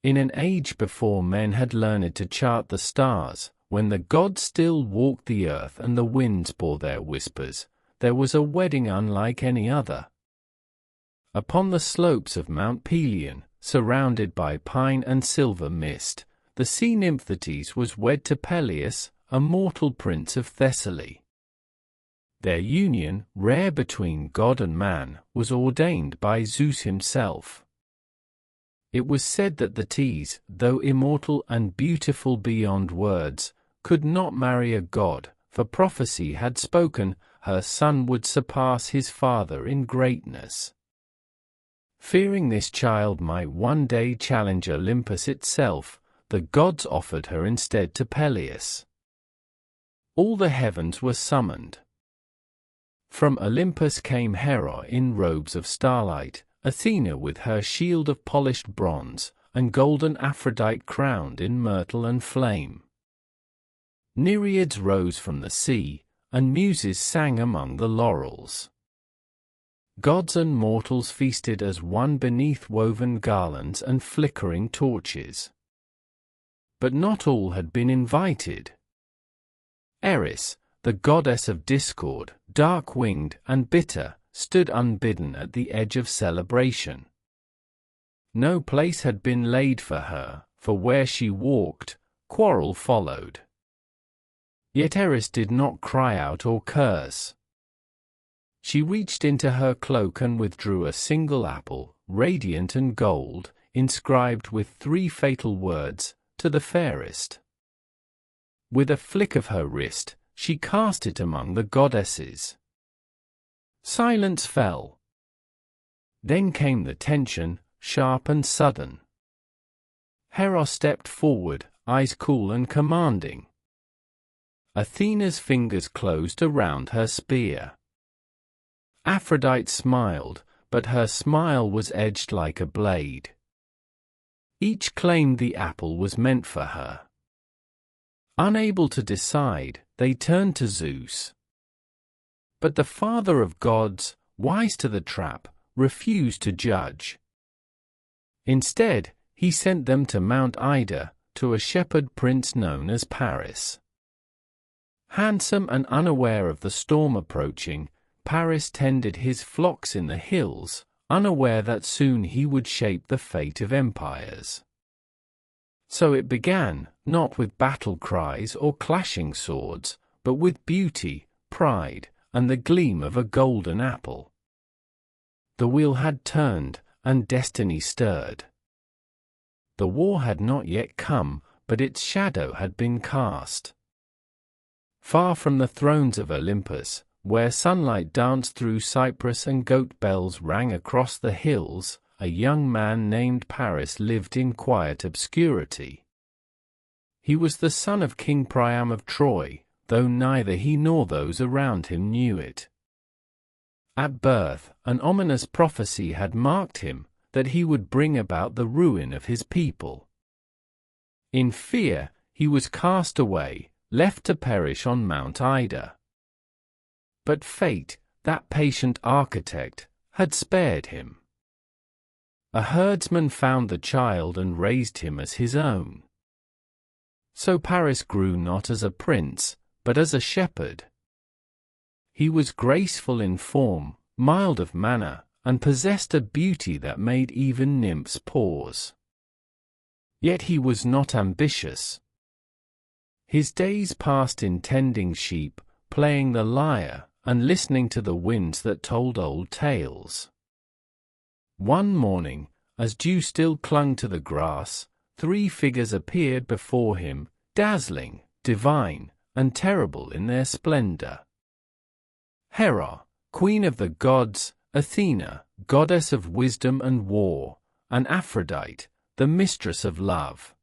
In an age before men had learned to chart the stars, when the gods still walked the earth and the winds bore their whispers, there was a wedding unlike any other. Upon the slopes of Mount Pelion, surrounded by pine and silver mist, the sea nymph Thetis was wed to Peleus, a mortal prince of Thessaly. Their union, rare between god and man, was ordained by Zeus himself. It was said that Thetis, though immortal and beautiful beyond words, could not marry a god, for prophecy had spoken her son would surpass his father in greatness. Fearing this child might one day challenge Olympus itself, the gods offered her instead to Peleus. All the heavens were summoned. From Olympus came Hera in robes of starlight, Athena with her shield of polished bronze, and golden Aphrodite crowned in myrtle and flame. Nereids rose from the sea, and muses sang among the laurels. Gods and mortals feasted as one beneath woven garlands and flickering torches. But not all had been invited. Eris, the goddess of discord, dark-winged and bitter, stood unbidden at the edge of celebration. No place had been laid for her, for where she walked, quarrel followed. Yet Eris did not cry out or curse. She reached into her cloak and withdrew a single apple, radiant and gold, inscribed with 3 fatal words, to the fairest. With a flick of her wrist, she cast it among the goddesses. Silence fell. Then came the tension, sharp and sudden. Hera stepped forward, eyes cool and commanding. Athena's fingers closed around her spear. Aphrodite smiled, but her smile was edged like a blade. Each claimed the apple was meant for her. Unable to decide, they turned to Zeus. But the father of gods, wise to the trap, refused to judge. Instead, he sent them to Mount Ida, to a shepherd prince known as Paris. Handsome and unaware of the storm approaching, Paris tended his flocks in the hills, unaware that soon he would shape the fate of empires. So it began, not with battle cries or clashing swords, but with beauty, pride, and the gleam of a golden apple. The wheel had turned, and destiny stirred. The war had not yet come, but its shadow had been cast. Far from the thrones of Olympus, where sunlight danced through cypress and goat bells rang across the hills, a young man named Paris lived in quiet obscurity. He was the son of King Priam of Troy, though neither he nor those around him knew it. At birth, an ominous prophecy had marked him, that he would bring about the ruin of his people. In fear, he was cast away, left to perish on Mount Ida. But fate, that patient architect, had spared him. A herdsman found the child and raised him as his own. So Paris grew not as a prince, but as a shepherd. He was graceful in form, mild of manner, and possessed a beauty that made even nymphs pause. Yet he was not ambitious. His days passed in tending sheep, playing the lyre, and listening to the winds that told old tales. One morning, as dew still clung to the grass, 3 figures appeared before him, dazzling, divine, and terrible in their splendor. Hera, queen of the gods, Athena, goddess of wisdom and war, and Aphrodite, the mistress of love.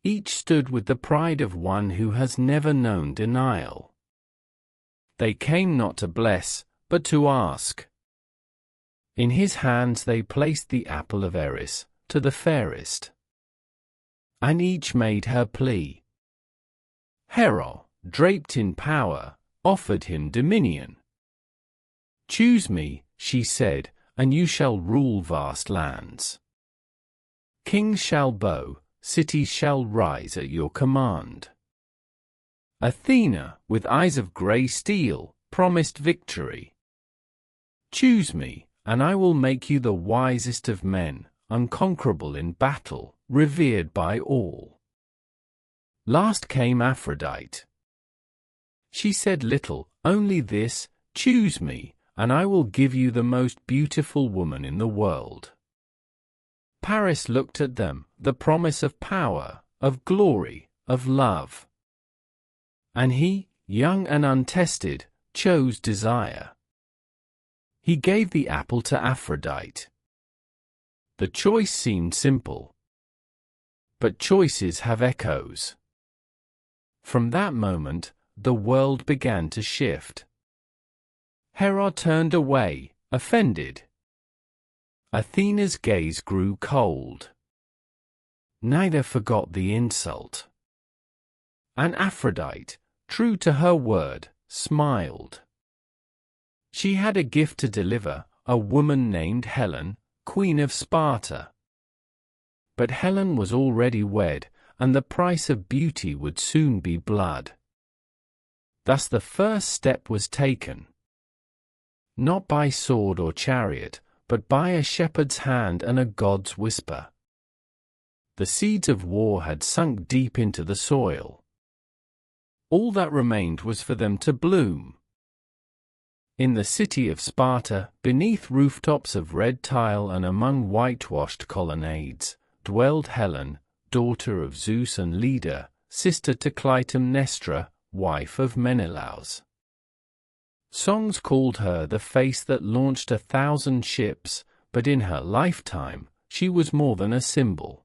Each stood with the pride of one who has never known denial. They came not to bless, but to ask. In his hands they placed the apple of Eris, to the fairest. And each made her plea. Hera, draped in power, offered him dominion. "Choose me," she said, "and you shall rule vast lands." Kings shall bow, cities shall rise at your command. Athena, with eyes of grey steel, promised victory. Choose me, and I will make you the wisest of men, unconquerable in battle, revered by all. Last came Aphrodite. She said little, only this: choose me, and I will give you the most beautiful woman in the world. Paris looked at them, the promise of power, of glory, of love. And he, young and untested, chose desire. He gave the apple to Aphrodite. The choice seemed simple. But choices have echoes. From that moment, the world began to shift. Hera turned away, offended. Athena's gaze grew cold. Neither forgot the insult. And Aphrodite, true to her word, smiled. She had a gift to deliver, a woman named Helen, Queen of Sparta. But Helen was already wed, and the price of beauty would soon be blood. Thus the first step was taken. Not by sword or chariot, but by a shepherd's hand and a god's whisper. The seeds of war had sunk deep into the soil. All that remained was for them to bloom. In the city of Sparta, beneath rooftops of red tile and among whitewashed colonnades, dwelled Helen, daughter of Zeus and Leda, sister to Clytemnestra, wife of Menelaus. Songs called her the face that launched 1,000 ships, but in her lifetime, she was more than a symbol.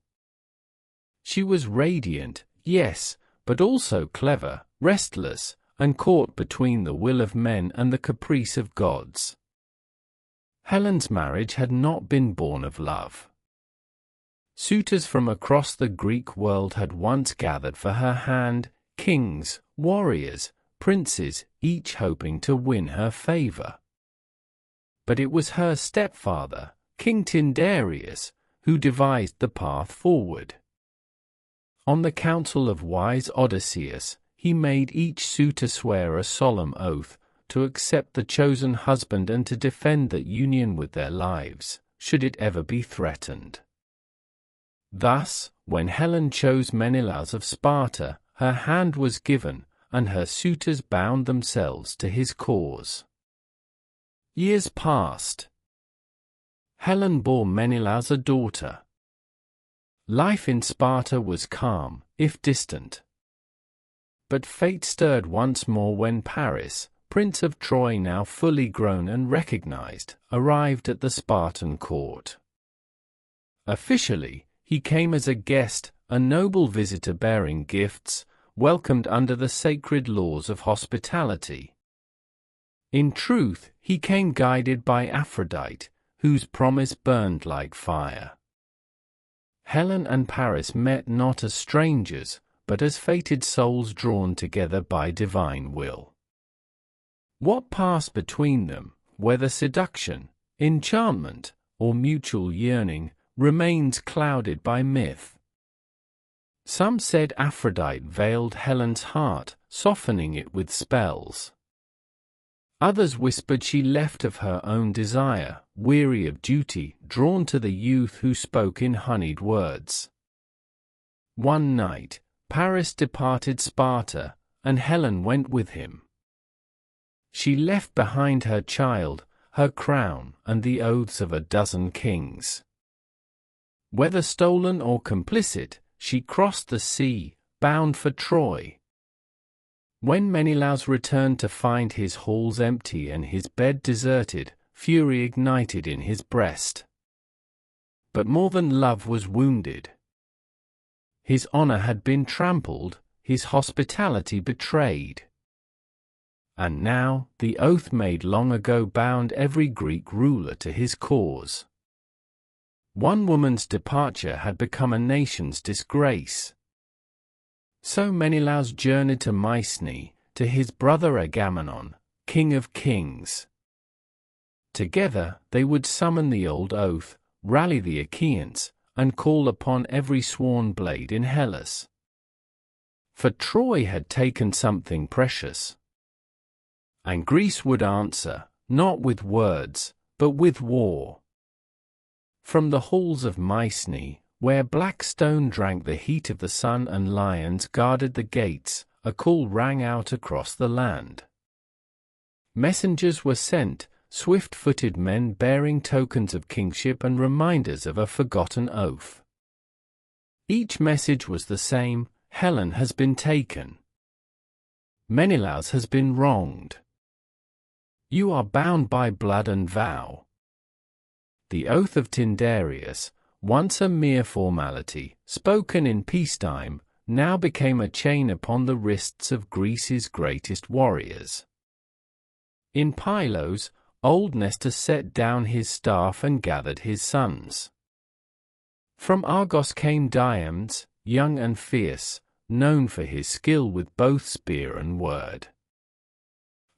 She was radiant, yes, but also clever, restless, and caught between the will of men and the caprice of gods. Helen's marriage had not been born of love. Suitors from across the Greek world had once gathered for her hand, kings, warriors, princes, each hoping to win her favor. But it was her stepfather, King Tyndareus, who devised the path forward. On the council of wise Odysseus, he made each suitor swear a solemn oath to accept the chosen husband and to defend that union with their lives, should it ever be threatened. Thus, when Helen chose Menelaus of Sparta, her hand was given, and her suitors bound themselves to his cause. Years passed. Helen bore Menelaus a daughter. Life in Sparta was calm, if distant. But fate stirred once more when Paris, Prince of Troy now fully grown and recognized, arrived at the Spartan court. Officially, he came as a guest, a noble visitor bearing gifts, welcomed under the sacred laws of hospitality. In truth, he came guided by Aphrodite, whose promise burned like fire. Helen and Paris met not as strangers, but as fated souls drawn together by divine will. What passed between them, whether seduction, enchantment, or mutual yearning, remains clouded by myth. Some said Aphrodite veiled Helen's heart, softening it with spells. Others whispered she left of her own desire, weary of duty, drawn to the youth who spoke in honeyed words. One night, Paris departed Sparta, and Helen went with him. She left behind her child, her crown, and the oaths of 12 kings. Whether stolen or complicit, she crossed the sea, bound for Troy. When Menelaus returned to find his halls empty and his bed deserted, fury ignited in his breast. But more than love was wounded. His honor had been trampled, his hospitality betrayed. And now, the oath made long ago bound every Greek ruler to his cause. One woman's departure had become a nation's disgrace. So Menelaus journeyed to Mycenae, to his brother Agamemnon, king of kings. Together, they would summon the old oath, rally the Achaeans, and call upon every sworn blade in Hellas. For Troy had taken something precious. And Greece would answer, not with words, but with war. From the halls of Mycenae, where black stone drank the heat of the sun and lions guarded the gates, a call rang out across the land. Messengers were sent, swift-footed men bearing tokens of kingship and reminders of a forgotten oath. Each message was the same: Helen has been taken. Menelaus has been wronged. You are bound by blood and vow. The oath of Tyndareus, once a mere formality, spoken in peacetime, now became a chain upon the wrists of Greece's greatest warriors. In Pylos, old Nestor set down his staff and gathered his sons. From Argos came Diomedes, young and fierce, known for his skill with both spear and word.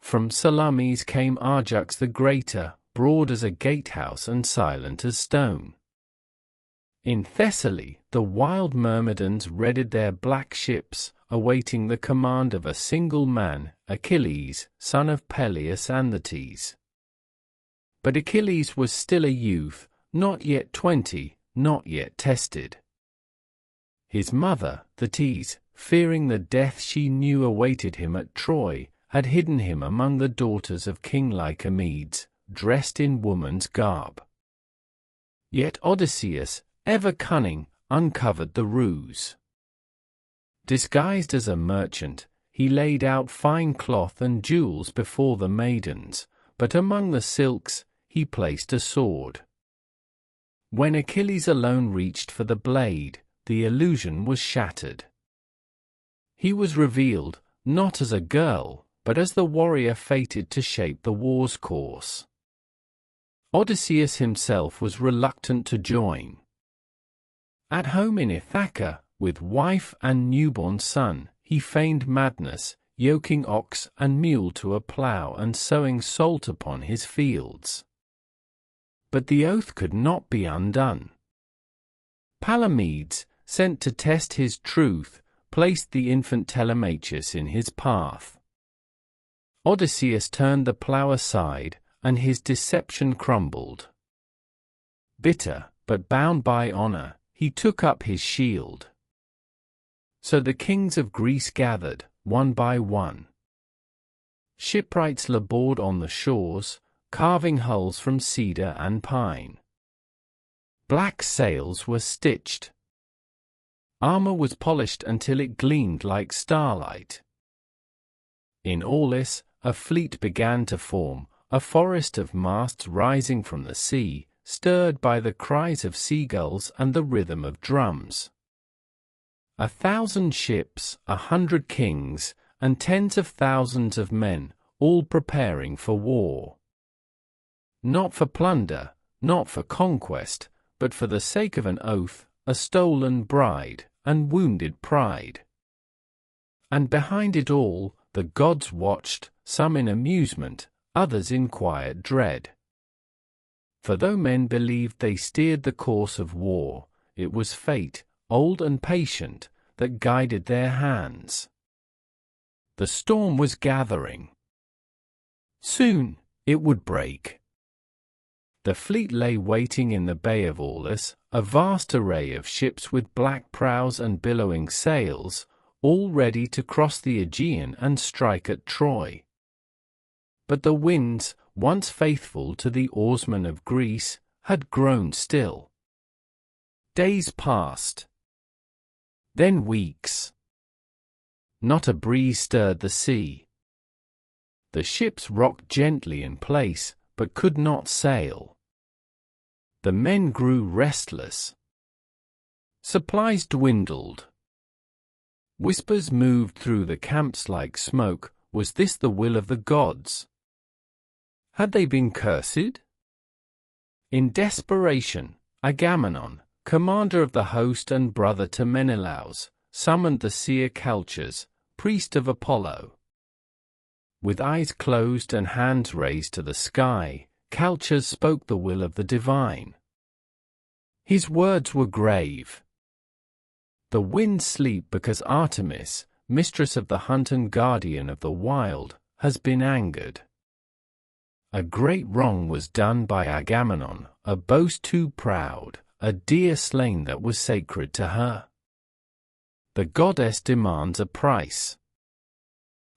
From Salamis came Ajax the Greater, broad as a gatehouse and silent as stone. In Thessaly, the wild Myrmidons readied their black ships, awaiting the command of a single man, Achilles, son of Peleus and Thetis. But Achilles was still a youth, not yet 20, not yet tested. His mother, Thetis, fearing the death she knew awaited him at Troy, had hidden him among the daughters of King Lycomedes, dressed in woman's garb. Yet Odysseus, ever cunning, uncovered the ruse. Disguised as a merchant, he laid out fine cloth and jewels before the maidens, but among the silks he placed a sword. When Achilles alone reached for the blade, the illusion was shattered. He was revealed, not as a girl, but as the warrior fated to shape the war's course. Odysseus himself was reluctant to join. At home in Ithaca, with wife and newborn son, he feigned madness, yoking ox and mule to a plough and sowing salt upon his fields. But the oath could not be undone. Palamedes, sent to test his truth, placed the infant Telemachus in his path. Odysseus turned the plough aside, and his deception crumbled. Bitter, but bound by honor, he took up his shield. So the kings of Greece gathered, one by one. Shipwrights labored on the shores, carving hulls from cedar and pine. Black sails were stitched. Armor was polished until it gleamed like starlight. In Aulis, a fleet began to form, a forest of masts rising from the sea, stirred by the cries of seagulls and the rhythm of drums. 1,000 ships, 100 kings, and tens of thousands of men, all preparing for war. Not for plunder, not for conquest, but for the sake of an oath, a stolen bride, and wounded pride. And behind it all, the gods watched, some in amusement, others in quiet dread. For though men believed they steered the course of war, it was fate, old and patient, that guided their hands. The storm was gathering. Soon, it would break. The fleet lay waiting in the Bay of Aulis, a vast array of ships with black prows and billowing sails, all ready to cross the Aegean and strike at Troy. But the winds, once faithful to the oarsmen of Greece, had grown still. Days passed. Then weeks. Not a breeze stirred the sea. The ships rocked gently in place, but could not sail. The men grew restless. Supplies dwindled. Whispers moved through the camps like smoke. Was this the will of the gods? Had they been cursed? In desperation, Agamemnon, commander of the host and brother to Menelaus, summoned the seer Calchas, priest of Apollo. With eyes closed and hands raised to the sky, Calchas spoke the will of the divine. His words were grave. The winds sleep because Artemis, mistress of the hunt and guardian of the wild, has been angered. A great wrong was done by Agamemnon, a boast too proud, a deer slain that was sacred to her. The goddess demands a price.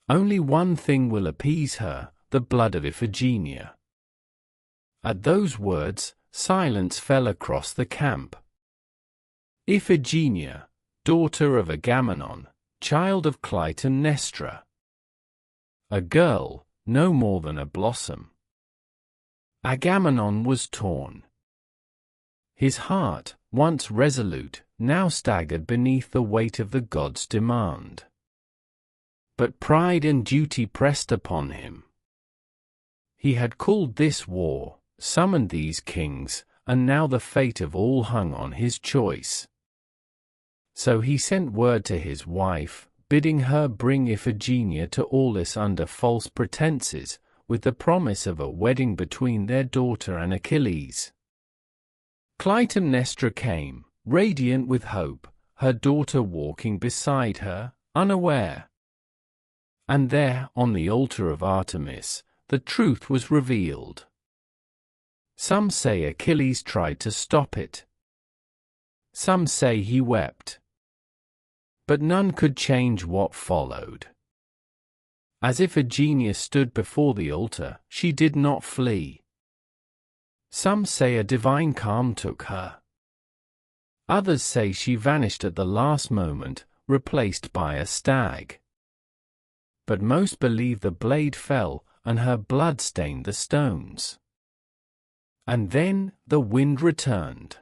Only one thing will appease her, the blood of Iphigenia. At those words, silence fell across the camp. Iphigenia, daughter of Agamemnon, child of Clytemnestra. A girl, no more than a blossom. Agamemnon was torn. His heart, once resolute, now staggered beneath the weight of the god's demand. But pride and duty pressed upon him. He had called this war, summoned these kings, and now the fate of all hung on his choice. So he sent word to his wife, bidding her bring Iphigenia to Aulis under false pretenses, with the promise of a wedding between their daughter and Achilles. Clytemnestra came, radiant with hope, her daughter walking beside her, unaware. And there, on the altar of Artemis, the truth was revealed. Some say Achilles tried to stop it. Some say he wept. But none could change what followed. As Iphigenia stood before the altar, she did not flee. Some say a divine calm took her. Others say she vanished at the last moment, replaced by a stag. But most believe the blade fell, and her blood stained the stones. And then the wind returned.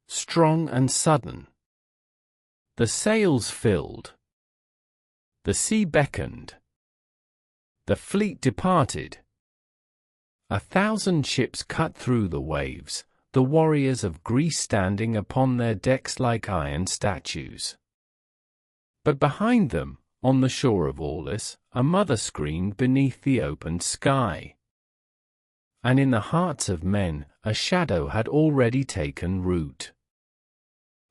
Strong and sudden. The sails filled. The sea beckoned. The fleet departed. 1,000 ships cut through the waves, the warriors of Greece standing upon their decks like iron statues. But behind them, on the shore of Aulis, a mother screamed beneath the open sky. And in the hearts of men, a shadow had already taken root.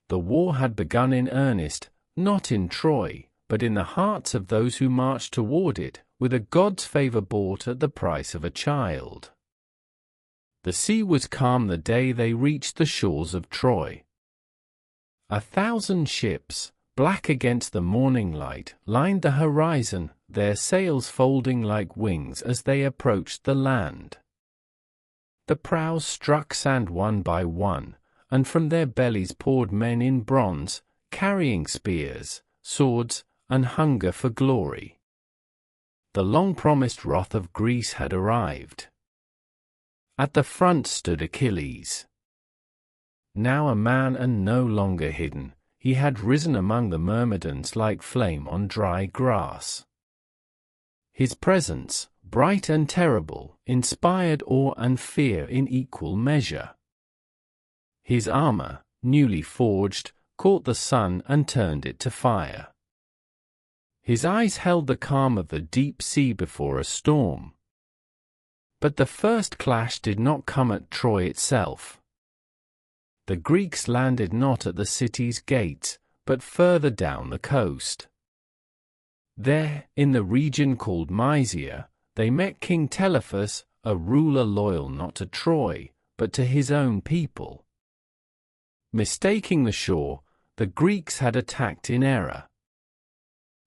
The war had begun in earnest, not in Troy, but in the hearts of those who marched toward it, with a god's favor bought at the price of a child. The sea was calm the day they reached the shores of Troy. 1,000 ships, black against the morning light, lined the horizon, their sails folding like wings as they approached the land. The prows struck sand one by one, and from their bellies poured men in bronze, carrying spears, swords, and hunger for glory. The long-promised wrath of Greece had arrived. At the front stood Achilles. Now a man and no longer hidden, he had risen among the Myrmidons like flame on dry grass. His presence, bright and terrible, inspired awe and fear in equal measure. His armor, newly forged, caught the sun and turned it to fire. His eyes held the calm of the deep sea before a storm. But the first clash did not come at Troy itself. The Greeks landed not at the city's gates, but further down the coast. There, in the region called Mysia, they met King Telephus, a ruler loyal not to Troy, but to his own people. Mistaking the shore, the Greeks had attacked in error.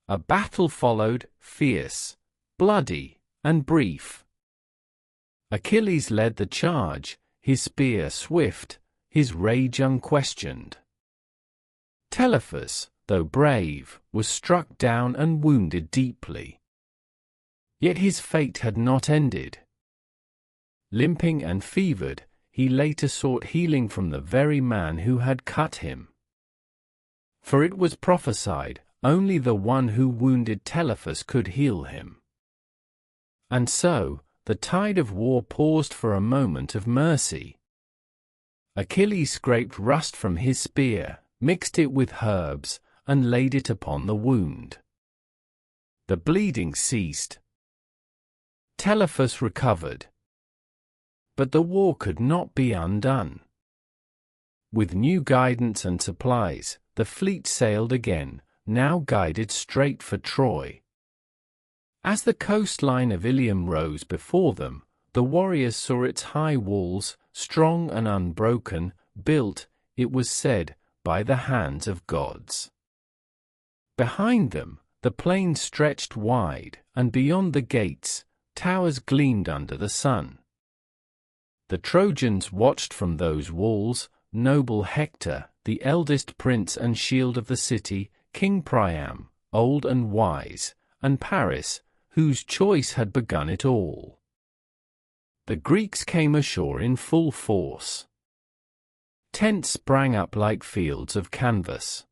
A battle followed, fierce, bloody, and brief. Achilles led the charge, his spear swift, his rage unquestioned. Telephus, though brave, was struck down and wounded deeply. Yet his fate had not ended. Limping and fevered, he later sought healing from the very man who had cut him. For it was prophesied, only the one who wounded Telephus could heal him. And so, the tide of war paused for a moment of mercy. Achilles scraped rust from his spear, mixed it with herbs, and laid it upon the wound. The bleeding ceased. Telephus recovered. But the war could not be undone. With new guidance and supplies, the fleet sailed again, now guided straight for Troy. As the coastline of Ilium rose before them, the warriors saw its high walls, strong and unbroken, built, it was said, by the hands of gods. Behind them, the plain stretched wide, and beyond the gates, towers gleamed under the sun. The Trojans watched from those walls, noble Hector, the eldest prince and shield of the city, King Priam, old and wise, and Paris, whose choice had begun it all. The Greeks came ashore in full force. Tents sprang up like fields of canvas.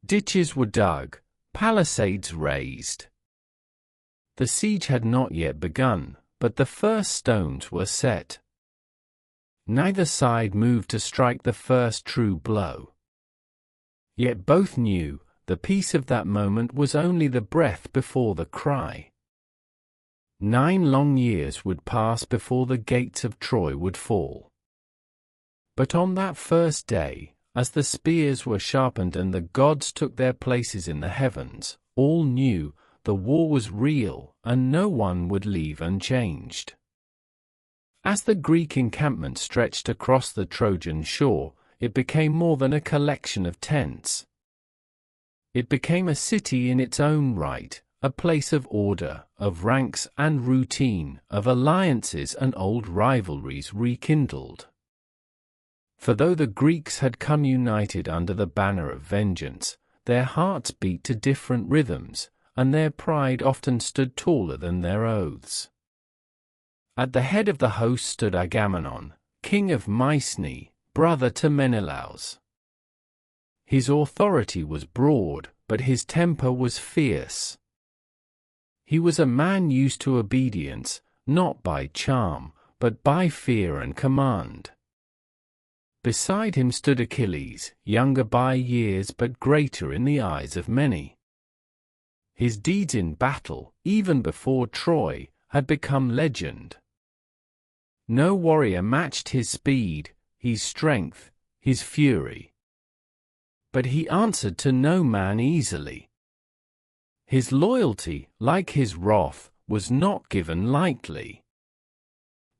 Ditches were dug, palisades raised. The siege had not yet begun, but the first stones were set. Neither side moved to strike the first true blow. Yet both knew, the peace of that moment was only the breath before the cry. 9 long years would pass before the gates of Troy would fall. But on that first day, as the spears were sharpened and the gods took their places in the heavens, all knew the war was real and no one would leave unchanged. As the Greek encampment stretched across the Trojan shore, it became more than a collection of tents. It became a city in its own right, a place of order, of ranks and routine, of alliances and old rivalries rekindled. For though the Greeks had come united under the banner of vengeance, their hearts beat to different rhythms, and their pride often stood taller than their oaths. At the head of the host stood Agamemnon, king of Mycenae, brother to Menelaus. His authority was broad, but his temper was fierce. He was a man used to obedience, not by charm, but by fear and command. Beside him stood Achilles, younger by years but greater in the eyes of many. His deeds in battle, even before Troy, had become legend. No warrior matched his speed, his strength, his fury. But he answered to no man easily. His loyalty, like his wrath, was not given lightly.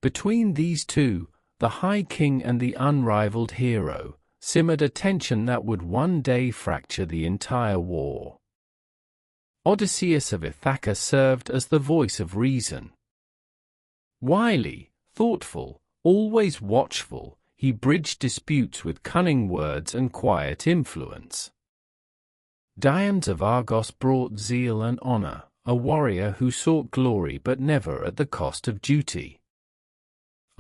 Between these two, the High King and the unrivaled hero, simmered a tension that would one day fracture the entire war. Odysseus of Ithaca served as the voice of reason. Wily, thoughtful, always watchful, he bridged disputes with cunning words and quiet influence. Dians of Argos brought zeal and honor, a warrior who sought glory but never at the cost of duty.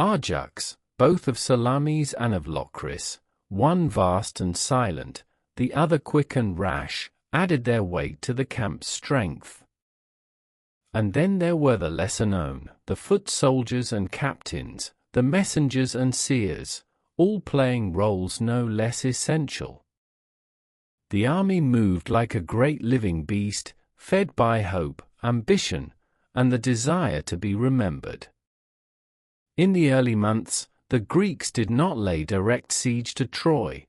Ajax, both of Salamis and of Locris, one vast and silent, the other quick and rash, added their weight to the camp's strength. And then there were the lesser known, the foot soldiers and captains, the messengers and seers, all playing roles no less essential. The army moved like a great living beast, fed by hope, ambition, and the desire to be remembered. In the early months, the Greeks did not lay direct siege to Troy.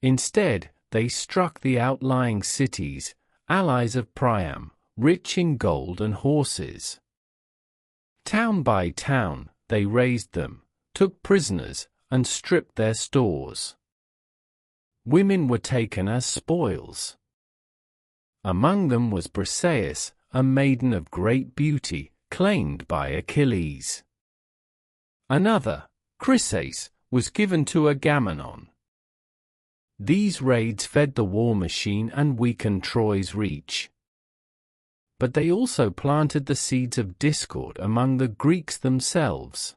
Instead, they struck the outlying cities, allies of Priam, rich in gold and horses. Town by town, they razed them, took prisoners, and stripped their stores. Women were taken as spoils. Among them was Briseis, a maiden of great beauty, claimed by Achilles. Another, Chryseis, was given to Agamemnon. These raids fed the war machine and weakened Troy's reach. But they also planted the seeds of discord among the Greeks themselves.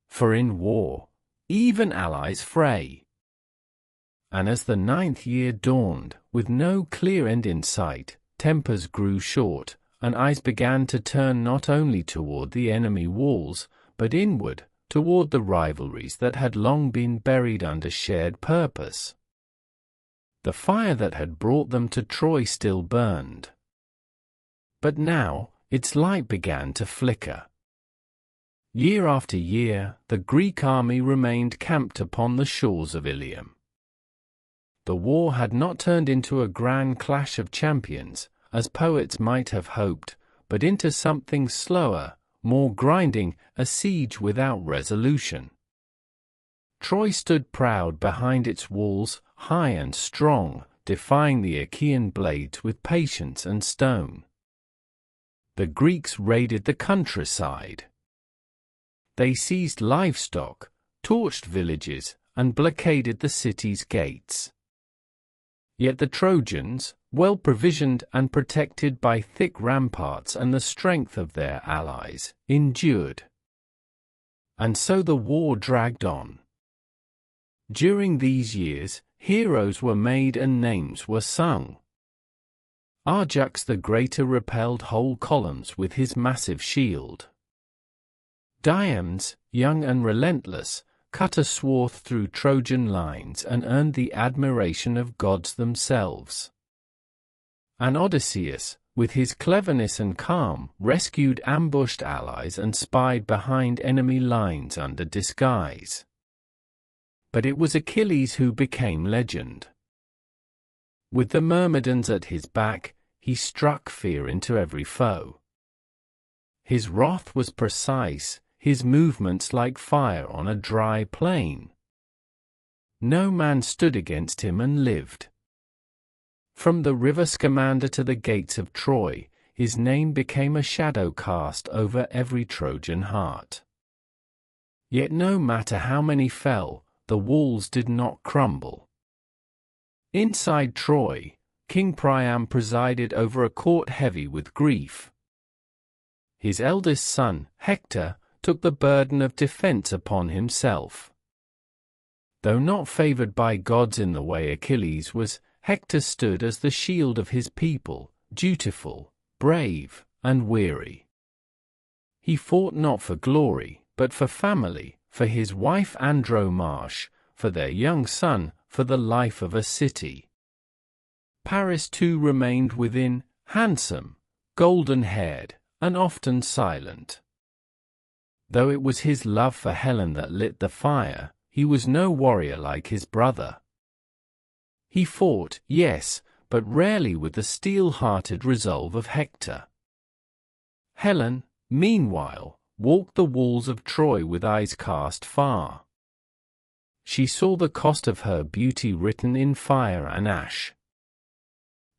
For in war, even allies fray. And as the 9th year dawned, with no clear end in sight, tempers grew short, and eyes began to turn not only toward the enemy walls, but inward, toward the rivalries that had long been buried under shared purpose. The fire that had brought them to Troy still burned. But now, its light began to flicker. Year after year, the Greek army remained camped upon the shores of Ilium. The war had not turned into a grand clash of champions, as poets might have hoped, but into something slower, more grinding, a siege without resolution. Troy stood proud behind its walls, high and strong, defying the Achaean blades with patience and stone. The Greeks raided the countryside. They seized livestock, torched villages, and blockaded the city's gates. Yet the Trojans, well provisioned and protected by thick ramparts and the strength of their allies, endured. And so the war dragged on. During these years, heroes were made and names were sung. Ajax the Greater repelled whole columns with his massive shield. Diames, young and relentless, cut a swath through Trojan lines and earned the admiration of gods themselves. And Odysseus, with his cleverness and calm, rescued ambushed allies and spied behind enemy lines under disguise. But it was Achilles who became legend. With the Myrmidons at his back, he struck fear into every foe. His wrath was precise, his movements like fire on a dry plain. No man stood against him and lived. From the river Scamander to the gates of Troy, his name became a shadow cast over every Trojan heart. Yet no matter how many fell, the walls did not crumble. Inside Troy, King Priam presided over a court heavy with grief. His eldest son, Hector, took the burden of defense upon himself. Though not favored by gods in the way Achilles was, Hector stood as the shield of his people, dutiful, brave, and weary. He fought not for glory, but for family, for his wife Andromache, for their young son, for the life of a city. Paris too remained within, handsome, golden-haired, and often silent. Though it was his love for Helen that lit the fire, he was no warrior like his brother. He fought, yes, but rarely with the steel-hearted resolve of Hector. Helen, meanwhile, walked the walls of Troy with eyes cast far. She saw the cost of her beauty written in fire and ash.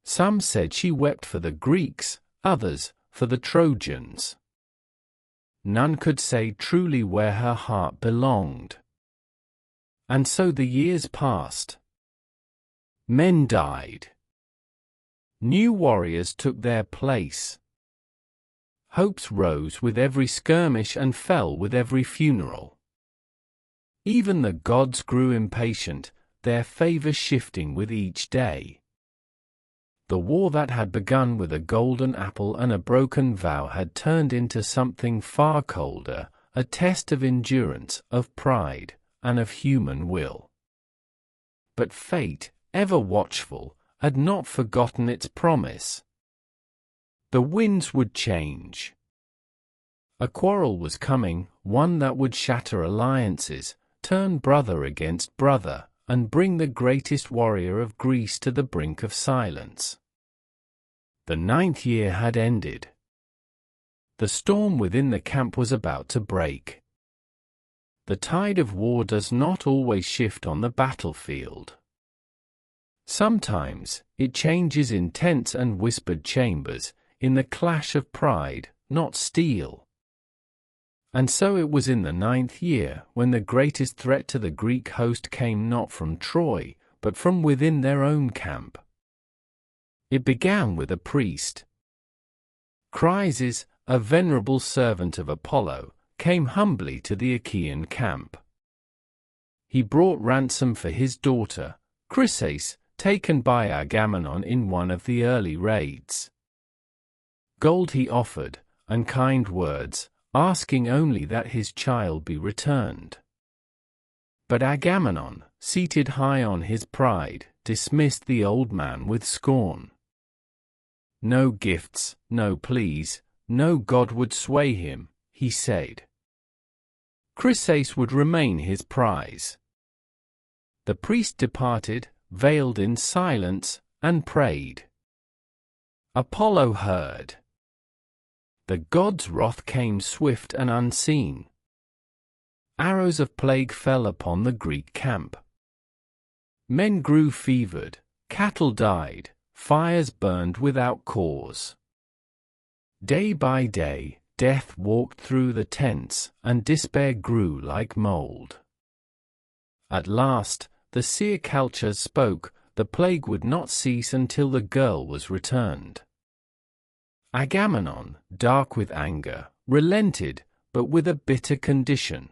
Some said she wept for the Greeks, others, for the Trojans. None could say truly where her heart belonged. And so the years passed. Men died. New warriors took their place. Hopes rose with every skirmish and fell with every funeral. Even the gods grew impatient, their favor shifting with each day. The war that had begun with a golden apple and a broken vow had turned into something far colder, a test of endurance, of pride, and of human will. But fate, ever watchful, had not forgotten its promise. The winds would change. A quarrel was coming, one that would shatter alliances, turn brother against brother, and bring the greatest warrior of Greece to the brink of silence. The 9th year had ended. The storm within the camp was about to break. The tide of war does not always shift on the battlefield. Sometimes, it changes in tense and whispered chambers, in the clash of pride, not steel. And so it was in the 9th year, when the greatest threat to the Greek host came not from Troy, but from within their own camp. It began with a priest. Chryses, a venerable servant of Apollo, came humbly to the Achaean camp. He brought ransom for his daughter, Chryses, taken by Agamemnon in one of the early raids. Gold he offered, and kind words, asking only that his child be returned. But Agamemnon, seated high on his pride, dismissed the old man with scorn. No gifts, no pleas, no god would sway him, he said. Chryses would remain his prize. The priest departed, veiled in silence, and prayed. Apollo heard. The god's wrath came swift and unseen. Arrows of plague fell upon the Greek camp. Men grew fevered, cattle died, fires burned without cause. Day by day, death walked through the tents, and despair grew like mold. At last, the seer cultures spoke. The plague would not cease until the girl was returned. Agamemnon, dark with anger, relented, but with a bitter condition.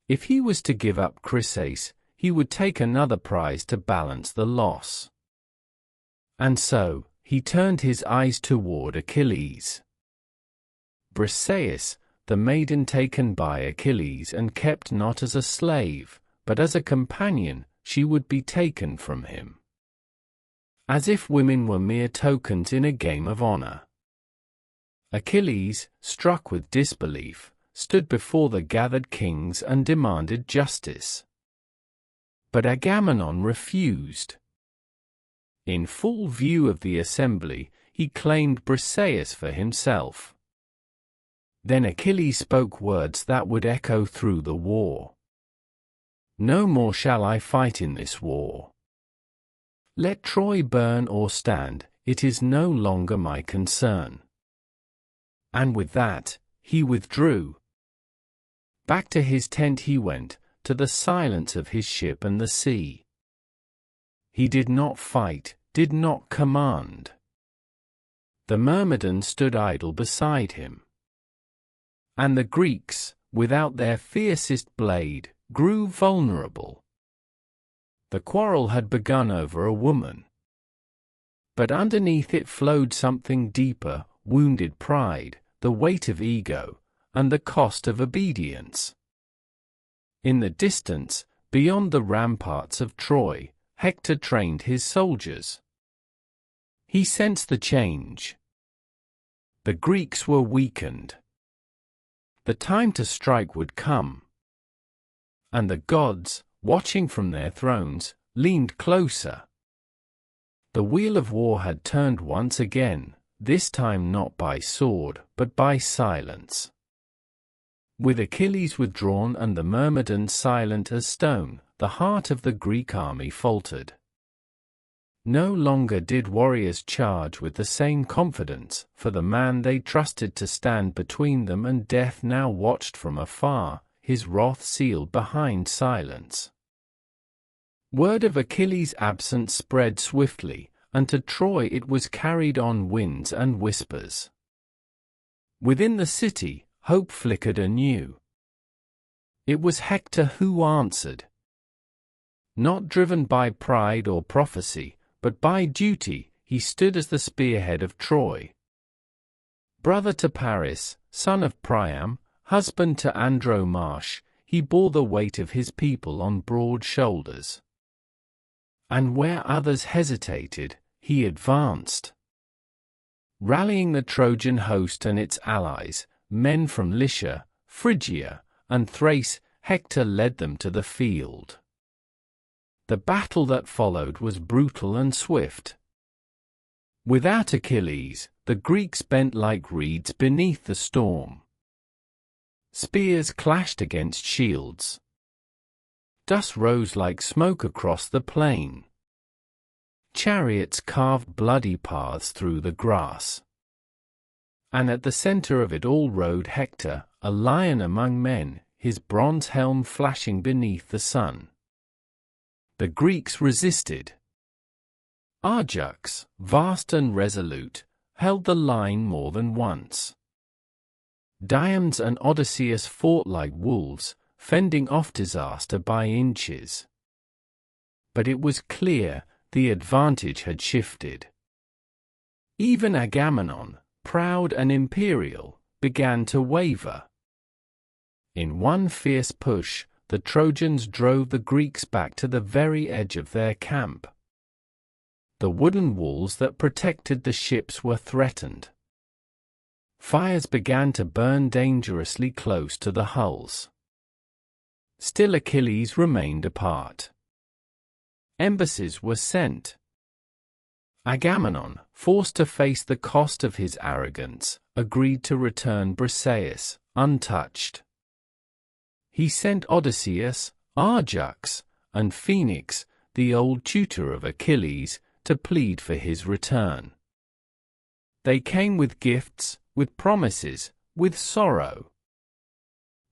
If he was to give up Chryses, he would take another prize to balance the loss. And so, he turned his eyes toward Achilles. Briseis, the maiden taken by Achilles and kept not as a slave, but as a companion, she would be taken from him. As if women were mere tokens in a game of honor. Achilles, struck with disbelief, stood before the gathered kings and demanded justice. But Agamemnon refused. In full view of the assembly, he claimed Briseis for himself. Then Achilles spoke words that would echo through the war. No more shall I fight in this war. Let Troy burn or stand, it is no longer my concern. And with that, he withdrew. Back to his tent he went, to the silence of his ship and the sea. He did not fight, did not command. The Myrmidons stood idle beside him. And the Greeks, without their fiercest blade, grew vulnerable. The quarrel had begun over a woman. But underneath it flowed something deeper, wounded pride, the weight of ego, and the cost of obedience. In the distance, beyond the ramparts of Troy, Hector trained his soldiers. He sensed the change. The Greeks were weakened. The time to strike would come. And the gods, watching from their thrones, leaned closer. The wheel of war had turned once again, this time not by sword, but by silence. With Achilles withdrawn and the Myrmidons silent as stone, the heart of the Greek army faltered. No longer did warriors charge with the same confidence, for the man they trusted to stand between them and death now watched from afar, his wrath sealed behind silence. Word of Achilles' absence spread swiftly, and to Troy it was carried on winds and whispers. Within the city, hope flickered anew. It was Hector who answered. Not driven by pride or prophecy, but by duty, he stood as the spearhead of Troy. Brother to Paris, son of Priam, husband to Andromache, he bore the weight of his people on broad shoulders. And where others hesitated, he advanced. Rallying the Trojan host and its allies, men from Lycia, Phrygia, and Thrace, Hector led them to the field. The battle that followed was brutal and swift. Without Achilles, the Greeks bent like reeds beneath the storm. Spears clashed against shields. Dust rose like smoke across the plain. Chariots carved bloody paths through the grass. And at the center of it all rode Hector, a lion among men, his bronze helm flashing beneath the sun. The Greeks resisted. Ajax, vast and resolute, held the line more than once. Diomedes and Odysseus fought like wolves, fending off disaster by inches. But it was clear, the advantage had shifted. Even Agamemnon, proud and imperial, began to waver. In one fierce push, the Trojans drove the Greeks back to the very edge of their camp. The wooden walls that protected the ships were threatened. Fires began to burn dangerously close to the hulls. Still Achilles remained apart. Embassies were sent. Agamemnon, forced to face the cost of his arrogance, agreed to return Briseis, untouched. He sent Odysseus, Ajax, and Phoenix, the old tutor of Achilles, to plead for his return. They came with gifts, with promises, with sorrow.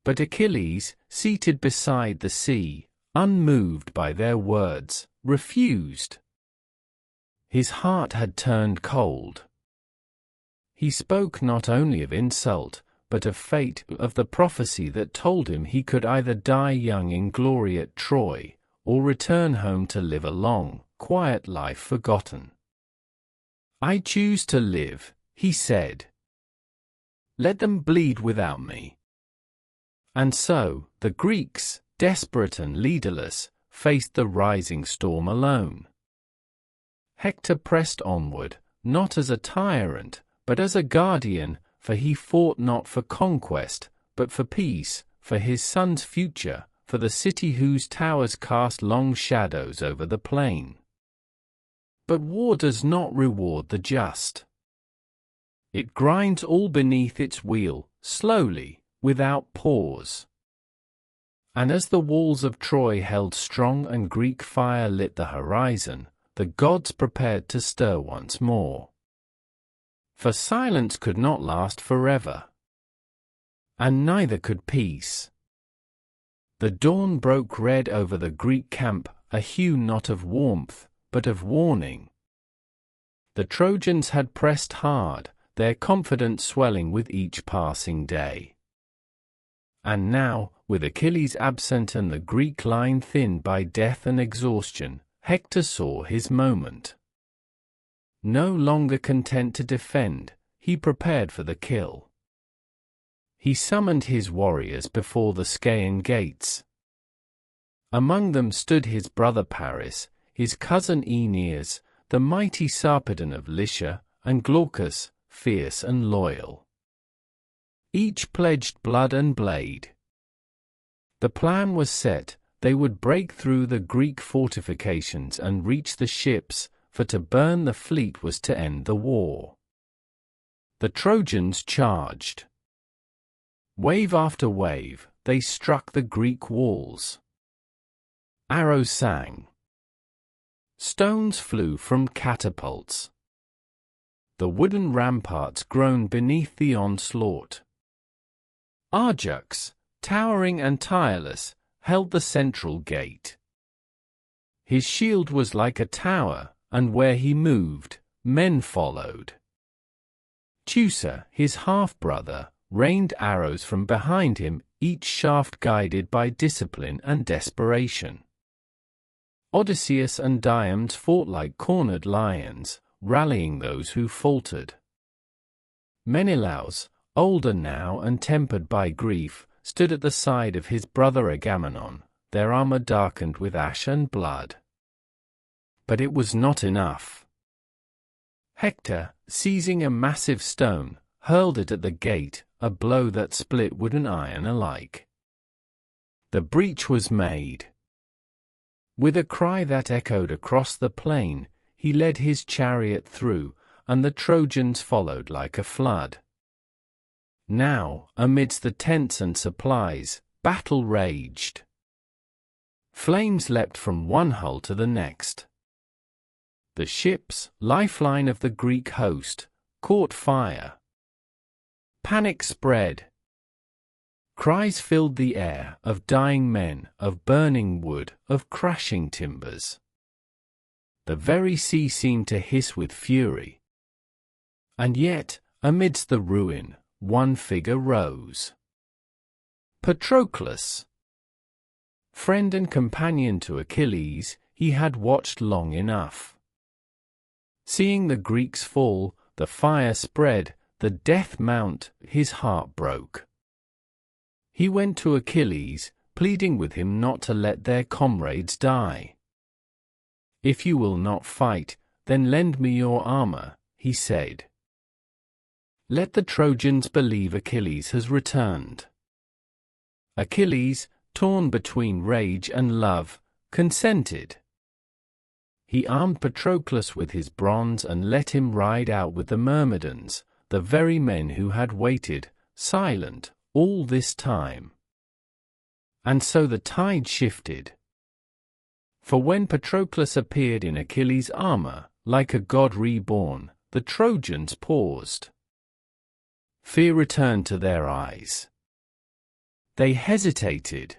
But Achilles, seated beside the sea, unmoved by their words, refused. His heart had turned cold. He spoke not only of insult, but of fate, of the prophecy that told him he could either die young in glory at Troy, or return home to live a long, quiet life forgotten. "I choose to live," he said. "Let them bleed without me." And so, the Greeks, desperate and leaderless, faced the rising storm alone. Hector pressed onward, not as a tyrant, but as a guardian, for he fought not for conquest, but for peace, for his son's future, for the city whose towers cast long shadows over the plain. But war does not reward the just. It grinds all beneath its wheel, slowly, without pause. And as the walls of Troy held strong and Greek fire lit the horizon, the gods prepared to stir once more. For silence could not last forever. And neither could peace. The dawn broke red over the Greek camp, a hue not of warmth, but of warning. The Trojans had pressed hard, their confidence swelling with each passing day. And now, with Achilles absent and the Greek line thinned by death and exhaustion, Hector saw his moment. No longer content to defend, he prepared for the kill. He summoned his warriors before the Scaean gates. Among them stood his brother Paris, his cousin Aeneas, the mighty Sarpedon of Lycia, and Glaucus, fierce and loyal. Each pledged blood and blade. The plan was set. They would break through the Greek fortifications and reach the ships, for to burn the fleet was to end the war. The Trojans charged. Wave after wave, they struck the Greek walls. Arrows sang. Stones flew from catapults. The wooden ramparts groaned beneath the onslaught. Ajax, towering and tireless, held the central gate. His shield was like a tower, and where he moved, men followed. Teucer, his half-brother, rained arrows from behind him, each shaft guided by discipline and desperation. Odysseus and Diomed fought like cornered lions, rallying those who faltered. Menelaus, older now and tempered by grief, stood at the side of his brother Agamemnon, their armor darkened with ash and blood. But it was not enough. Hector, seizing a massive stone, hurled it at the gate, a blow that split wood and iron alike. The breach was made. With a cry that echoed across the plain, he led his chariot through, and the Trojans followed like a flood. Now, amidst the tents and supplies, battle raged. Flames leapt from one hull to the next. The ships, lifeline of the Greek host, caught fire. Panic spread. Cries filled the air, of dying men, of burning wood, of crashing timbers. The very sea seemed to hiss with fury. And yet, amidst the ruin, one figure rose. Patroclus. Friend and companion to Achilles, he had watched long enough. Seeing the Greeks fall, the fire spread, the death mount, his heart broke. He went to Achilles, pleading with him not to let their comrades die. "If you will not fight, then lend me your armor," he said. "Let the Trojans believe Achilles has returned." Achilles, torn between rage and love, consented. He armed Patroclus with his bronze and let him ride out with the Myrmidons, the very men who had waited, silent, all this time. And so the tide shifted. For when Patroclus appeared in Achilles' armor, like a god reborn, the Trojans paused. Fear returned to their eyes. They hesitated.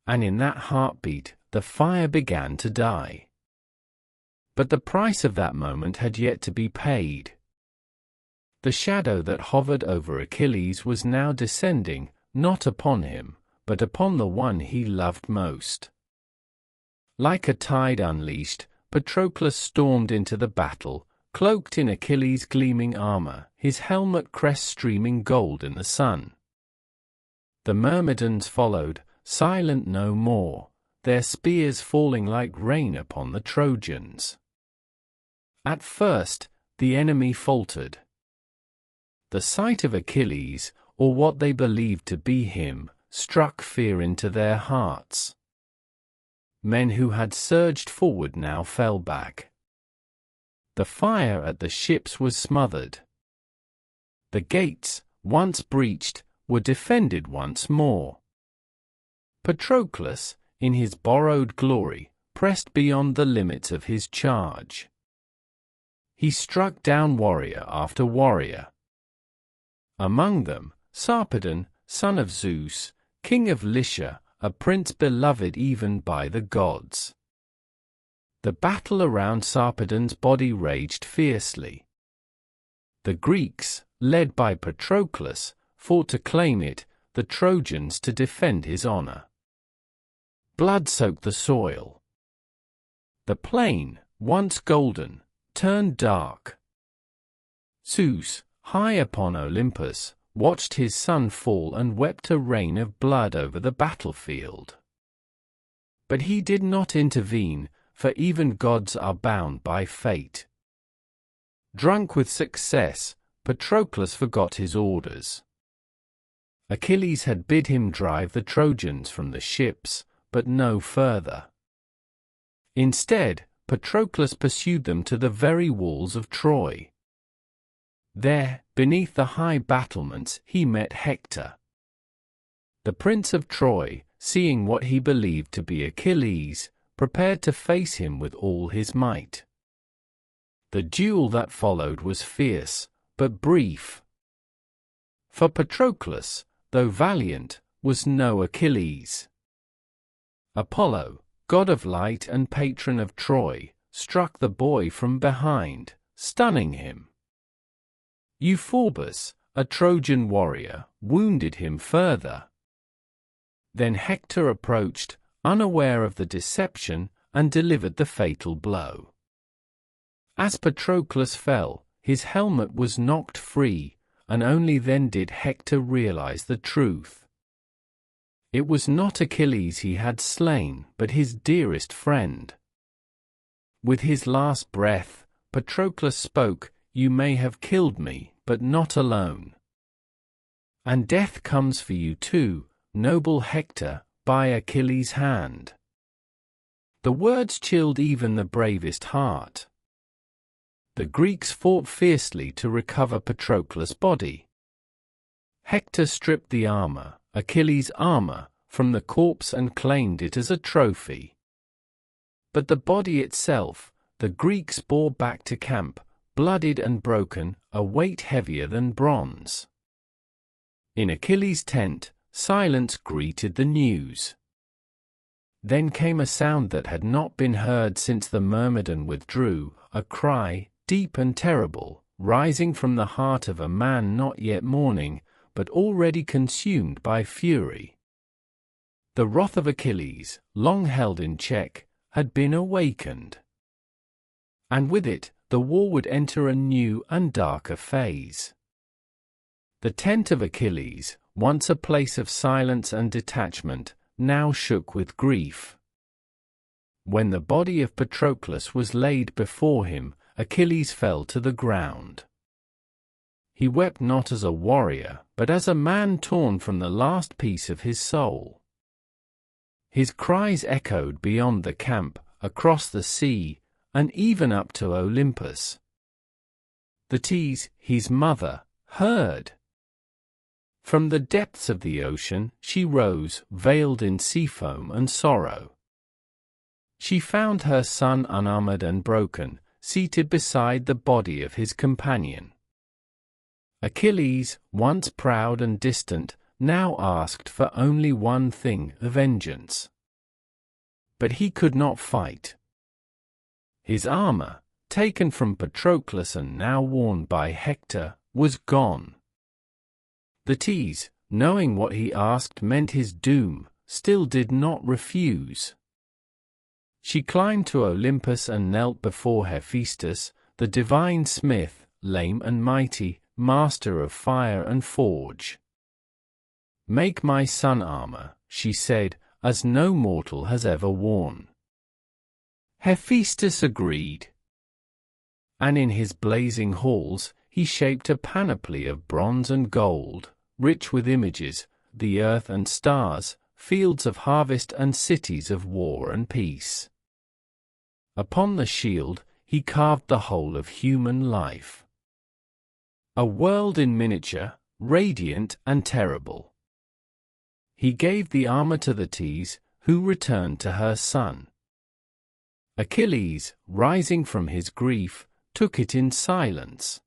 And in that heartbeat, the fire began to die. But the price of that moment had yet to be paid. The shadow that hovered over Achilles was now descending, not upon him, but upon the one he loved most. Like a tide unleashed, Patroclus stormed into the battle, cloaked in Achilles' gleaming armor, his helmet crest streaming gold in the sun. The Myrmidons followed, silent no more, their spears falling like rain upon the Trojans. At first, the enemy faltered. The sight of Achilles, or what they believed to be him, struck fear into their hearts. Men who had surged forward now fell back. The fire at the ships was smothered. The gates, once breached, were defended once more. Patroclus, in his borrowed glory, pressed beyond the limits of his charge. He struck down warrior after warrior. Among them, Sarpedon, son of Zeus, king of Lycia, a prince beloved even by the gods. The battle around Sarpedon's body raged fiercely. The Greeks, led by Patroclus, fought to claim it, the Trojans to defend his honor. Blood soaked the soil. The plain, once golden, turned dark. Zeus, high upon Olympus, watched his son fall and wept a rain of blood over the battlefield. But he did not intervene, for even gods are bound by fate. Drunk with success, Patroclus forgot his orders. Achilles had bid him drive the Trojans from the ships, but no further. Instead, Patroclus pursued them to the very walls of Troy. There, beneath the high battlements, he met Hector. The prince of Troy, seeing what he believed to be Achilles, prepared to face him with all his might. The duel that followed was fierce, but brief. For Patroclus, though valiant, was no Achilles. Apollo, god of light and patron of Troy, struck the boy from behind, stunning him. Euphorbus, a Trojan warrior, wounded him further. Then Hector approached, unaware of the deception, and delivered the fatal blow. As Patroclus fell, his helmet was knocked free, and only then did Hector realize the truth. It was not Achilles he had slain, but his dearest friend. With his last breath, Patroclus spoke, "You may have killed me, but not alone. And death comes for you too, noble Hector, by Achilles' hand." The words chilled even the bravest heart. The Greeks fought fiercely to recover Patroclus' body. Hector stripped the armor, Achilles' armor, from the corpse and claimed it as a trophy. But the body itself, the Greeks bore back to camp, bloodied and broken, a weight heavier than bronze. In Achilles' tent, silence greeted the news. Then came a sound that had not been heard since the Myrmidon withdrew, a cry, deep and terrible, rising from the heart of a man not yet mourning, but already consumed by fury. The wrath of Achilles, long held in check, had been awakened. And with it, the war would enter a new and darker phase. The tent of Achilles, once a place of silence and detachment, now shook with grief. When the body of Patroclus was laid before him, Achilles fell to the ground. He wept not as a warrior, but as a man torn from the last piece of his soul. His cries echoed beyond the camp, across the sea, and even up to Olympus. Thetis, his mother, heard. From the depths of the ocean she rose, veiled in sea foam and sorrow. She found her son unarmored and broken, seated beside the body of his companion. Achilles, once proud and distant, now asked for only one thing: vengeance. But he could not fight. His armor, taken from Patroclus and now worn by Hector, was gone. Thetis, knowing what he asked meant his doom, still did not refuse. She climbed to Olympus and knelt before Hephaestus, the divine smith, lame and mighty, master of fire and forge. "Make my son armor," she said, "as no mortal has ever worn." Hephaestus agreed. And in his blazing halls, he shaped a panoply of bronze and gold, rich with images, the earth and stars, fields of harvest and cities of war and peace. Upon the shield, he carved the whole of human life. A world in miniature, radiant and terrible. He gave the armor to Thetis, who returned to her son. Achilles, rising from his grief, took it in silence.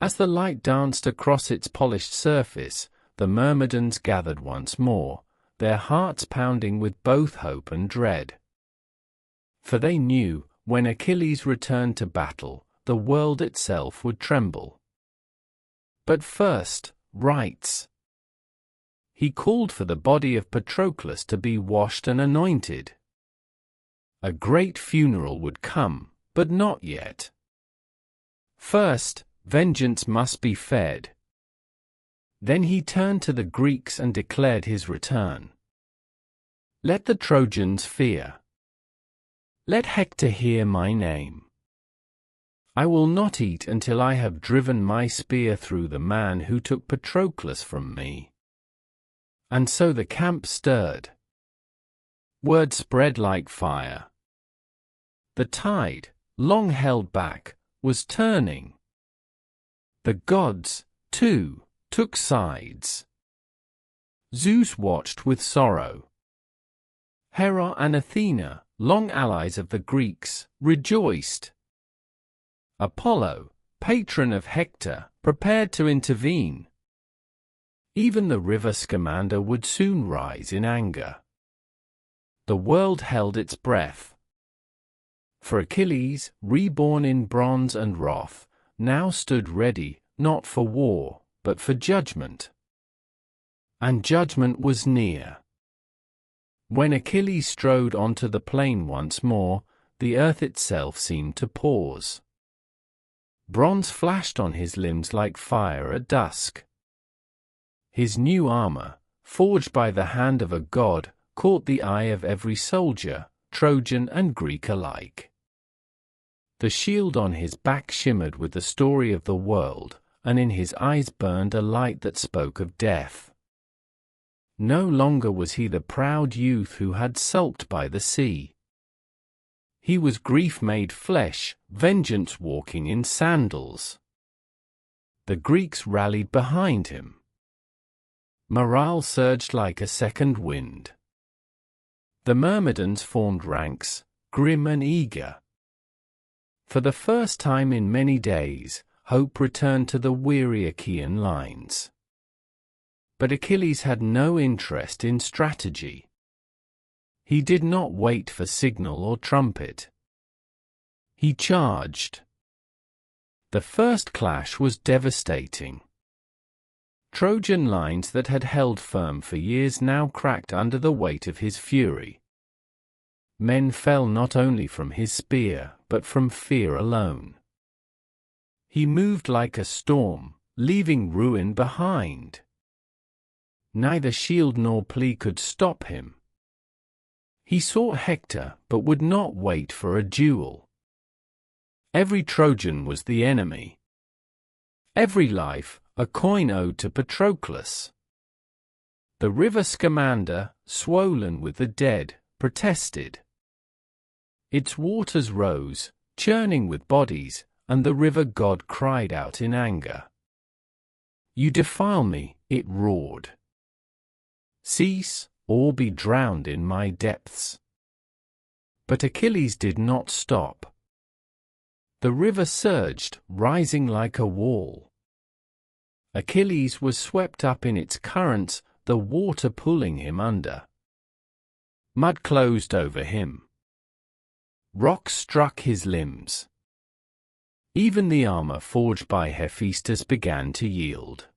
As the light danced across its polished surface, the Myrmidons gathered once more, their hearts pounding with both hope and dread. For they knew, when Achilles returned to battle, the world itself would tremble. But first, rites. He called for the body of Patroclus to be washed and anointed. A great funeral would come, but not yet. First, vengeance must be fed. Then he turned to the Greeks and declared his return. "Let the Trojans fear. Let Hector hear my name. I will not eat until I have driven my spear through the man who took Patroclus from me." And so the camp stirred. Word spread like fire. The tide, long held back, was turning. The gods, too, took sides. Zeus watched with sorrow. Hera and Athena, long allies of the Greeks, rejoiced. Apollo, patron of Hector, prepared to intervene. Even the river Scamander would soon rise in anger. The world held its breath. For Achilles, reborn in bronze and wrath, now stood ready, not for war, but for judgment. And judgment was near. When Achilles strode onto the plain once more, the earth itself seemed to pause. Bronze flashed on his limbs like fire at dusk. His new armor, forged by the hand of a god, caught the eye of every soldier, Trojan and Greek alike. The shield on his back shimmered with the story of the world, and in his eyes burned a light that spoke of death. No longer was he the proud youth who had sulked by the sea. He was grief made flesh, vengeance walking in sandals. The Greeks rallied behind him. Morale surged like a second wind. The Myrmidons formed ranks, grim and eager. For the first time in many days, hope returned to the weary Achaean lines. But Achilles had no interest in strategy. He did not wait for signal or trumpet. He charged. The first clash was devastating. Trojan lines that had held firm for years now cracked under the weight of his fury. Men fell not only from his spear, but from fear alone. He moved like a storm, leaving ruin behind. Neither shield nor plea could stop him. He sought Hector, but would not wait for a duel. Every Trojan was the enemy. Every life, a coin owed to Patroclus. The river Scamander, swollen with the dead, protested. Its waters rose, churning with bodies, and the river god cried out in anger. "You defile me," it roared. "Cease, or be drowned in my depths." But Achilles did not stop. The river surged, rising like a wall. Achilles was swept up in its currents, the water pulling him under. Mud closed over him. Rocks struck his limbs. Even the armor forged by Hephaestus began to yield.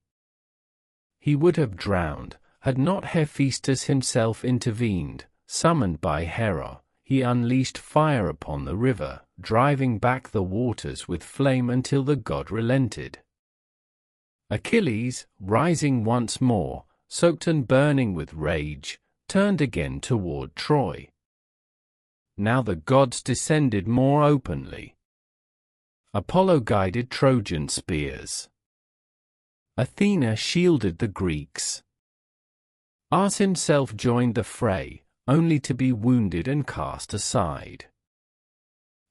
He would have drowned, had not Hephaestus himself intervened. Summoned by Hera, he unleashed fire upon the river, driving back the waters with flame until the god relented. Achilles, rising once more, soaked and burning with rage, turned again toward Troy. Now the gods descended more openly. Apollo guided Trojan spears. Athena shielded the Greeks. Ars himself joined the fray, only to be wounded and cast aside.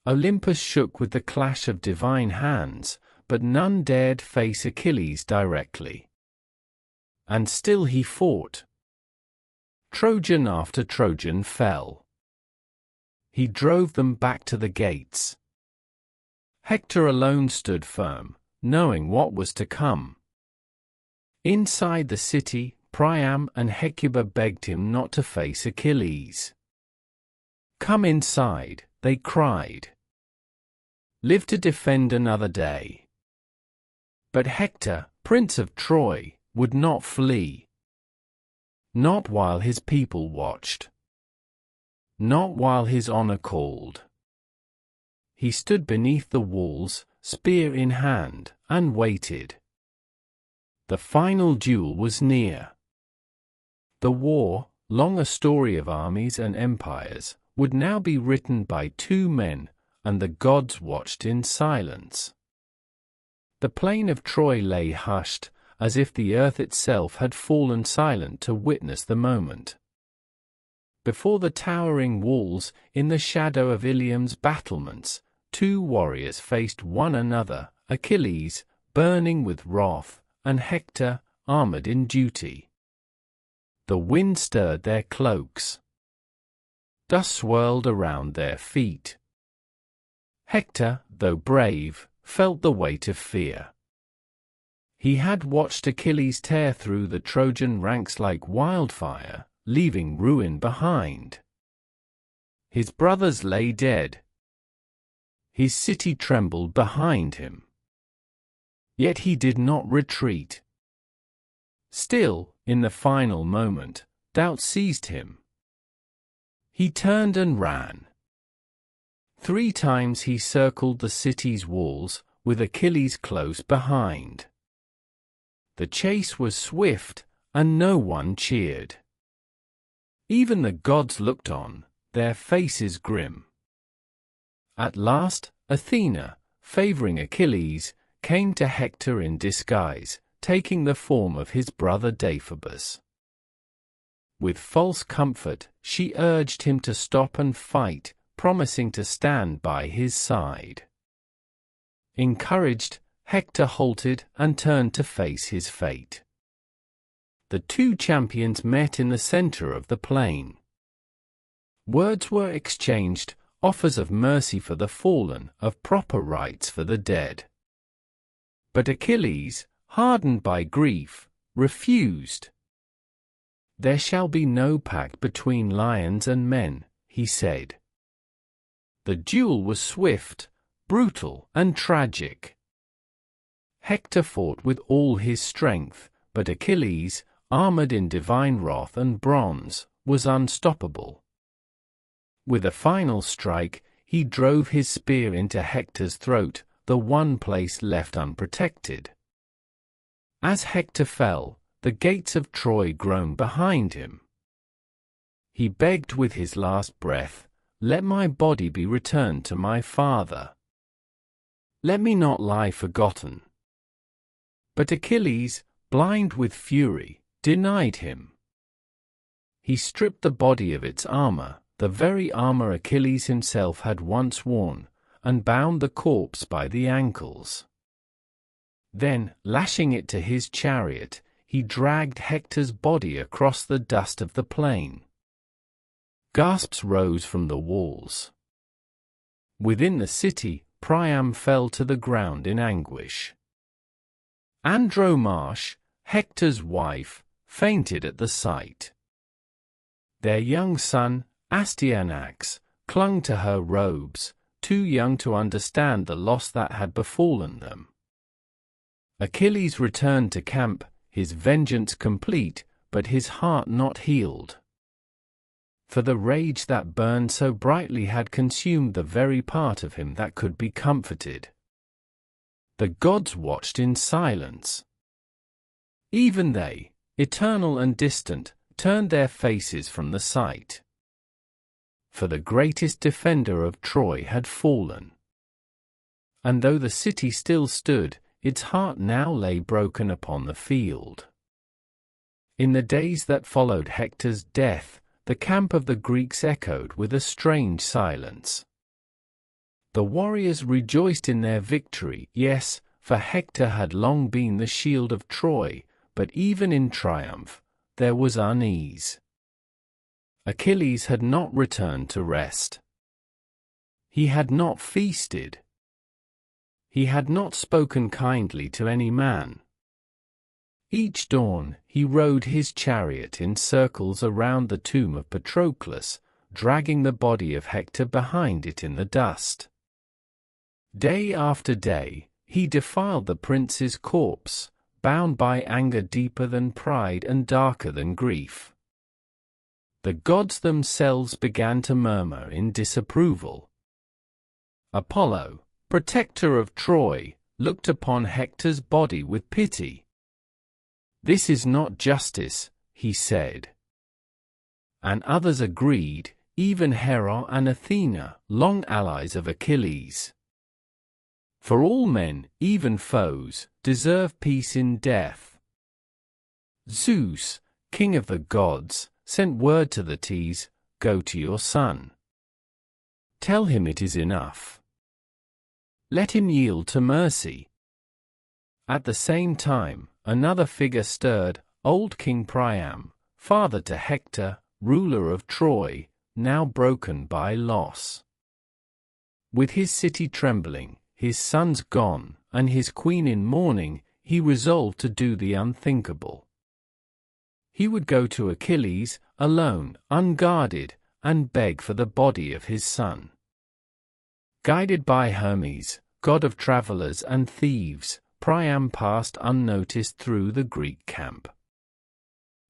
Olympus shook with the clash of divine hands, but none dared face Achilles directly. And still he fought. Trojan after Trojan fell. He drove them back to the gates. Hector alone stood firm, knowing what was to come. Inside the city, Priam and Hecuba begged him not to face Achilles. "Come inside," they cried. "Live to defend another day." But Hector, Prince of Troy, would not flee. Not while his people watched. Not while his honor called. He stood beneath the walls, spear in hand, and waited. The final duel was near. The war, long a story of armies and empires, would now be written by two men, and the gods watched in silence. The plain of Troy lay hushed, as if the earth itself had fallen silent to witness the moment. Before the towering walls, in the shadow of Ilium's battlements, two warriors faced one another, Achilles, burning with wrath, and Hector, armored in duty. The wind stirred their cloaks. Dust swirled around their feet. Hector, though brave, felt the weight of fear. He had watched Achilles tear through the Trojan ranks like wildfire, leaving ruin behind. His brothers lay dead. His city trembled behind him. Yet he did not retreat. Still, in the final moment, doubt seized him. He turned and ran. 3 times he circled the city's walls, with Achilles close behind. The chase was swift, and no one cheered. Even the gods looked on, their faces grim. At last, Athena, favoring Achilles, came to Hector in disguise, taking the form of his brother Deiphobus. With false comfort, she urged him to stop and fight, promising to stand by his side. Encouraged, Hector halted and turned to face his fate. The two champions met in the center of the plain. Words were exchanged, offers of mercy for the fallen, of proper rights for the dead. But Achilles, hardened by grief, refused. "There shall be no pact between lions and men," he said. The duel was swift, brutal, and tragic. Hector fought with all his strength, but Achilles, armored in divine wrath and bronze, was unstoppable. With a final strike, he drove his spear into Hector's throat, the one place left unprotected. As Hector fell, the gates of Troy groaned behind him. He begged with his last breath, "Let my body be returned to my father. Let me not lie forgotten." But Achilles, blind with fury, denied him. he stripped the body of its armor, the very armor Achilles himself had once worn, and bound the corpse by the ankles. Then, lashing it to his chariot, he dragged Hector's body across the dust of the plain. Gasps rose from the walls. Within the city, Priam fell to the ground in anguish. Andromache, Hector's wife, fainted at the sight. Their young son, Astyanax, clung to her robes, too young to understand the loss that had befallen them. Achilles returned to camp, his vengeance complete, but his heart not healed. For the rage that burned so brightly had consumed the very part of him that could be comforted. The gods watched in silence. Even they, eternal and distant, turned their faces from the sight. For the greatest defender of Troy had fallen. And though the city still stood, its heart now lay broken upon the field. In the days that followed Hector's death, the camp of the Greeks echoed with a strange silence. The warriors rejoiced in their victory, yes, for Hector had long been the shield of Troy, but even in triumph, there was unease. Achilles had not returned to rest. He had not feasted. He had not spoken kindly to any man. Each dawn, he rode his chariot in circles around the tomb of Patroclus, dragging the body of Hector behind it in the dust. Day after day, he defiled the prince's corpse, bound by anger deeper than pride and darker than grief. The gods themselves began to murmur in disapproval. Apollo, protector of Troy, looked upon Hector's body with pity. "This is not justice," he said. And others agreed, even Hera and Athena, long allies of Achilles. For all men, even foes, deserve peace in death. Zeus, king of the gods, sent word to the Thetis, "Go to your son. Tell him it is enough. Let him yield to mercy." At the same time, another figure stirred, old King Priam, father to Hector, ruler of Troy, now broken by loss. With his city trembling, his sons gone, and his queen in mourning, he resolved to do the unthinkable. He would go to Achilles, alone, unguarded, and beg for the body of his son. Guided by Hermes, god of travelers and thieves, Priam passed unnoticed through the Greek camp.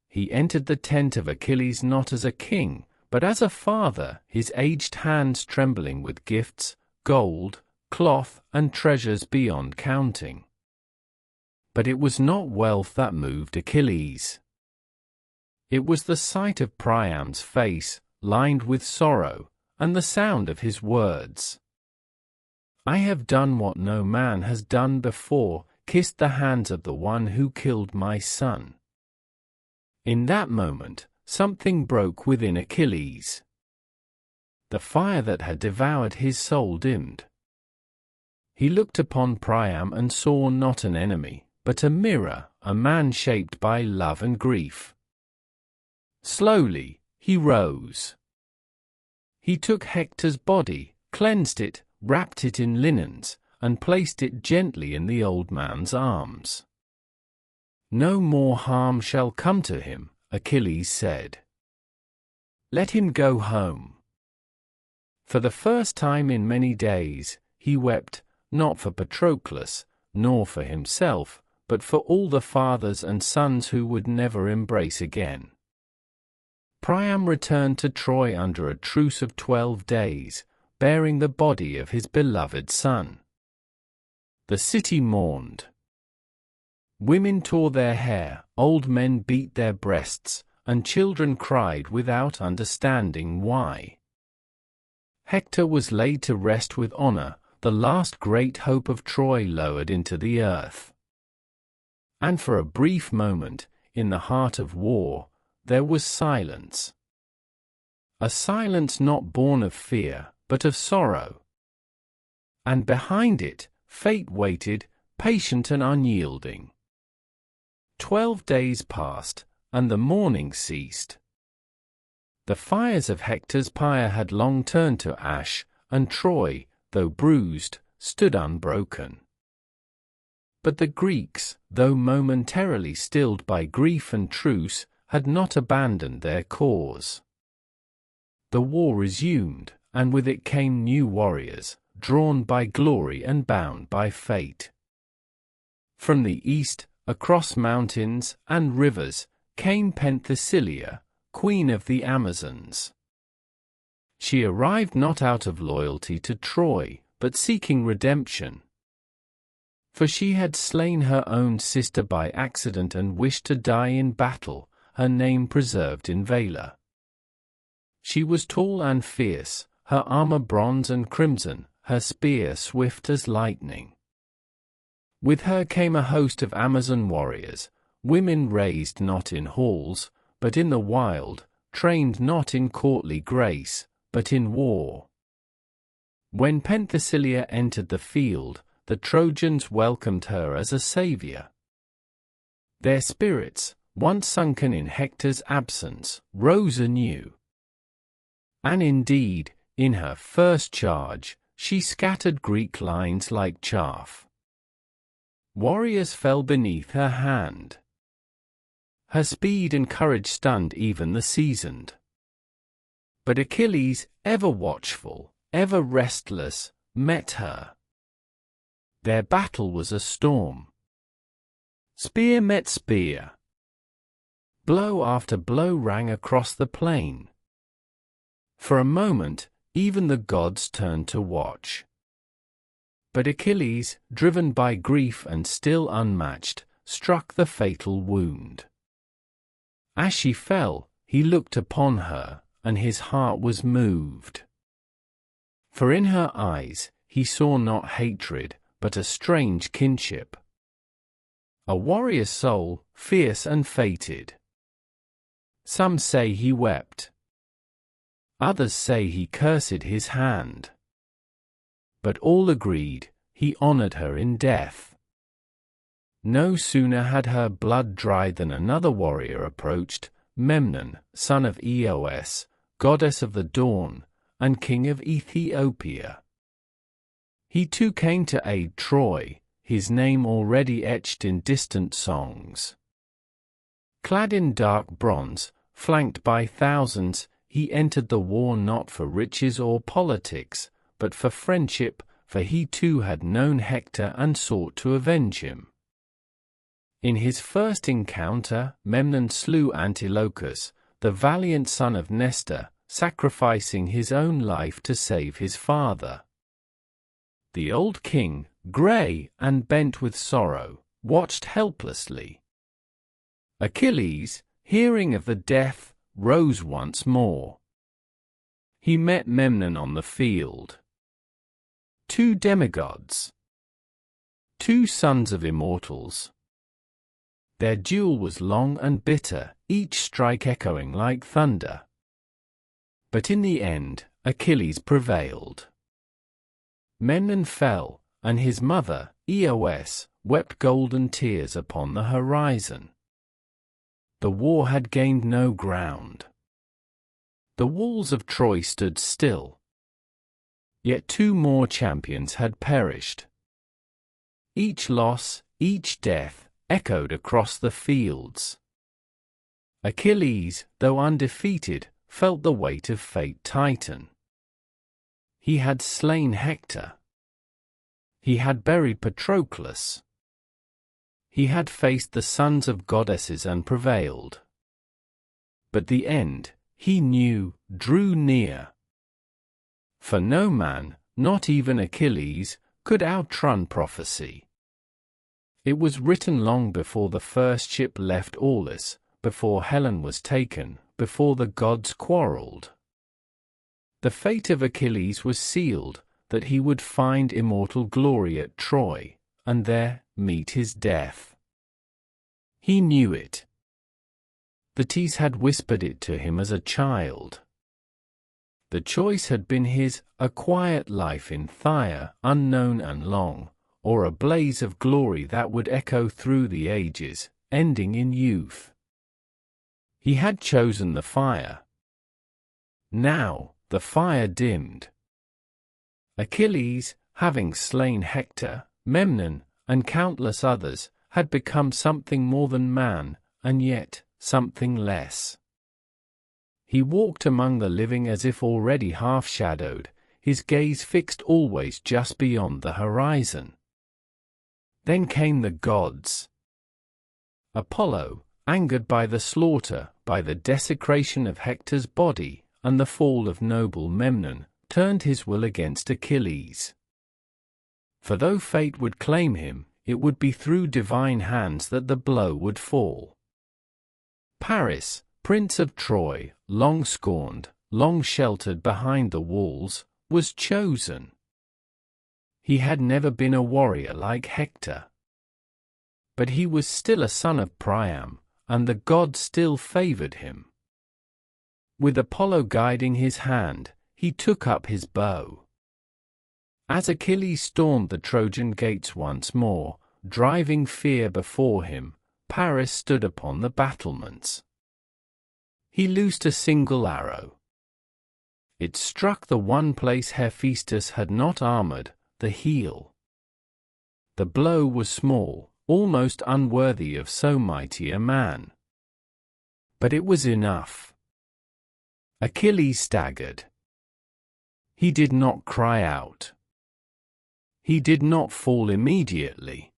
He entered the tent of Achilles not as a king, but as a father, his aged hands trembling with gifts, gold, cloth, and treasures beyond counting. But it was not wealth that moved Achilles. It was the sight of Priam's face, lined with sorrow, and the sound of his words. "I have done what no man has done before, kissed the hands of the one who killed my son." In that moment, something broke within Achilles. The fire that had devoured his soul dimmed. He looked upon Priam and saw not an enemy, but a mirror, a man shaped by love and grief. Slowly, he rose. He took Hector's body, cleansed it, wrapped it in linens, and placed it gently in the old man's arms. "No more harm shall come to him," Achilles said. "Let him go home." For the first time in many days, he wept, not for Patroclus, nor for himself, but for all the fathers and sons who would never embrace again. Priam returned to Troy under a truce of 12 days, bearing the body of his beloved son. The city mourned. Women tore their hair, old men beat their breasts, and children cried without understanding why. Hector was laid to rest with honor, the last great hope of Troy lowered into the earth. And for a brief moment, in the heart of war, there was silence. A silence not born of fear, but of sorrow. And behind it, fate waited, patient and unyielding. 12 days passed, and the mourning ceased. The fires of Hector's pyre had long turned to ash, and Troy, though bruised, stood unbroken. But the Greeks, though momentarily stilled by grief and truce, had not abandoned their cause. The war resumed, and with it came new warriors, drawn by glory and bound by fate. From the east, across mountains and rivers, came Penthesilea, queen of the Amazons. She arrived not out of loyalty to Troy, but seeking redemption. For she had slain her own sister by accident and wished to die in battle, her name preserved in valor. She was tall and fierce, her armor bronze and crimson, her spear swift as lightning. With her came a host of Amazon warriors, women raised not in halls, but in the wild, trained not in courtly grace, but in war. When Penthesilea entered the field, the Trojans welcomed her as a savior. Their spirits, once sunken in Hector's absence, rose anew. And indeed, in her first charge, she scattered Greek lines like chaff. Warriors fell beneath her hand. Her speed and courage stunned even the seasoned. But Achilles, ever watchful, ever restless, met her. Their battle was a storm. Spear met spear. Blow after blow rang across the plain. For a moment, even the gods turned to watch. But Achilles, driven by grief and still unmatched, struck the fatal wound. As she fell, he looked upon her, and his heart was moved. For in her eyes, he saw not hatred, but a strange kinship. A warrior soul, fierce and fated. Some say he wept. Others say he cursed his hand. But all agreed, he honored her in death. No sooner had her blood dried than another warrior approached, Memnon, son of Eos, goddess of the dawn, and king of Ethiopia. He too came to aid Troy, his name already etched in distant songs. Clad in dark bronze, flanked by thousands, he entered the war not for riches or politics, but for friendship, for he too had known Hector and sought to avenge him. In his first encounter, Memnon slew Antilochus, the valiant son of Nestor, sacrificing his own life to save his father. The old king, grey and bent with sorrow, watched helplessly. Achilles, hearing of the death, rose once more. He met Memnon on the field. Two demigods. Two sons of immortals. Their duel was long and bitter, each strike echoing like thunder. But in the end, Achilles prevailed. Memnon fell, and his mother, Eos, wept golden tears upon the horizon. The war had gained no ground. The walls of Troy stood still. Yet two more champions had perished. Each loss, each death, echoed across the fields. Achilles, though undefeated, felt the weight of fate tighten. He had slain Hector. He had buried Patroclus. He had faced the sons of goddesses and prevailed. But the end, he knew, drew near. For no man, not even Achilles, could outrun prophecy. It was written long before the first ship left Aulis, before Helen was taken, before the gods quarreled. The fate of Achilles was sealed, that he would find immortal glory at Troy, and there meet his death. He knew it. Thetis had whispered it to him as a child. The choice had been his, a quiet life in Phthia, unknown and long, or a blaze of glory that would echo through the ages, ending in youth. He had chosen the fire. Now, the fire dimmed. Achilles, having slain Hector, Memnon, and countless others, had become something more than man, and yet, something less. He walked among the living as if already half-shadowed, his gaze fixed always just beyond the horizon. Then came the gods. Apollo, angered by the slaughter, by the desecration of Hector's body, and the fall of noble Memnon, turned his will against Achilles. For though fate would claim him, it would be through divine hands that the blow would fall. Paris, Prince of Troy, long scorned, long sheltered behind the walls, was chosen. He had never been a warrior like Hector. But he was still a son of Priam, and the gods still favored him. With Apollo guiding his hand, he took up his bow. As Achilles stormed the Trojan gates once more, driving fear before him, Paris stood upon the battlements. He loosed a single arrow. It struck the one place Hephaestus had not armored, the heel. The blow was small, almost unworthy of so mighty a man. But it was enough. Achilles staggered. He did not cry out. He did not fall immediately.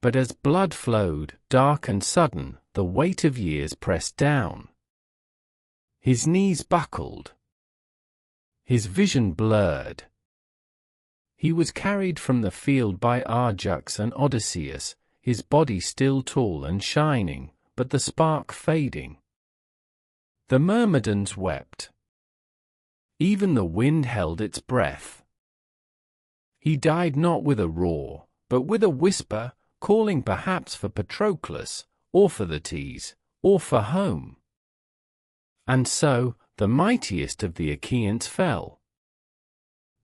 But as blood flowed, dark and sudden, the weight of years pressed down. His knees buckled. His vision blurred. He was carried from the field by Ajax and Odysseus, his body still tall and shining, but the spark fading. The Myrmidons wept. Even the wind held its breath. He died not with a roar, but with a whisper, calling perhaps for Patroclus, or for Thetis, or for home. And so, the mightiest of the Achaeans fell.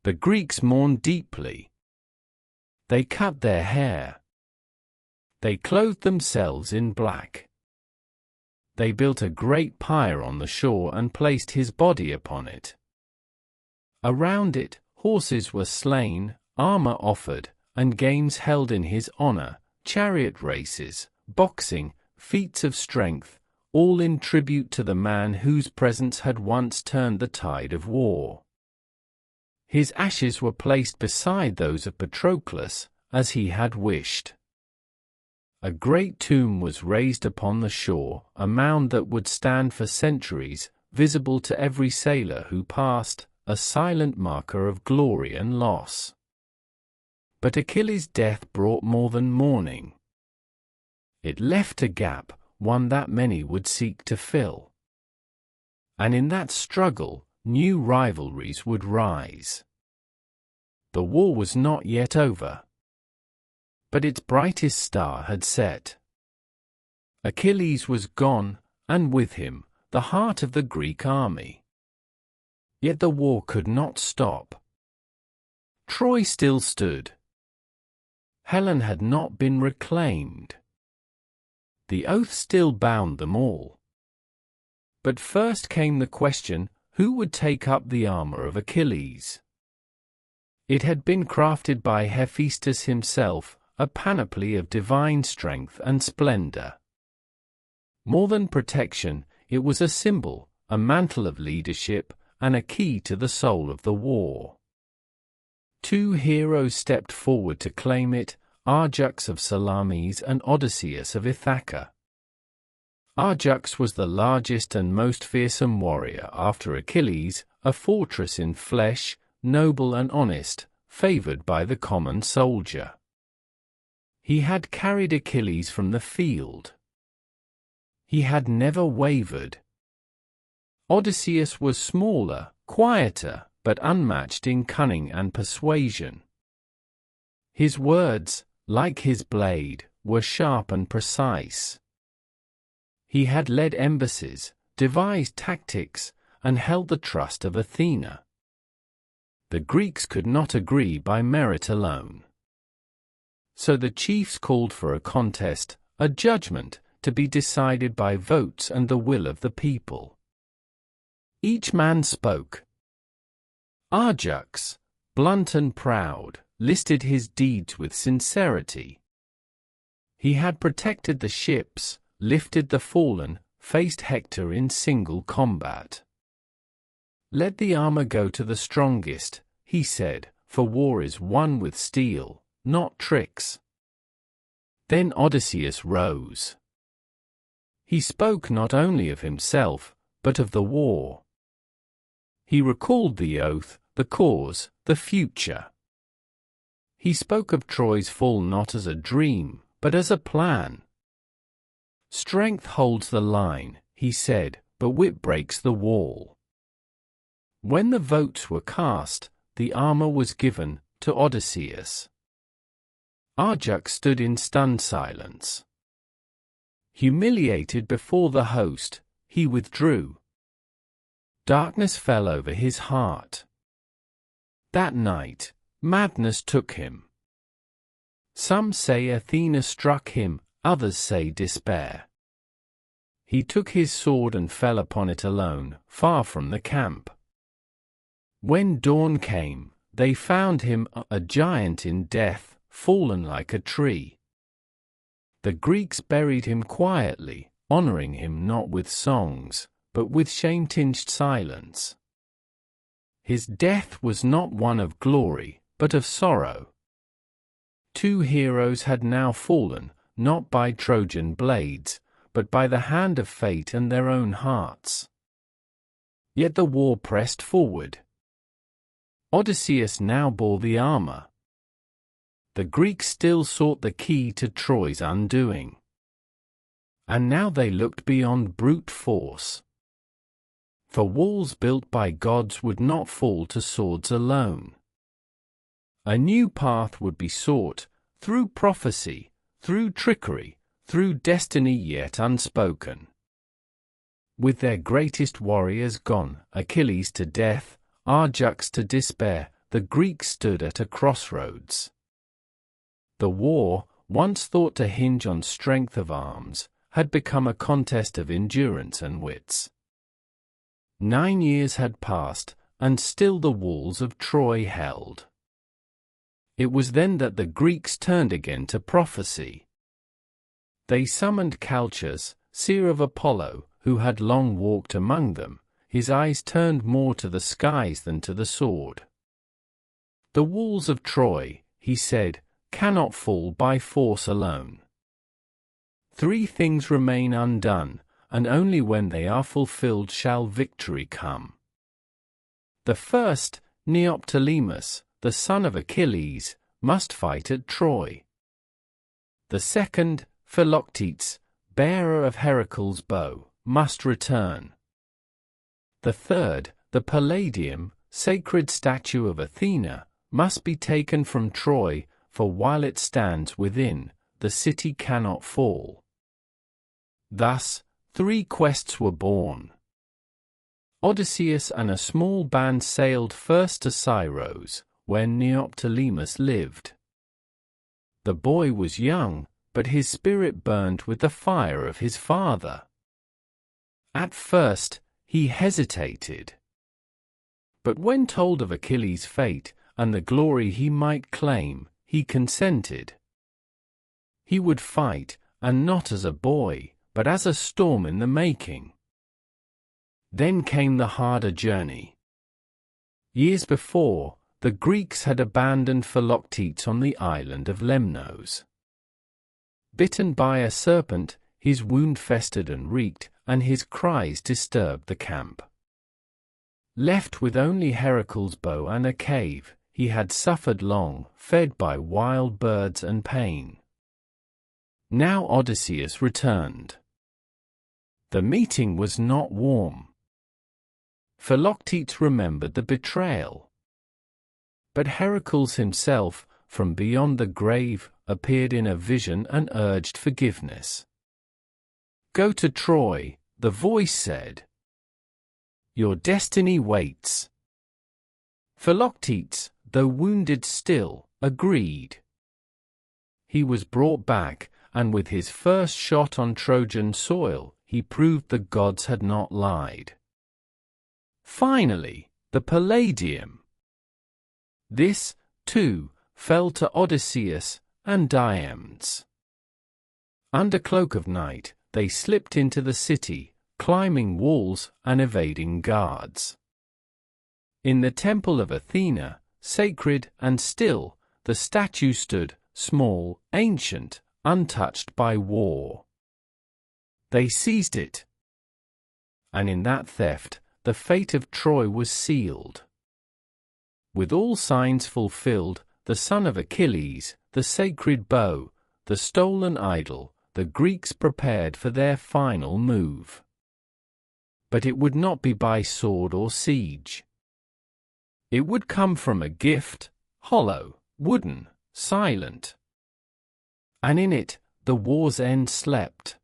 The Greeks mourned deeply. They cut their hair. They clothed themselves in black. They built a great pyre on the shore and placed his body upon it. Around it, horses were slain, armor offered, and games held in his honor, chariot races, boxing, feats of strength, all in tribute to the man whose presence had once turned the tide of war. His ashes were placed beside those of Patroclus, as he had wished. A great tomb was raised upon the shore, a mound that would stand for centuries, visible to every sailor who passed, a silent marker of glory and loss. But Achilles' death brought more than mourning. It left a gap, one that many would seek to fill. And in that struggle, new rivalries would rise. The war was not yet over. But its brightest star had set. Achilles was gone, and with him, the heart of the Greek army. Yet the war could not stop. Troy still stood. Helen had not been reclaimed. The oath still bound them all. But first came the question, who would take up the armor of Achilles? It had been crafted by Hephaestus himself, a panoply of divine strength and splendor. More than protection, it was a symbol, a mantle of leadership, and a key to the soul of the war. Two heroes stepped forward to claim it, Ajax of Salamis and Odysseus of Ithaca. Ajax was the largest and most fearsome warrior after Achilles, a fortress in flesh, noble and honest, favored by the common soldier. He had carried Achilles from the field. He had never wavered. Odysseus was smaller, quieter, but unmatched in cunning and persuasion. His words, like his blade, were sharp and precise. He had led embassies, devised tactics, and held the trust of Athena. The Greeks could not agree by merit alone. So the chiefs called for a contest, a judgment, to be decided by votes and the will of the people. Each man spoke. Ajax, blunt and proud, listed his deeds with sincerity. He had protected the ships, lifted the fallen, faced Hector in single combat. "Let the armor go to the strongest," he said, "for war is won with steel, not tricks." Then Odysseus rose. He spoke not only of himself, but of the war. He recalled the oath, the cause, the future. He spoke of Troy's fall not as a dream, but as a plan. "Strength holds the line," he said, "but wit breaks the wall." When the votes were cast, the armor was given to Odysseus. Ajax stood in stunned silence. Humiliated before the host, he withdrew. Darkness fell over his heart. That night, madness took him. Some say Athena struck him, others say despair. He took his sword and fell upon it alone, far from the camp. When dawn came, they found him a giant in death, fallen like a tree. The Greeks buried him quietly, honoring him not with songs, but with shame-tinged silence. His death was not one of glory, but of sorrow. Two heroes had now fallen, not by Trojan blades, but by the hand of fate and their own hearts. Yet the war pressed forward. Odysseus now bore the armor. The Greeks still sought the key to Troy's undoing. And now they looked beyond brute force. For walls built by gods would not fall to swords alone. A new path would be sought, through prophecy, through trickery, through destiny yet unspoken. With their greatest warriors gone, Achilles to death, Ajax to despair, the Greeks stood at a crossroads. The war, once thought to hinge on strength of arms, had become a contest of endurance and wits. 9 years had passed, and still the walls of Troy held. It was then that the Greeks turned again to prophecy. They summoned Calchas, seer of Apollo, who had long walked among them, his eyes turned more to the skies than to the sword. "The walls of Troy," he said, "cannot fall by force alone. 3 things remain undone, and only when they are fulfilled shall victory come. The first, Neoptolemus, the son of Achilles, must fight at Troy. The second, Philoctetes, bearer of Heracles' bow, must return. The third, the Palladium, sacred statue of Athena, must be taken from Troy, for while it stands within, the city cannot fall." Thus, 3 quests were born. Odysseus and a small band sailed first to Scyros, where Neoptolemus lived. The boy was young, but his spirit burned with the fire of his father. At first, he hesitated. But when told of Achilles' fate, and the glory he might claim, he consented. He would fight, and not as a boy, but as a storm in the making. Then came the harder journey. Years before, the Greeks had abandoned Philoctetes on the island of Lemnos. Bitten by a serpent, his wound festered and reeked, and his cries disturbed the camp. Left with only Heracles' bow and a cave, he had suffered long, fed by wild birds and pain. Now Odysseus returned. The meeting was not warm. Philoctetes remembered the betrayal. But Heracles himself, from beyond the grave, appeared in a vision and urged forgiveness. "Go to Troy," the voice said. "Your destiny waits." Philoctetes, though wounded still, agreed. He was brought back, and with his first shot on Trojan soil, he proved the gods had not lied. Finally, the Palladium. This, too, fell to Odysseus and Diamedes. Under cloak of night, they slipped into the city, climbing walls and evading guards. In the temple of Athena, sacred and still, the statue stood, small, ancient, untouched by war. They seized it. And in that theft, the fate of Troy was sealed. With all signs fulfilled, the son of Achilles, the sacred bow, the stolen idol, the Greeks prepared for their final move. But it would not be by sword or siege. It would come from a gift, hollow, wooden, silent. And in it, the war's end slept.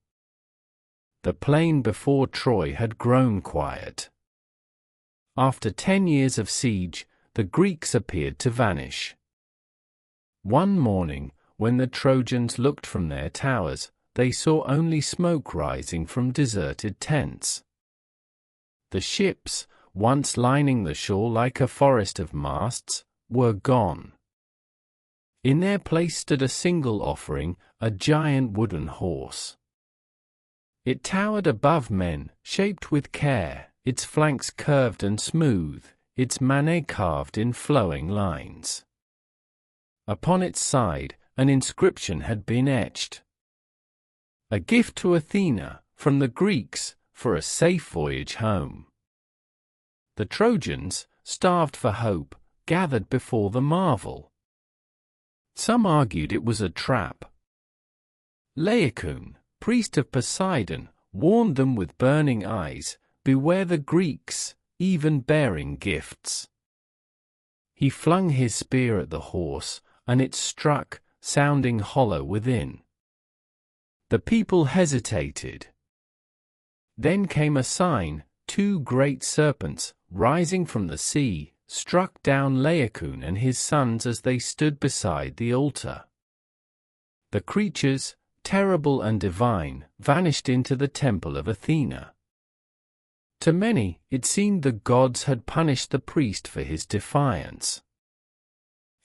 The plain before Troy had grown quiet. After 10 years of siege, the Greeks appeared to vanish. One morning, when the Trojans looked from their towers, they saw only smoke rising from deserted tents. The ships, once lining the shore like a forest of masts, were gone. In their place stood a single offering, a giant wooden horse. It towered above men, shaped with care, its flanks curved and smooth, its manes carved in flowing lines. Upon its side, an inscription had been etched. A gift to Athena, from the Greeks, for a safe voyage home. The Trojans, starved for hope, gathered before the marvel. Some argued it was a trap. Laocoon, priest of Poseidon, warned them with burning eyes, "Beware the Greeks, even bearing gifts." He flung his spear at the horse, and it struck, sounding hollow within. The people hesitated. Then came a sign: 2 great serpents, rising from the sea, struck down Laocoon and his sons as they stood beside the altar. The creatures, terrible and divine, vanished into the temple of Athena. To many, it seemed the gods had punished the priest for his defiance.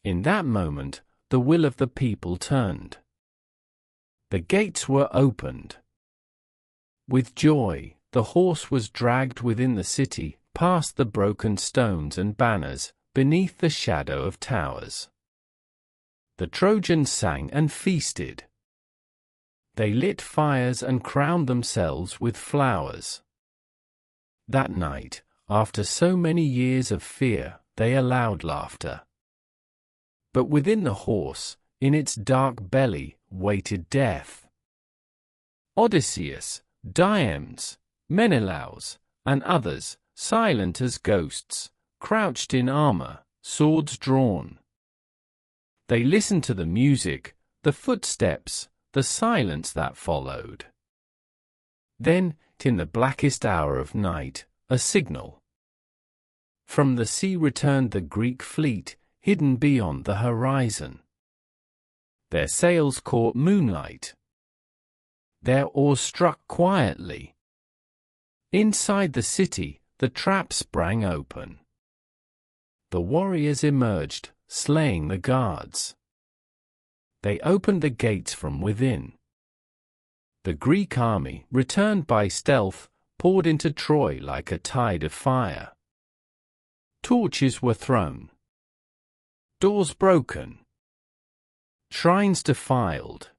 In that moment, the will of the people turned. The gates were opened. With joy, the horse was dragged within the city, past the broken stones and banners, beneath the shadow of towers. The Trojans sang and feasted. They lit fires and crowned themselves with flowers. That night, after so many years of fear, they allowed laughter. But within the horse, in its dark belly, waited death. Odysseus, Diamedes, Menelaus, and others, silent as ghosts, crouched in armor, swords drawn. They listened to the music, the footsteps, the silence that followed. Then, in the blackest hour of night, a signal. From the sea returned the Greek fleet, hidden beyond the horizon. Their sails caught moonlight. Their oars struck quietly. Inside the city, the trap sprang open. The warriors emerged, slaying the guards. They opened the gates from within. The Greek army, returned by stealth, poured into Troy like a tide of fire. Torches were thrown. Doors broken. Shrines defiled.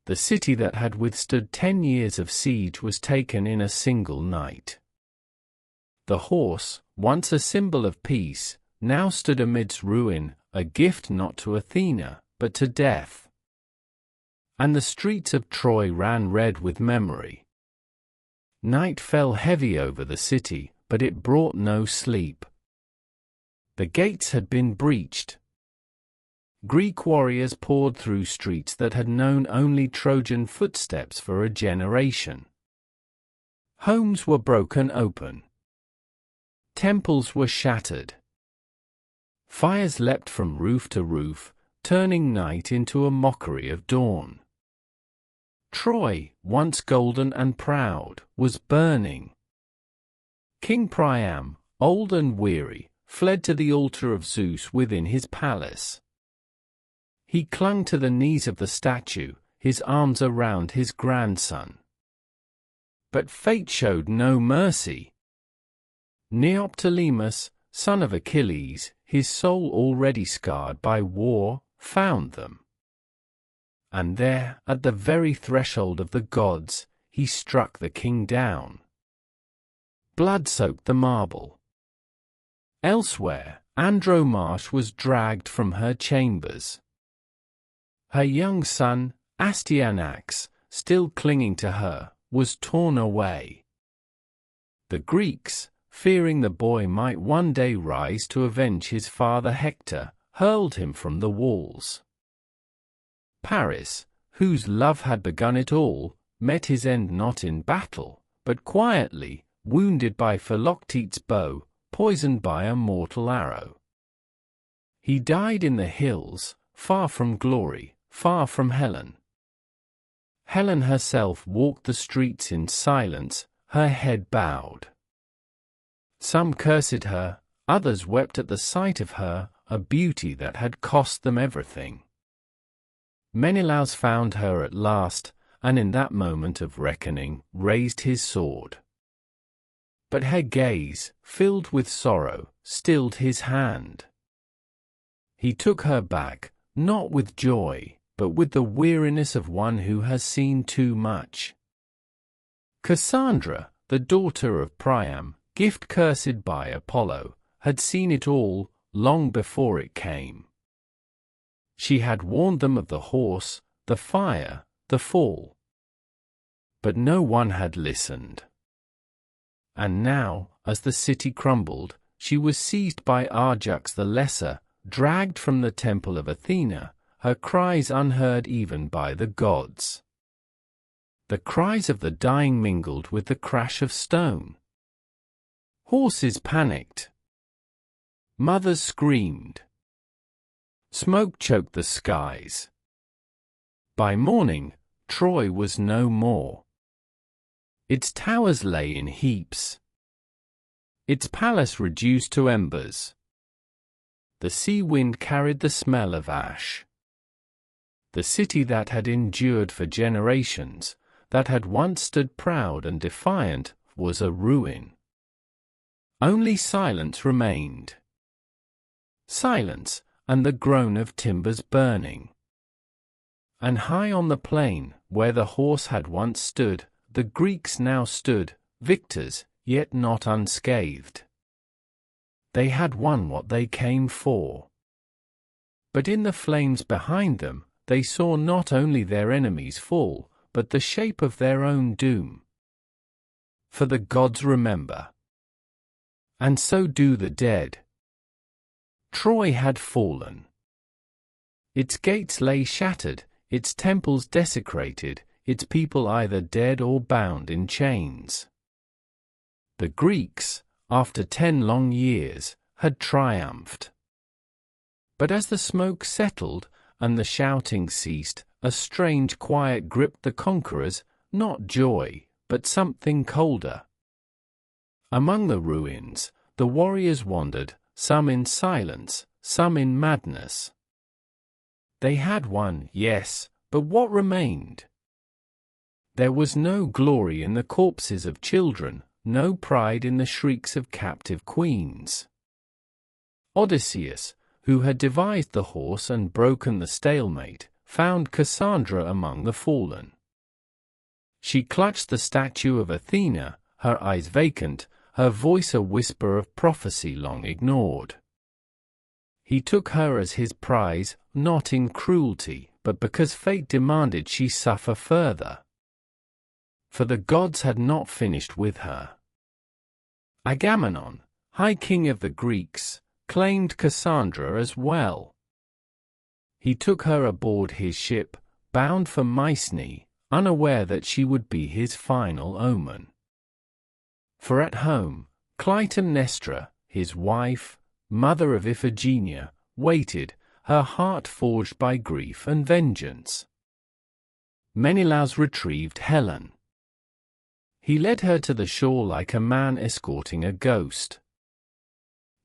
The city that had withstood 10 years of siege was taken in a single night. The horse, once a symbol of peace, now stood amidst ruin, a gift not to Athena, but to death. And the streets of Troy ran red with memory. Night fell heavy over the city, but it brought no sleep. The gates had been breached. Greek warriors poured through streets that had known only Trojan footsteps for a generation. Homes were broken open. Temples were shattered. Fires leapt from roof to roof, turning night into a mockery of dawn. Troy, once golden and proud, was burning. King Priam, old and weary, fled to the altar of Zeus within his palace. He clung to the knees of the statue, his arms around his grandson. But fate showed no mercy. Neoptolemus, son of Achilles, his soul already scarred by war, found them. And there, at the very threshold of the gods, he struck the king down. Blood soaked the marble. Elsewhere, Andromache was dragged from her chambers. Her young son, Astyanax, still clinging to her, was torn away. The Greeks, fearing the boy might one day rise to avenge his father Hector, hurled him from the walls. Paris, whose love had begun it all, met his end not in battle, but quietly, wounded by Philoctetes' bow, poisoned by a mortal arrow. He died in the hills, far from glory, far from Helen. Helen herself walked the streets in silence, her head bowed. Some cursed her, others wept at the sight of her, a beauty that had cost them everything. Menelaus found her at last, and in that moment of reckoning, raised his sword. But her gaze, filled with sorrow, stilled his hand. He took her back, not with joy, but with the weariness of one who has seen too much. Cassandra, the daughter of Priam, gift cursed by Apollo, had seen it all, long before it came. She had warned them of the horse, the fire, the fall. But no one had listened. And now, as the city crumbled, she was seized by Ajax the Lesser, dragged from the temple of Athena, her cries unheard even by the gods. The cries of the dying mingled with the crash of stone. Horses panicked. Mothers screamed. Smoke choked the skies. By morning, Troy was no more. Its towers lay in heaps. Its palace reduced to embers. The sea wind carried the smell of ash. The city that had endured for generations, that had once stood proud and defiant, was a ruin. Only silence remained. Silence, and the groan of timbers burning. And high on the plain, where the horse had once stood, the Greeks now stood, victors, yet not unscathed. They had won what they came for. But in the flames behind them, they saw not only their enemies fall, but the shape of their own doom. For the gods remember. And so do the dead. Troy had fallen. Its gates lay shattered, its temples desecrated, its people either dead or bound in chains. The Greeks, after 10 long years, had triumphed. But as the smoke settled, and the shouting ceased, a strange quiet gripped the conquerors, not joy, but something colder. Among the ruins, the warriors wandered, some in silence, some in madness. They had won, yes, but what remained? There was no glory in the corpses of children, no pride in the shrieks of captive queens. Odysseus, who had devised the horse and broken the stalemate, found Cassandra among the fallen. She clutched the statue of Athena, her eyes vacant, her voice a whisper of prophecy long ignored. He took her as his prize, not in cruelty, but because fate demanded she suffer further. For the gods had not finished with her. Agamemnon, high king of the Greeks, claimed Cassandra as well. He took her aboard his ship, bound for Mycenae, unaware that she would be his final omen. For at home, Clytemnestra, his wife, mother of Iphigenia, waited, her heart forged by grief and vengeance. Menelaus retrieved Helen. He led her to the shore like a man escorting a ghost.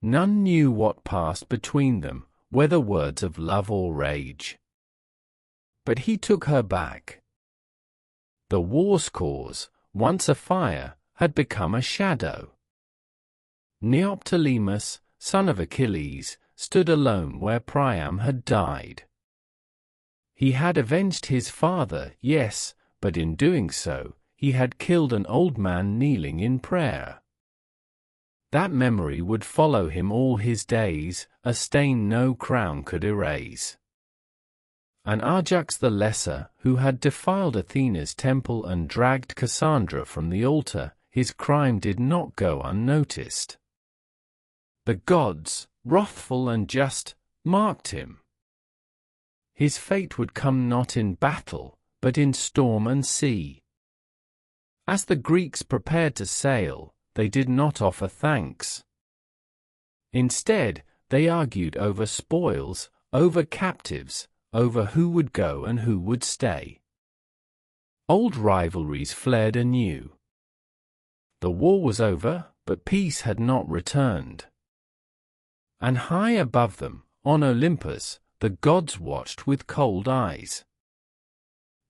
None knew what passed between them, whether words of love or rage. But he took her back. The war's cause, once a fire, had become a shadow. Neoptolemus, son of Achilles, stood alone where Priam had died. He had avenged his father, yes, but in doing so, he had killed an old man kneeling in prayer. That memory would follow him all his days, a stain no crown could erase. And Ajax the Lesser, who had defiled Athena's temple and dragged Cassandra from the altar, his crime did not go unnoticed. The gods, wrathful and just, marked him. His fate would come not in battle, but in storm and sea. As the Greeks prepared to sail, they did not offer thanks. Instead, they argued over spoils, over captives, over who would go and who would stay. Old rivalries flared anew. The war was over, but peace had not returned. And high above them, on Olympus, the gods watched with cold eyes.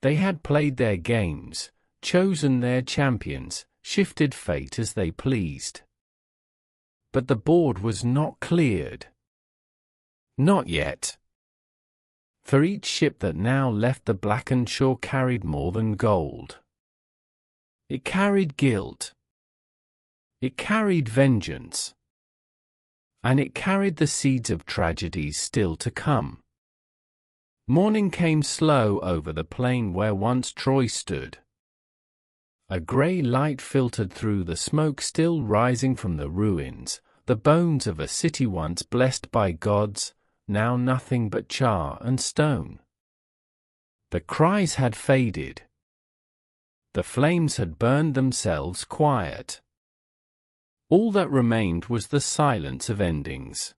They had played their games, chosen their champions, shifted fate as they pleased. But the board was not cleared. Not yet. For each ship that now left the blackened shore carried more than gold. It carried guilt. It carried vengeance. And it carried the seeds of tragedies still to come. Morning came slow over the plain where once Troy stood. A grey light filtered through the smoke still rising from the ruins, the bones of a city once blessed by gods, now nothing but char and stone. The cries had faded. The flames had burned themselves quiet. All that remained was the silence of endings.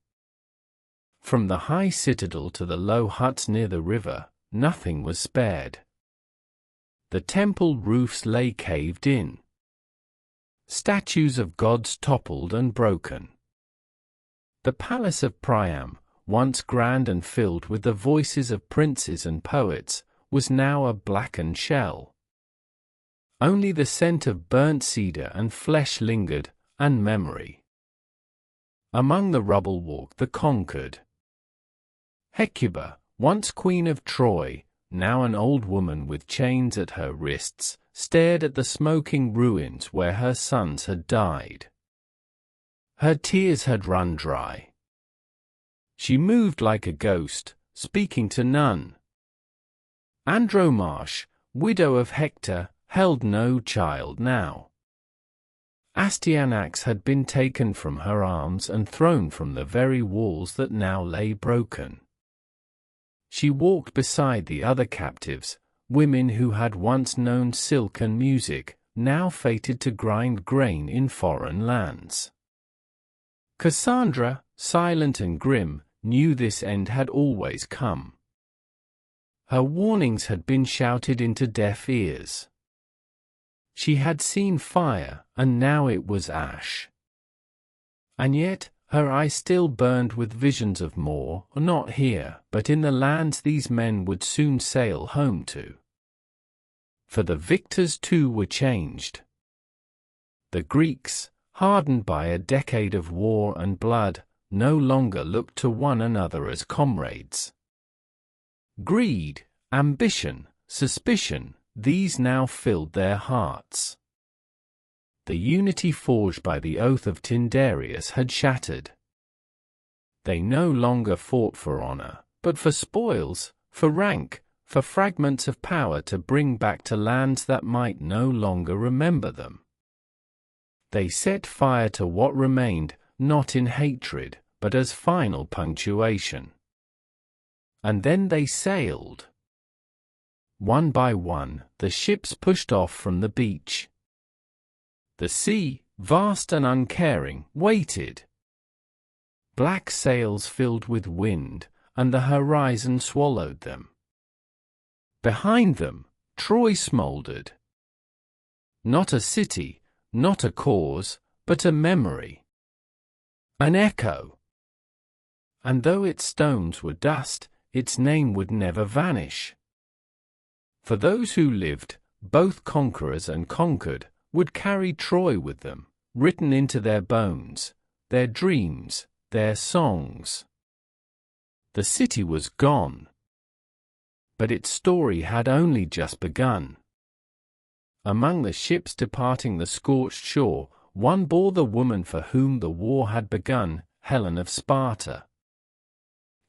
From the high citadel to the low huts near the river, nothing was spared. The temple roofs lay caved in. Statues of gods toppled and broken. The palace of Priam, once grand and filled with the voices of princes and poets, was now a blackened shell. Only the scent of burnt cedar and flesh lingered, and memory. Among the rubble walked the conquered. Hecuba, once queen of Troy, now an old woman with chains at her wrists, stared at the smoking ruins where her sons had died. Her tears had run dry. She moved like a ghost, speaking to none. Andromache, widow of Hector, held no child now. Astyanax had been taken from her arms and thrown from the very walls that now lay broken. She walked beside the other captives, women who had once known silk and music, now fated to grind grain in foreign lands. Cassandra, silent and grim, knew this end had always come. Her warnings had been shouted into deaf ears. She had seen fire, and now it was ash. And yet, her eyes still burned with visions of more, not here, but in the lands these men would soon sail home to. For the victors too were changed. The Greeks, hardened by a decade of war and blood, no longer looked to one another as comrades. Greed, ambition, suspicion, these now filled their hearts. The unity forged by the oath of Tyndareus had shattered. They no longer fought for honor, but for spoils, for rank, for fragments of power to bring back to lands that might no longer remember them. They set fire to what remained, not in hatred, but as final punctuation. and then they sailed. One by one, the ships pushed off from the beach. The sea, vast and uncaring, waited. Black sails filled with wind, and the horizon swallowed them. Behind them, Troy smoldered. Not a city, not a cause, but a memory. An echo. And though its stones were dust, its name would never vanish. For those who lived, both conquerors and conquered, would carry Troy with them, written into their bones, their dreams, their songs. The city was gone. But its story had only just begun. Among the ships departing the scorched shore, one bore the woman for whom the war had begun, Helen of Sparta.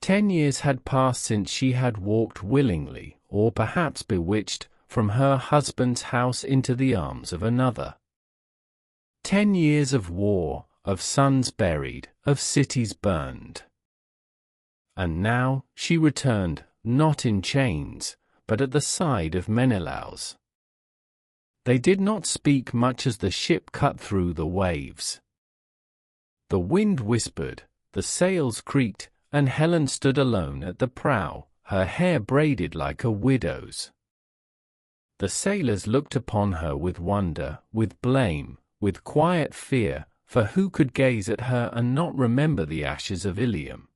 10 years had passed since she had walked willingly, or perhaps bewitched, from her husband's house into the arms of another. 10 years of war, of sons buried, of cities burned. And now she returned, not in chains, but at the side of Menelaus. They did not speak much as the ship cut through the waves. The wind whispered, the sails creaked, and Helen stood alone at the prow, her hair braided like a widow's. The sailors looked upon her with wonder, with blame, with quiet fear, for who could gaze at her and not remember the ashes of Ilium?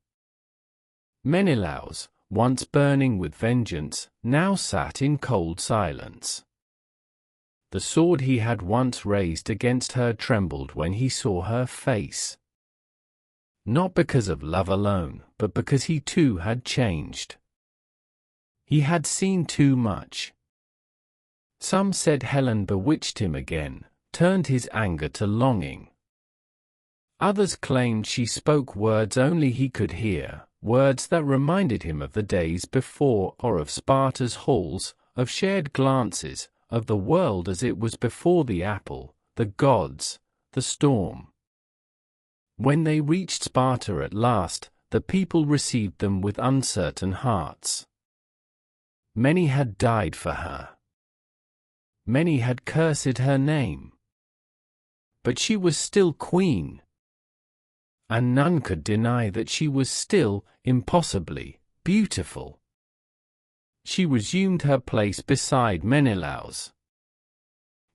Menelaus, once burning with vengeance, now sat in cold silence. The sword he had once raised against her trembled when he saw her face. Not because of love alone, but because he too had changed. He had seen too much. Some said Helen bewitched him again, turned his anger to longing. Others claimed she spoke words only he could hear, words that reminded him of the days before, or of Sparta's halls, of shared glances, of the world as it was before the apple, the gods, the storm. When they reached Sparta at last, the people received them with uncertain hearts. Many had died for her. Many had cursed her name. But she was still queen. And none could deny that she was still, impossibly, beautiful. She resumed her place beside Menelaus.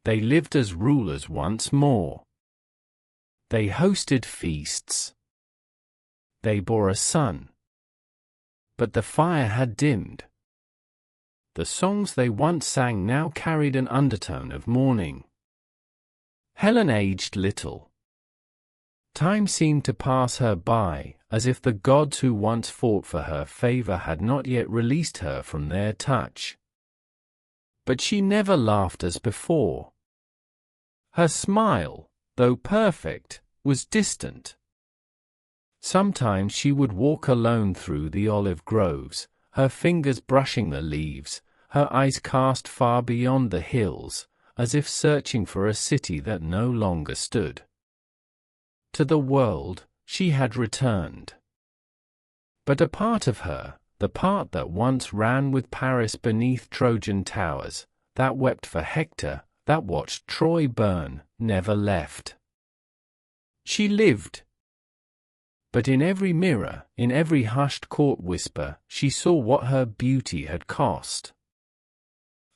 They lived as rulers once more. They hosted feasts. They bore a son. But the fire had dimmed. The songs they once sang now carried an undertone of mourning. Helen aged little. Time seemed to pass her by, as if the gods who once fought for her favor had not yet released her from their touch. But she never laughed as before. Her smile, though perfect, was distant. Sometimes she would walk alone through the olive groves, her fingers brushing the leaves, her eyes cast far beyond the hills, as if searching for a city that no longer stood. To the world, she had returned. But a part of her, the part that once ran with Paris beneath Trojan towers, that wept for Hector, that watched Troy burn, never left. She lived. But in every mirror, in every hushed court whisper, she saw what her beauty had cost.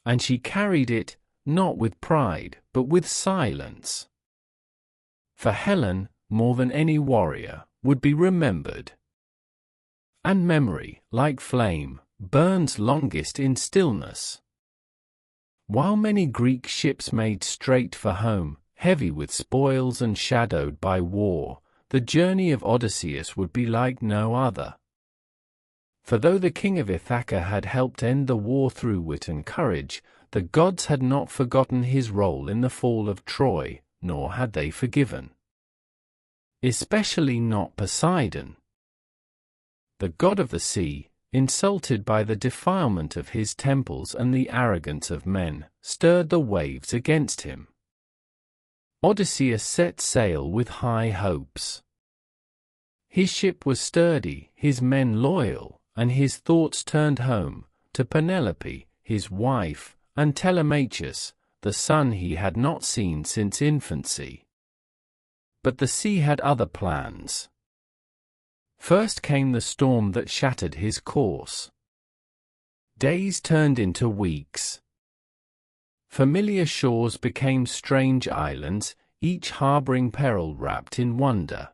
And she carried it, not with pride, but with silence. For Helen, more than any warrior, would be remembered. And memory, like flame, burns longest in stillness. While many Greek ships made straight for home, heavy with spoils and shadowed by war, the journey of Odysseus would be like no other. For though the king of Ithaca had helped end the war through wit and courage, the gods had not forgotten his role in the fall of Troy, nor had they forgiven. Especially not Poseidon. The god of the sea, insulted by the defilement of his temples and the arrogance of men, stirred the waves against him. Odysseus set sail with high hopes. His ship was sturdy, his men loyal, and his thoughts turned home, to Penelope, his wife, and Telemachus, the son he had not seen since infancy. But the sea had other plans. First came the storm that shattered his course. Days turned into weeks. Familiar shores became strange islands, each harboring peril wrapped in wonder.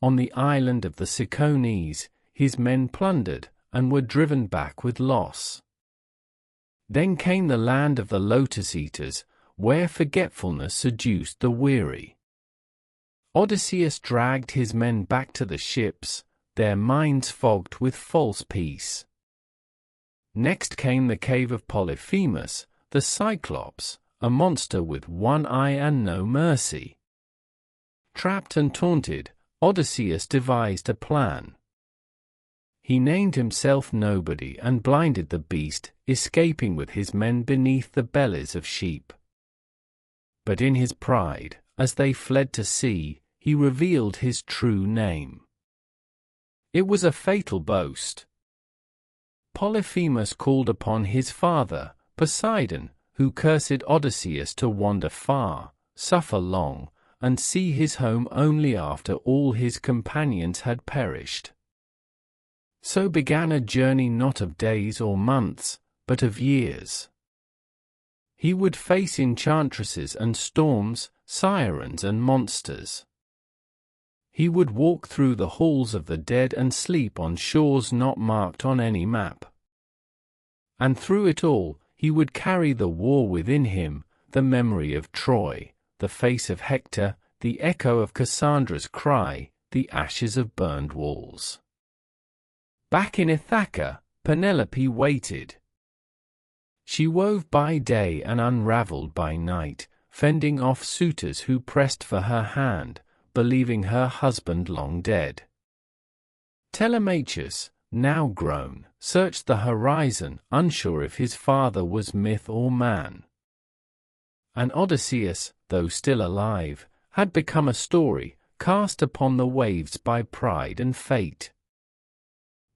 On the island of the Cicones, his men plundered, and were driven back with loss. Then came the land of the lotus-eaters, where forgetfulness seduced the weary. Odysseus dragged his men back to the ships, their minds fogged with false peace. Next came the cave of Polyphemus, the Cyclops, a monster with one eye and no mercy. Trapped and taunted, Odysseus devised a plan. He named himself Nobody and blinded the beast, escaping with his men beneath the bellies of sheep. But in his pride, as they fled to sea, he revealed his true name. It was a fatal boast. Polyphemus called upon his father, Poseidon, who cursed Odysseus to wander far, suffer long, and see his home only after all his companions had perished. So began a journey not of days or months, but of years. He would face enchantresses and storms, sirens and monsters. He would walk through the halls of the dead and sleep on shores not marked on any map. And through it all, he would carry the war within him, the memory of Troy, the face of Hector, the echo of Cassandra's cry, the ashes of burned walls. Back in Ithaca, Penelope waited. She wove by day and unraveled by night, fending off suitors who pressed for her hand, believing her husband long dead. Telemachus, now grown, searched the horizon, unsure if his father was myth or man. And Odysseus, though still alive, had become a story, cast upon the waves by pride and fate.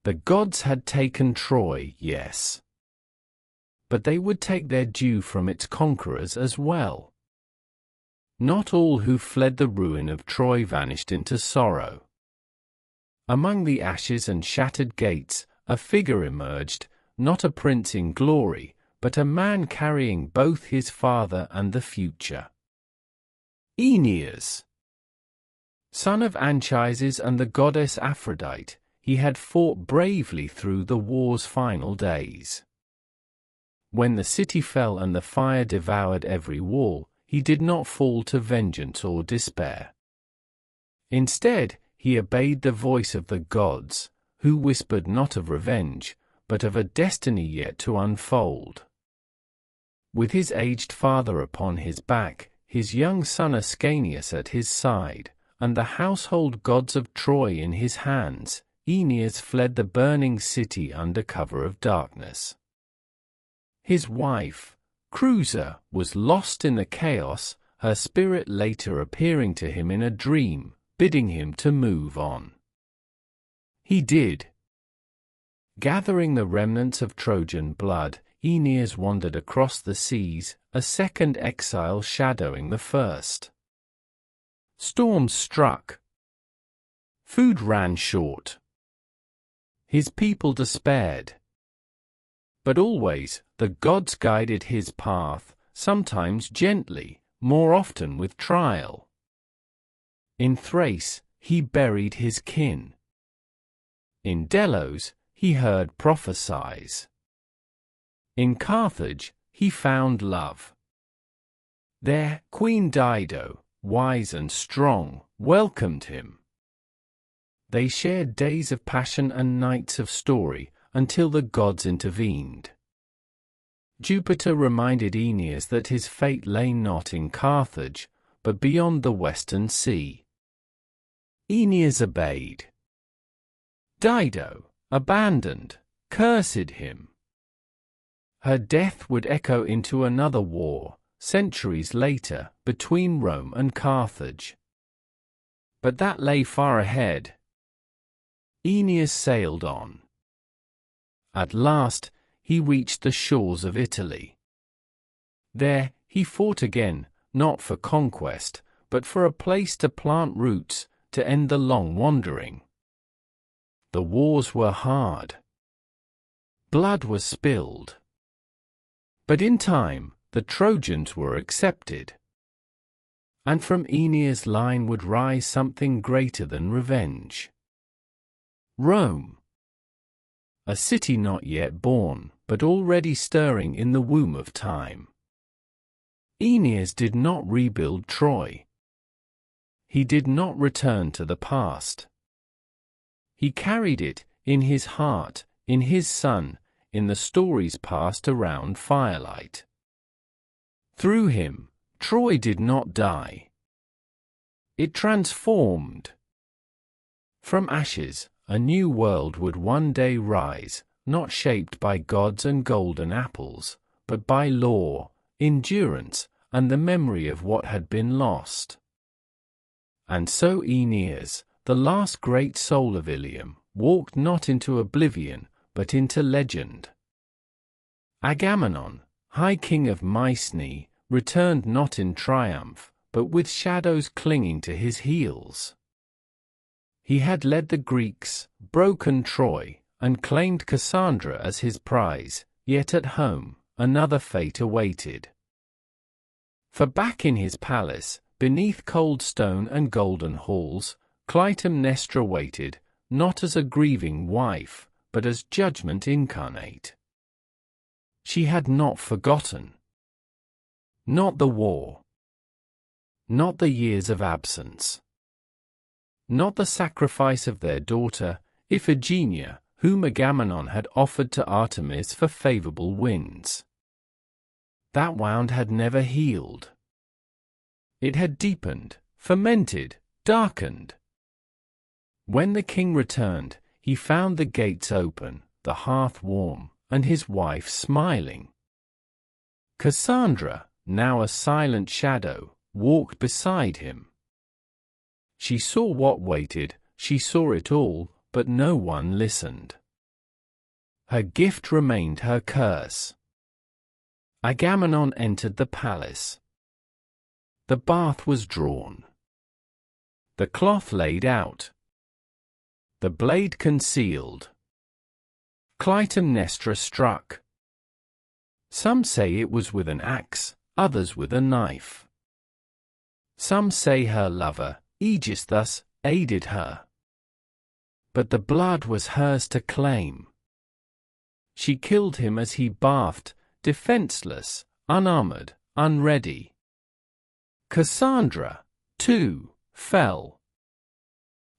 The gods had taken Troy, yes. But they would take their due from its conquerors as well. Not all who fled the ruin of Troy vanished into sorrow. Among the ashes and shattered gates, a figure emerged, not a prince in glory, but a man carrying both his father and the future. Aeneas. Son of Anchises and the goddess Aphrodite, he had fought bravely through the war's final days. When the city fell and the fire devoured every wall, he did not fall to vengeance or despair. Instead, he obeyed the voice of the gods, who whispered not of revenge, but of a destiny yet to unfold. With his aged father upon his back, his young son Ascanius at his side, and the household gods of Troy in his hands, Aeneas fled the burning city under cover of darkness. His wife, Creusa, was lost in the chaos, her spirit later appearing to him in a dream, bidding him to move on. He did. Gathering the remnants of Trojan blood, Aeneas wandered across the seas, a second exile shadowing the first. Storms struck. Food ran short. His people despaired. But always, the gods guided his path, sometimes gently, more often with trial. In Thrace, he buried his kin. In Delos, he heard prophecies. In Carthage, he found love. There, Queen Dido, wise and strong, welcomed him. They shared days of passion and nights of story, until the gods intervened. Jupiter reminded Aeneas that his fate lay not in Carthage, but beyond the western sea. Aeneas obeyed. Dido, abandoned, cursed him. Her death would echo into another war, centuries later, between Rome and Carthage. But that lay far ahead. Aeneas sailed on. At last, he reached the shores of Italy. There, he fought again, not for conquest, but for a place to plant roots, to end the long wandering. The wars were hard. Blood was spilled. But in time, the Trojans were accepted. And from Aeneas' line would rise something greater than revenge. Rome. A city not yet born, but already stirring in the womb of time. Aeneas did not rebuild Troy. He did not return to the past. He carried it, in his heart, in his son, in the stories passed around firelight. Through him, Troy did not die. It transformed. From ashes, a new world would one day rise, not shaped by gods and golden apples, but by law, endurance, and the memory of what had been lost. And so Aeneas, the last great soul of Ilium, walked not into oblivion, but into legend. Agamemnon, high king of Mycenae, returned not in triumph, but with shadows clinging to his heels. He had led the Greeks, broken Troy, and claimed Cassandra as his prize, yet at home, another fate awaited. For back in his palace, beneath cold stone and golden halls, Clytemnestra waited, not as a grieving wife, but as judgment incarnate. She had not forgotten. Not the war. Not the years of absence. Not the sacrifice of their daughter, Iphigenia, whom Agamemnon had offered to Artemis for favorable winds. That wound had never healed. It had deepened, fermented, darkened. When the king returned, he found the gates open, the hearth warm, and his wife smiling. Cassandra, now a silent shadow, walked beside him. She saw what waited, she saw it all, but no one listened. Her gift remained her curse. Agamemnon entered the palace. The bath was drawn. The cloth laid out. The blade concealed. Clytemnestra struck. Some say it was with an axe, others with a knife. Some say her lover, Aegisthus, aided her. But the blood was hers to claim. She killed him as he bathed, defenseless, unarmored, unready. Cassandra, too, fell.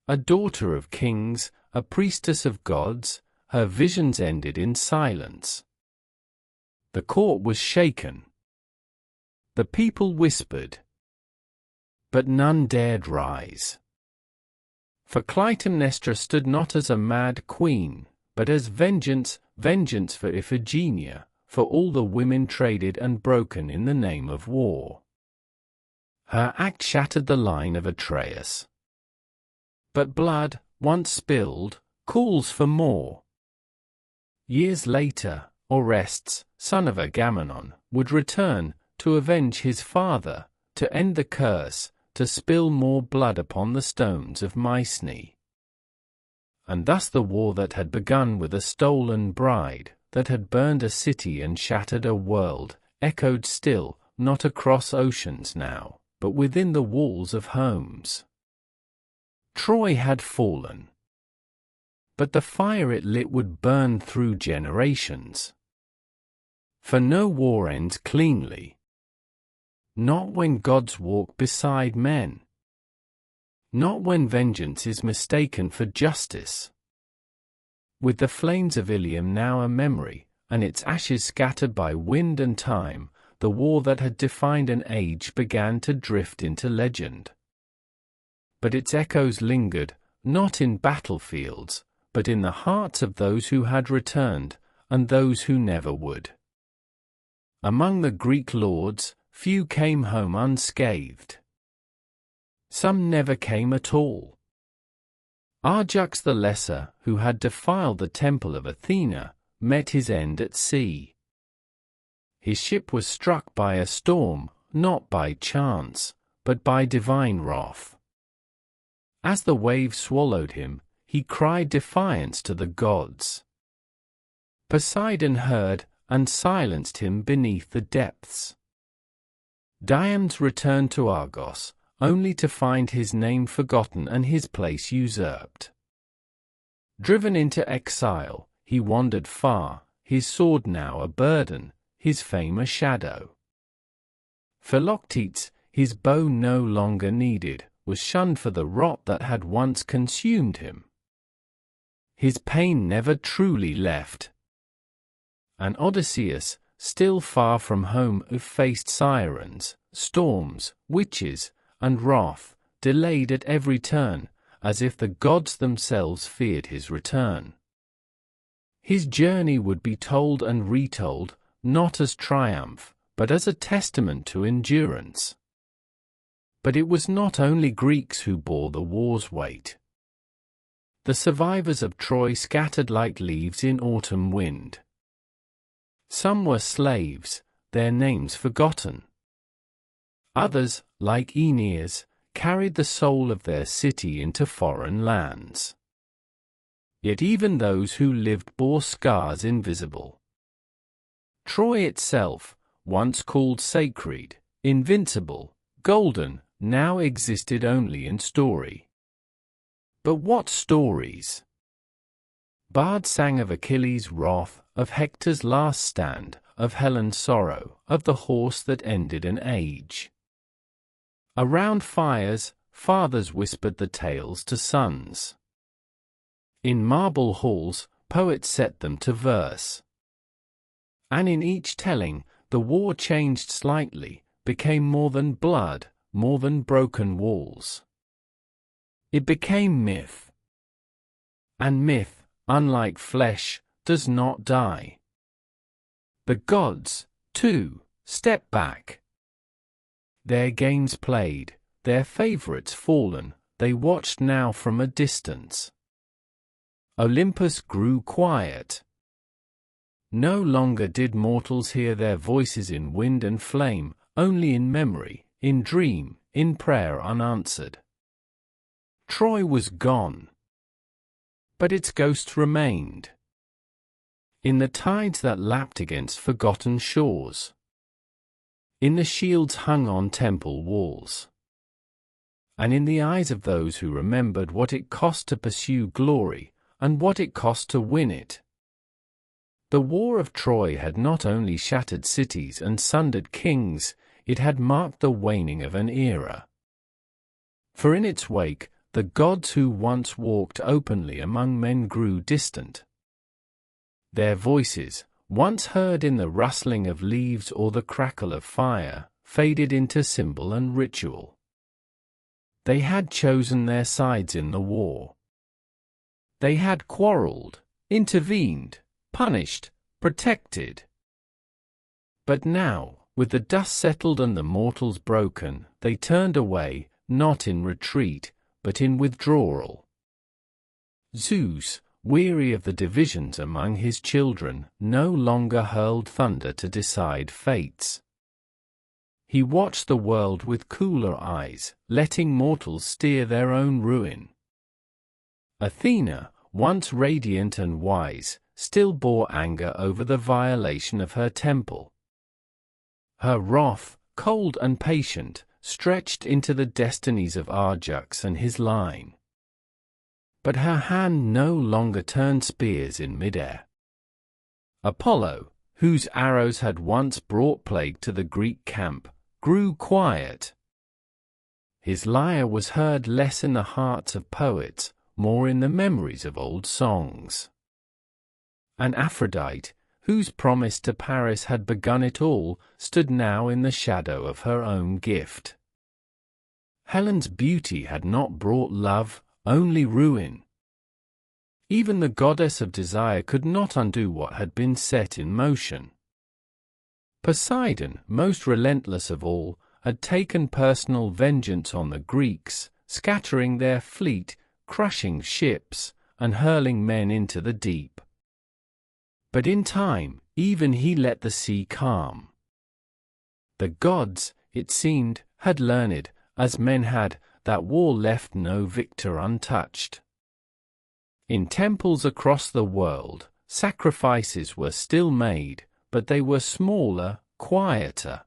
A daughter of kings, a priestess of gods, her visions ended in silence. The court was shaken. The people whispered. But none dared rise. For Clytemnestra stood not as a mad queen, but as vengeance, vengeance for Iphigenia, for all the women traded and broken in the name of war. Her act shattered the line of Atreus. But blood, once spilled, calls for more. Years later, Orestes, son of Agamemnon, would return, to avenge his father, to end the curse, to spill more blood upon the stones of Mycenae. And thus the war that had begun with a stolen bride, that had burned a city and shattered a world, echoed still, not across oceans now, but within the walls of homes. Troy had fallen. But the fire it lit would burn through generations. For no war ends cleanly. Not when gods walk beside men. Not when vengeance is mistaken for justice. With the flames of Ilium now a memory, and its ashes scattered by wind and time, the war that had defined an age began to drift into legend. But its echoes lingered, not in battlefields, but in the hearts of those who had returned, and those who never would. Among the Greek lords, few came home unscathed. Some never came at all. Arjux the Lesser, who had defiled the temple of Athena, met his end at sea. His ship was struck by a storm, not by chance, but by divine wrath. As the waves swallowed him, he cried defiance to the gods. Poseidon heard, and silenced him beneath the depths. Diom's returned to Argos, only to find his name forgotten and his place usurped. Driven into exile, he wandered far, his sword now a burden, his fame a shadow. Philoctetes, his bow no longer needed, was shunned for the rot that had once consumed him. His pain never truly left. And Odysseus, still far from home, who faced sirens, storms, witches, and wrath, delayed at every turn, as if the gods themselves feared his return. His journey would be told and retold, not as triumph, but as a testament to endurance. But it was not only Greeks who bore the war's weight. The survivors of Troy scattered like leaves in autumn wind. Some were slaves, their names forgotten. Others, like Aeneas, carried the soul of their city into foreign lands. Yet even those who lived bore scars invisible. Troy itself, once called sacred, invincible, golden, now existed only in story. But what stories? Bards sang of Achilles' wrath, of Hector's last stand, of Helen's sorrow, of the horse that ended an age. Around fires, fathers whispered the tales to sons. In marble halls, poets set them to verse. And in each telling, the war changed slightly, became more than blood, more than broken walls. It became myth. And myth, unlike flesh, does not die. The gods, too, step back. Their games played, their favorites fallen, they watched now from a distance. Olympus grew quiet. No longer did mortals hear their voices in wind and flame, only in memory, in dream, in prayer unanswered. Troy was gone. But its ghost remained. In the tides that lapped against forgotten shores. In the shields hung on temple walls. And in the eyes of those who remembered what it cost to pursue glory, and what it cost to win it. The war of Troy had not only shattered cities and sundered kings, it had marked the waning of an era. For in its wake, the gods who once walked openly among men grew distant. Their voices, once heard in the rustling of leaves or the crackle of fire, faded into symbol and ritual. They had chosen their sides in the war. They had quarreled, intervened, punished, protected. But now, with the dust settled and the mortals broken, they turned away, not in retreat, but in withdrawal. Zeus, weary of the divisions among his children, no longer hurled thunder to decide fates. He watched the world with cooler eyes, letting mortals steer their own ruin. Athena, once radiant and wise, still bore anger over the violation of her temple. Her wrath, cold and patient, stretched into the destinies of Ajax and his line. But her hand no longer turned spears in midair. Apollo, whose arrows had once brought plague to the Greek camp, grew quiet. His lyre was heard less in the hearts of poets, more in the memories of old songs. And Aphrodite, whose promise to Paris had begun it all, stood now in the shadow of her own gift. Helen's beauty had not brought love, only ruin. Even the goddess of desire could not undo what had been set in motion. Poseidon, most relentless of all, had taken personal vengeance on the Greeks, scattering their fleet, crushing ships, and hurling men into the deep. But in time, even he let the sea calm. The gods, it seemed, had learned, as men had, that war left no victor untouched. In temples across the world, sacrifices were still made, but they were smaller, quieter.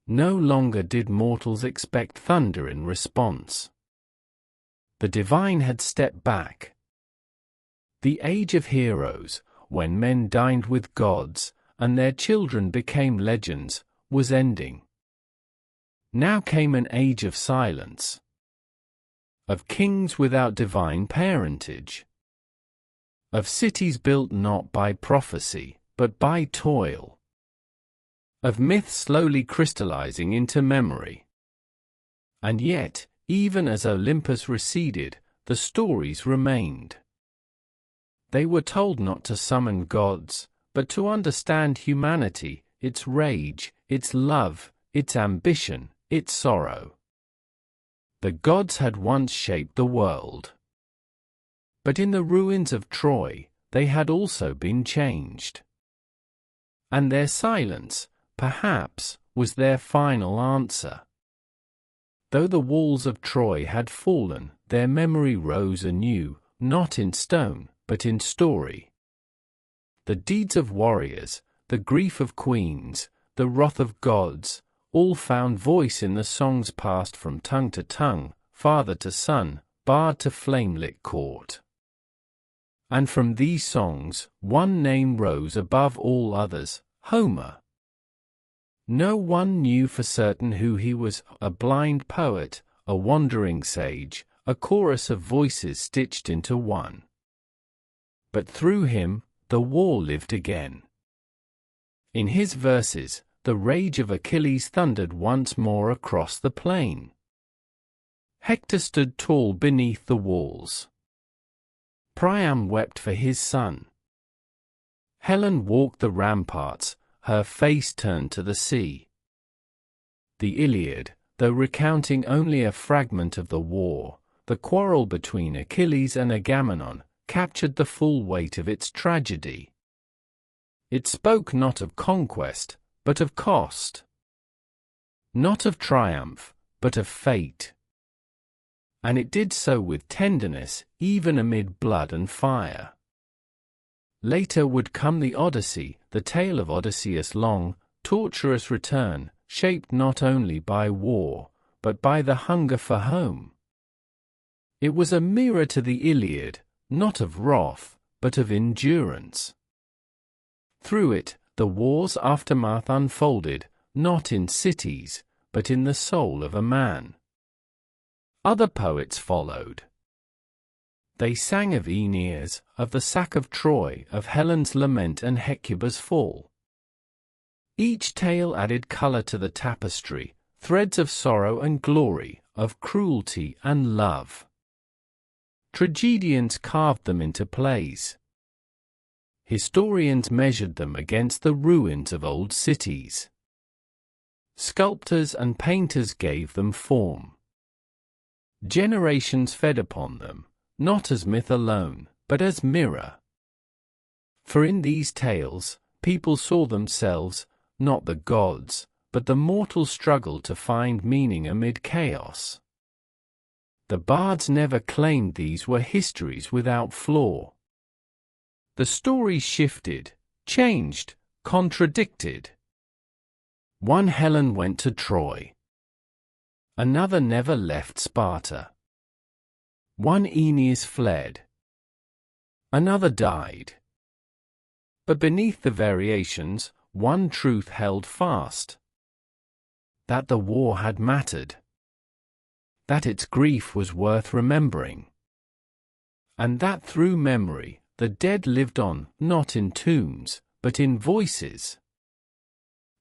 No longer did mortals expect thunder in response. The divine had stepped back. The age of heroes, when men dined with gods, and their children became legends, was ending. Now came an age of silence. Of kings without divine parentage. Of cities built not by prophecy, but by toil. Of myths slowly crystallizing into memory. And yet, even as Olympus receded, the stories remained. They were told not to summon gods, but to understand humanity, its rage, its love, its ambition, its sorrow. The gods had once shaped the world. But in the ruins of Troy, they had also been changed. And their silence, perhaps, was their final answer. Though the walls of Troy had fallen, their memory rose anew, not in stone, but in story. The deeds of warriors, the grief of queens, the wrath of gods, all found voice in the songs passed from tongue to tongue, father to son, bard to flame-lit court. And from these songs, one name rose above all others, Homer. No one knew for certain who he was, a blind poet, a wandering sage, a chorus of voices stitched into one. But through him, the war lived again. In his verses, the rage of Achilles thundered once more across the plain. Hector stood tall beneath the walls. Priam wept for his son. Helen walked the ramparts, her face turned to the sea. The Iliad, though recounting only a fragment of the war, the quarrel between Achilles and Agamemnon, captured the full weight of its tragedy. It spoke not of conquest, but of cost. Not of triumph, but of fate. And it did so with tenderness, even amid blood and fire. Later would come the Odyssey, the tale of Odysseus' long, torturous return, shaped not only by war, but by the hunger for home. It was a mirror to the Iliad, not of wrath, but of endurance. Through it, the war's aftermath unfolded, not in cities, but in the soul of a man. Other poets followed. They sang of Aeneas, of the sack of Troy, of Helen's lament and Hecuba's fall. Each tale added color to the tapestry, threads of sorrow and glory, of cruelty and love. Tragedians carved them into plays. Historians measured them against the ruins of old cities. Sculptors and painters gave them form. Generations fed upon them, not as myth alone, but as mirror. For in these tales, people saw themselves, not the gods, but the mortal struggle to find meaning amid chaos. The bards never claimed these were histories without flaw. The stories shifted, changed, contradicted. One Helen went to Troy. Another never left Sparta. One Aeneas fled. Another died. But beneath the variations, one truth held fast. That the war had mattered. That its grief was worth remembering. And that through memory, the dead lived on, not in tombs, but in voices.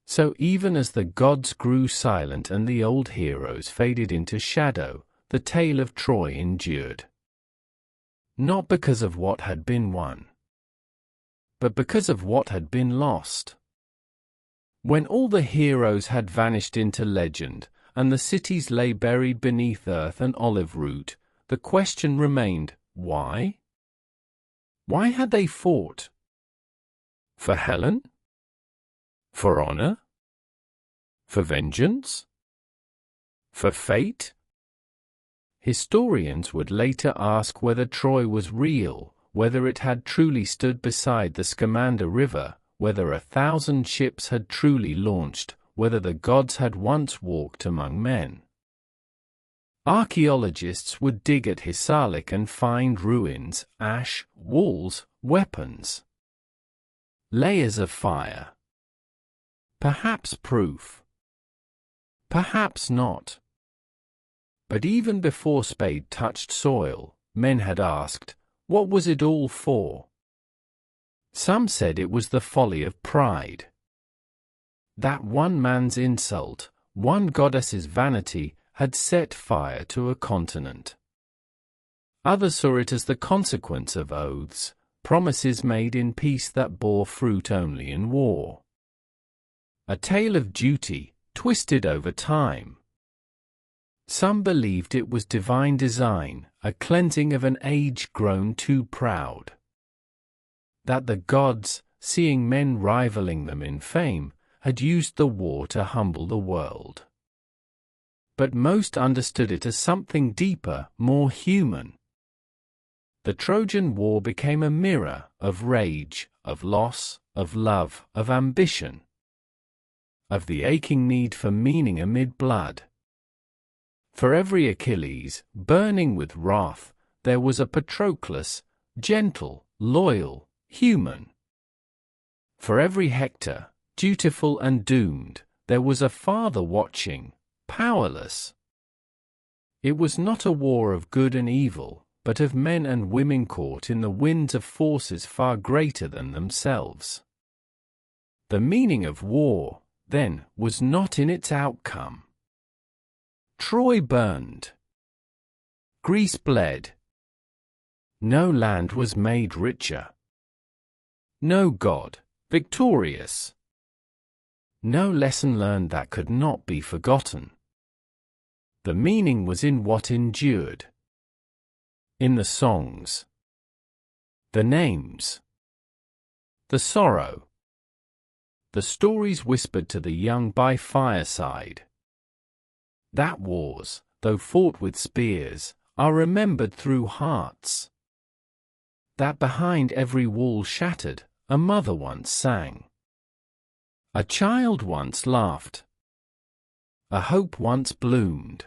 So even as the gods grew silent and the old heroes faded into shadow, the tale of Troy endured. Not because of what had been won, but because of what had been lost. When all the heroes had vanished into legend, and the cities lay buried beneath earth and olive root, the question remained, why? Why had they fought? For Helen? For honor? For vengeance? For fate? Historians would later ask whether Troy was real, whether it had truly stood beside the Scamander River, whether 1,000 ships had truly launched, whether the gods had once walked among men. Archaeologists would dig at Hisarlik and find ruins, ash, walls, weapons. Layers of fire. Perhaps proof. Perhaps not. But even before spade touched soil, men had asked, what was it all for? Some said it was the folly of pride. That one man's insult, one goddess's vanity, had set fire to a continent. Others saw it as the consequence of oaths, promises made in peace that bore fruit only in war. A tale of duty, twisted over time. Some believed it was divine design, a cleansing of an age grown too proud. That the gods, seeing men rivaling them in fame, had used the war to humble the world. But most understood it as something deeper, more human. The Trojan War became a mirror of rage, of loss, of love, of ambition, of the aching need for meaning amid blood. For every Achilles, burning with wrath, there was a Patroclus, gentle, loyal, human. For every Hector, dutiful and doomed, there was a father watching, powerless. It was not a war of good and evil, but of men and women caught in the winds of forces far greater than themselves. The meaning of war, then, was not in its outcome. Troy burned. Greece bled. No land was made richer. No god, victorious. No lesson learned that could not be forgotten. The meaning was in what endured. In the songs. The names. The sorrow. The stories whispered to the young by fireside. That wars, though fought with spears, are remembered through hearts. That behind every wall shattered, a mother once sang. A child once laughed. A hope once bloomed.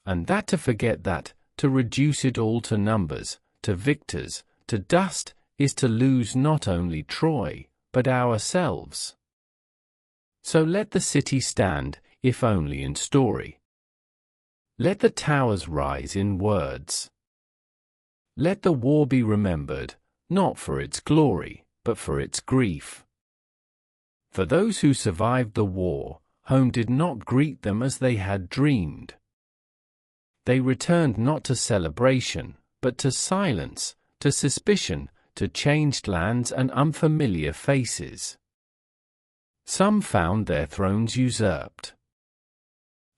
And that to forget that, to reduce it all to numbers, to victors, to dust, is to lose not only Troy, but ourselves. So let the city stand, if only in story. Let the towers rise in words. Let the war be remembered, not for its glory, but for its grief. For those who survived the war, home did not greet them as they had dreamed. They returned not to celebration, but to silence, to suspicion, to changed lands and unfamiliar faces. Some found their thrones usurped.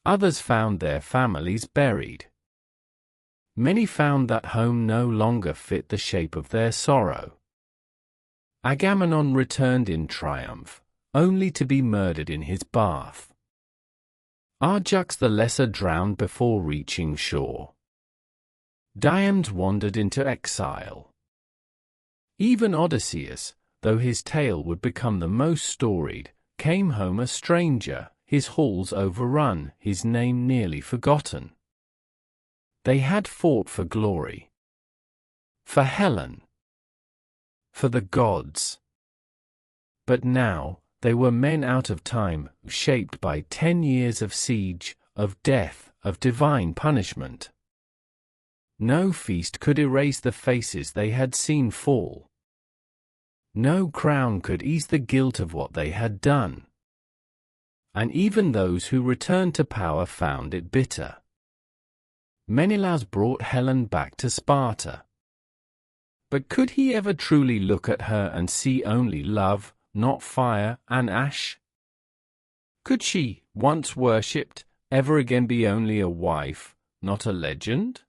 Others found their families buried. Many found that home no longer fit the shape of their sorrow. Agamemnon returned in triumph, only to be murdered in his bath. Ajax the Lesser drowned before reaching shore. Diomede wandered into exile. Even Odysseus, though his tale would become the most storied, came home a stranger, his halls overrun, his name nearly forgotten. They had fought for glory. For Helen. For the gods. But now, they were men out of time, shaped by 10 years of siege, of death, of divine punishment. No feast could erase the faces they had seen fall. No crown could ease the guilt of what they had done. And even those who returned to power found it bitter. Menelaus brought Helen back to Sparta. But could he ever truly look at her and see only love, not fire and ash? Could she, once worshipped, ever again be only a wife, not a legend?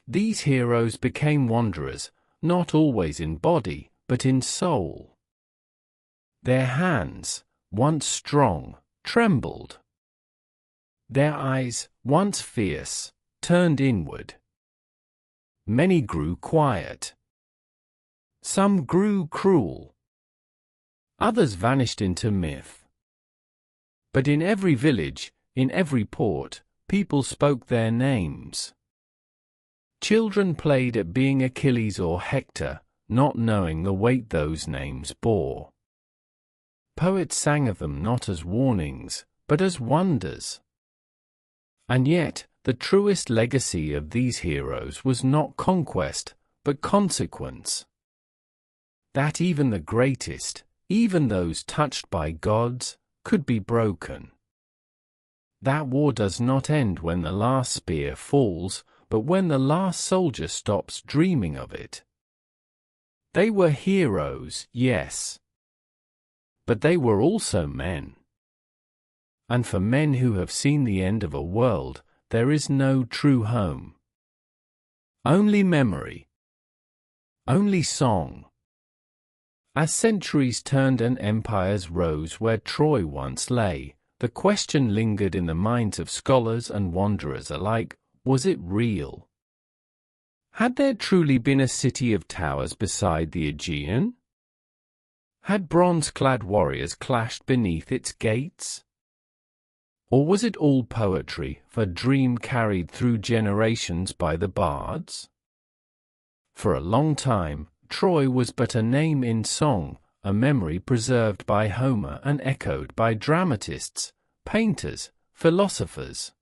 These heroes became wanderers, not always in body, but in soul. Their hands, once strong, trembled. Their eyes, once fierce, turned inward. Many grew quiet. Some grew cruel. Others vanished into myth. But in every village, in every port, people spoke their names. Children played at being Achilles or Hector, not knowing the weight those names bore. Poets sang of them not as warnings, but as wonders. And yet, the truest legacy of these heroes was not conquest, but consequence. That even the greatest, even those touched by gods, could be broken. That war does not end when the last spear falls, but when the last soldier stops dreaming of it. They were heroes, yes. But they were also men. And for men who have seen the end of a world, there is no true home. Only memory. Only song. As centuries turned and empires rose where Troy once lay, the question lingered in the minds of scholars and wanderers alike, was it real? Had there truly been a city of towers beside the Aegean? Had bronze-clad warriors clashed beneath its gates? Or was it all poetry, a dream carried through generations by the bards? For a long time, Troy was but a name in song, a memory preserved by Homer and echoed by dramatists, painters, philosophers.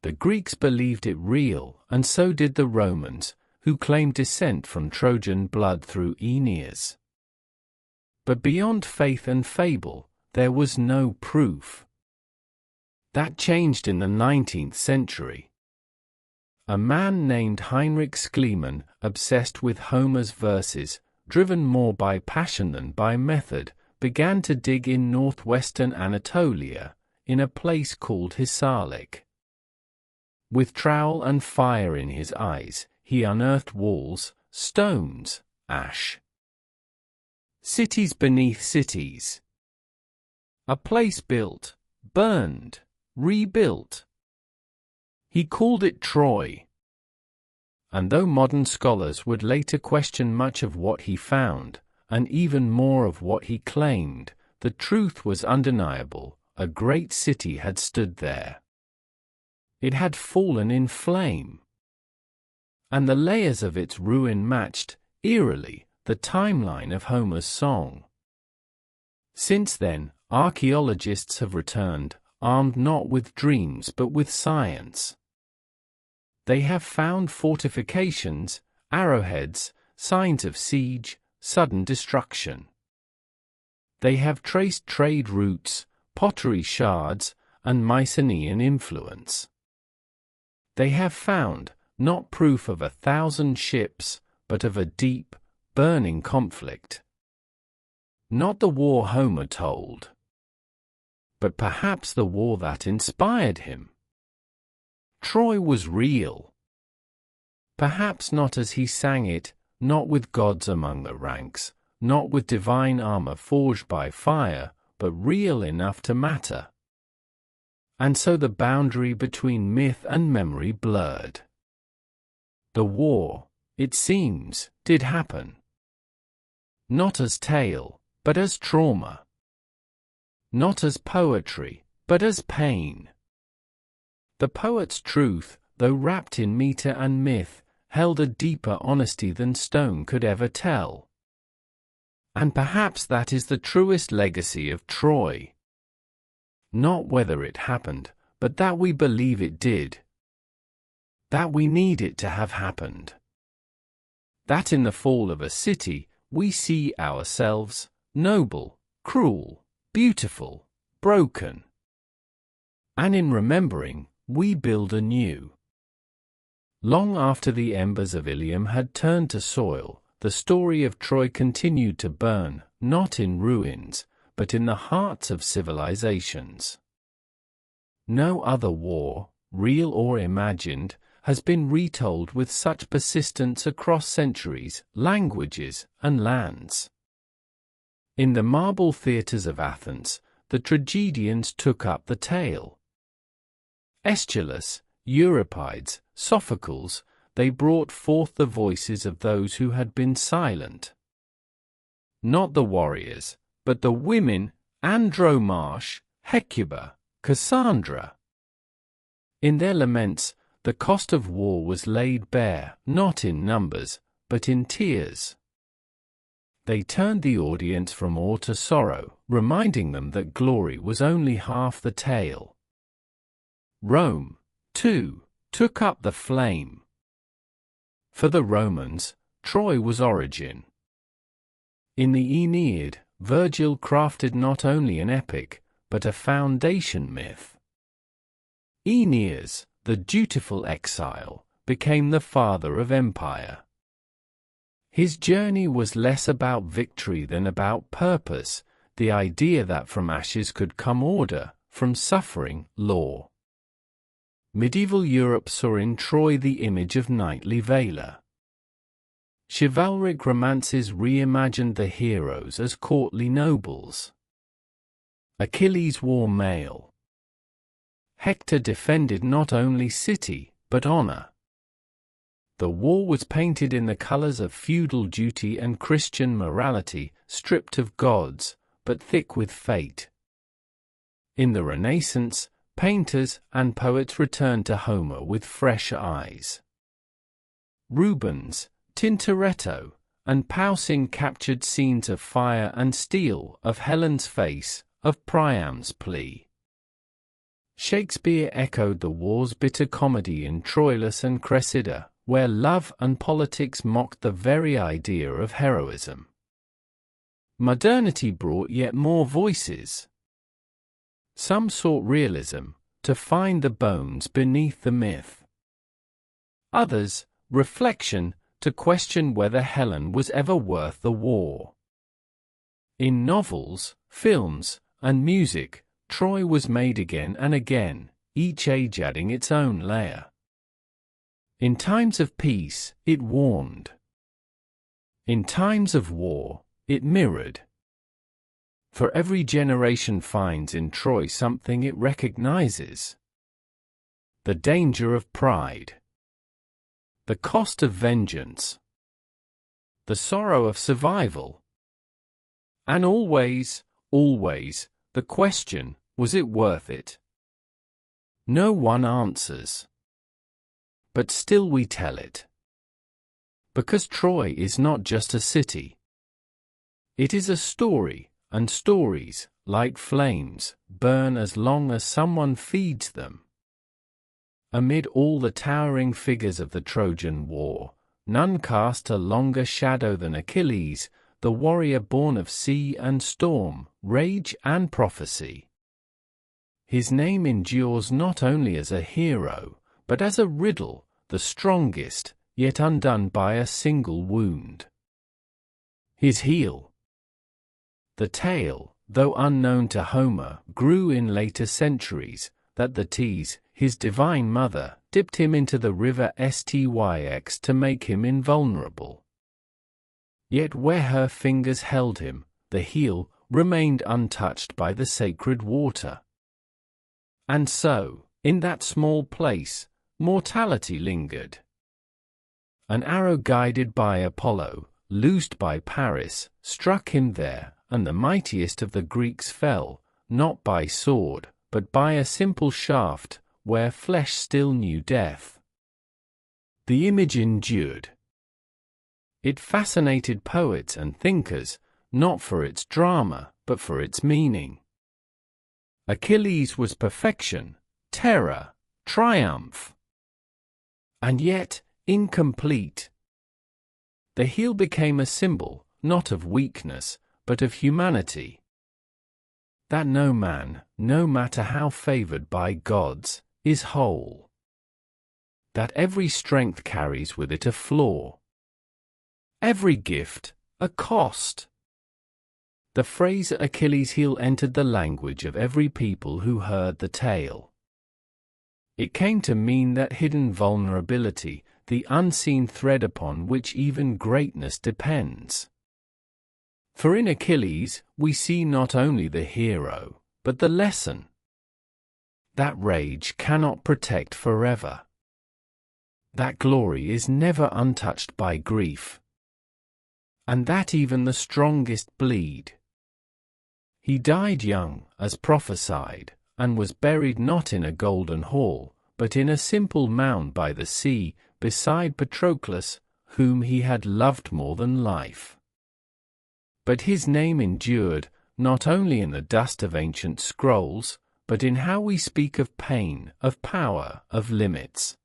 The Greeks believed it real, and so did the Romans, who claimed descent from Trojan blood through Aeneas. But beyond faith and fable, there was no proof. That changed in the 19th century. A man named Heinrich Schliemann, obsessed with Homer's verses, driven more by passion than by method, began to dig in northwestern Anatolia, in a place called Hisarlik. With trowel and fire in his eyes, he unearthed walls, stones, ash. Cities beneath cities. A place built, burned, rebuilt. He called it Troy. And though modern scholars would later question much of what he found, and even more of what he claimed, the truth was undeniable: a great city had stood there. It had fallen in flame. And the layers of its ruin matched, eerily, the timeline of Homer's song. Since then, archaeologists have returned, armed not with dreams but with science. They have found fortifications, arrowheads, signs of siege, sudden destruction. They have traced trade routes, pottery shards, and Mycenaean influence. They have found, not proof of 1,000 ships, but of a deep, burning conflict. Not the war Homer told, but perhaps the war that inspired him. Troy was real. Perhaps not as he sang it, not with gods among the ranks, not with divine armor forged by fire, but real enough to matter. And so the boundary between myth and memory blurred. The war, it seems, did happen. Not as tale, but as trauma. Not as poetry, but as pain. The poet's truth, though wrapped in meter and myth, held a deeper honesty than stone could ever tell. And perhaps that is the truest legacy of Troy. Not whether it happened, but that we believe it did. That we need it to have happened. That in the fall of a city, we see ourselves, noble, cruel, beautiful, broken. And in remembering, we build anew. Long after the embers of Ilium had turned to soil, the story of Troy continued to burn, not in ruins, but in the hearts of civilizations. No other war, real or imagined, has been retold with such persistence across centuries, languages, and lands. In the marble theatres of Athens, the tragedians took up the tale. Aeschylus, Euripides, Sophocles, they brought forth the voices of those who had been silent. Not the warriors, but the women, Andromache, Hecuba, Cassandra. In their laments, the cost of war was laid bare, not in numbers, but in tears. They turned the audience from awe to sorrow, reminding them that glory was only half the tale. Rome, too, took up the flame. For the Romans, Troy was origin. In the Aeneid, Virgil crafted not only an epic, but a foundation myth. Aeneas, the dutiful exile, became the father of empire. His journey was less about victory than about purpose, the idea that from ashes could come order, from suffering, law. Medieval Europe saw in Troy the image of knightly valor. Chivalric romances reimagined the heroes as courtly nobles. Achilles wore mail. Hector defended not only city, but honor. The war was painted in the colors of feudal duty and Christian morality, stripped of gods, but thick with fate. In the Renaissance, painters and poets returned to Homer with fresh eyes. Rubens, Tintoretto, and Poussin captured scenes of fire and steel, of Helen's face, of Priam's plea. Shakespeare echoed the war's bitter comedy in Troilus and Cressida, where love and politics mocked the very idea of heroism. Modernity brought yet more voices. Some sought realism, to find the bones beneath the myth. Others, reflection, to question whether Helen was ever worth the war. In novels, films, and music, Troy was made again and again, each age adding its own layer. In times of peace, it warned. In times of war, it mirrored. For every generation finds in Troy something it recognizes. The danger of pride. The cost of vengeance. The sorrow of survival. And always, the question, was it worth it? No one answers. But still we tell it. Because Troy is not just a city. It is a story, and stories, like flames, burn as long as someone feeds them. Amid all the towering figures of the Trojan War, none cast a longer shadow than Achilles, the warrior born of sea and storm, rage and prophecy. His name endures not only as a hero, but as a riddle, the strongest, yet undone by a single wound. His heel. The tale, though unknown to Homer, grew in later centuries, that the Thetis, his divine mother, dipped him into the river Styx to make him invulnerable. Yet where her fingers held him, the heel remained untouched by the sacred water. And so, in that small place, mortality lingered. An arrow guided by Apollo, loosed by Paris, struck him there, and the mightiest of the Greeks fell, not by sword, but by a simple shaft, where flesh still knew death. The image endured. It fascinated poets and thinkers, not for its drama, but for its meaning. Achilles was perfection, terror, triumph. And yet, incomplete. The heel became a symbol, not of weakness, but of humanity. That no man, no matter how favored by gods, is whole. That every strength carries with it a flaw. Every gift, a cost. The phrase Achilles' heel entered the language of every people who heard the tale. It came to mean that hidden vulnerability, the unseen thread upon which even greatness depends. For in Achilles, we see not only the hero, but the lesson. That rage cannot protect forever. That glory is never untouched by grief. And that even the strongest bleed. He died young, as prophesied, and was buried not in a golden hall, but in a simple mound by the sea, beside Patroclus, whom he had loved more than life. But his name endured, not only in the dust of ancient scrolls, but in how we speak of pain, of power, of limits.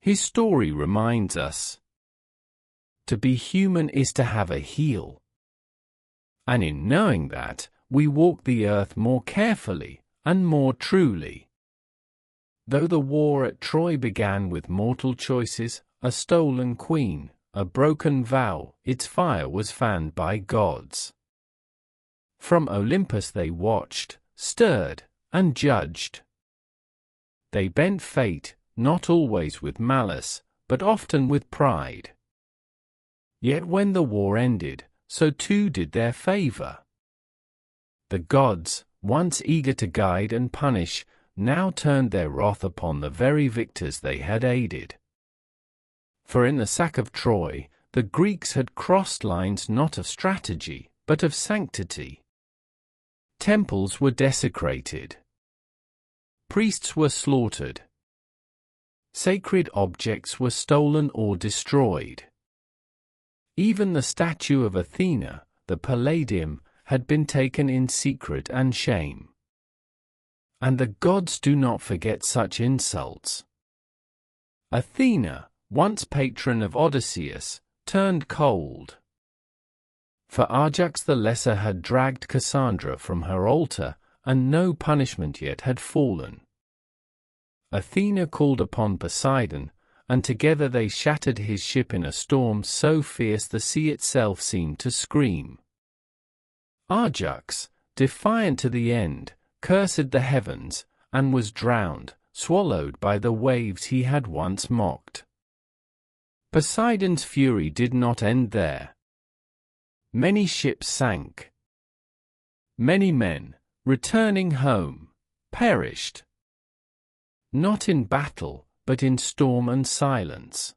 His story reminds us, to be human is to have a heel. And in knowing that, we walk the earth more carefully, and more truly. Though the war at Troy began with mortal choices, a stolen queen, a broken vow, its fire was fanned by gods. From Olympus they watched, stirred, and judged. They bent fate, not always with malice, but often with pride. Yet when the war ended, so too did their favor. The gods, once eager to guide and punish, now turned their wrath upon the very victors they had aided. For in the sack of Troy, the Greeks had crossed lines not of strategy, but of sanctity. Temples were desecrated. Priests were slaughtered. Sacred objects were stolen or destroyed. Even the statue of Athena, the Palladium, had been taken in secret and shame. And the gods do not forget such insults. Athena, once patron of Odysseus, turned cold. For Ajax the Lesser had dragged Cassandra from her altar, and no punishment yet had fallen. Athena called upon Poseidon, and together they shattered his ship in a storm so fierce the sea itself seemed to scream. Ajax, defiant to the end, cursed the heavens, and was drowned, swallowed by the waves he had once mocked. Poseidon's fury did not end there. Many ships sank. Many men, returning home, perished. Not in battle, but in storm and silence.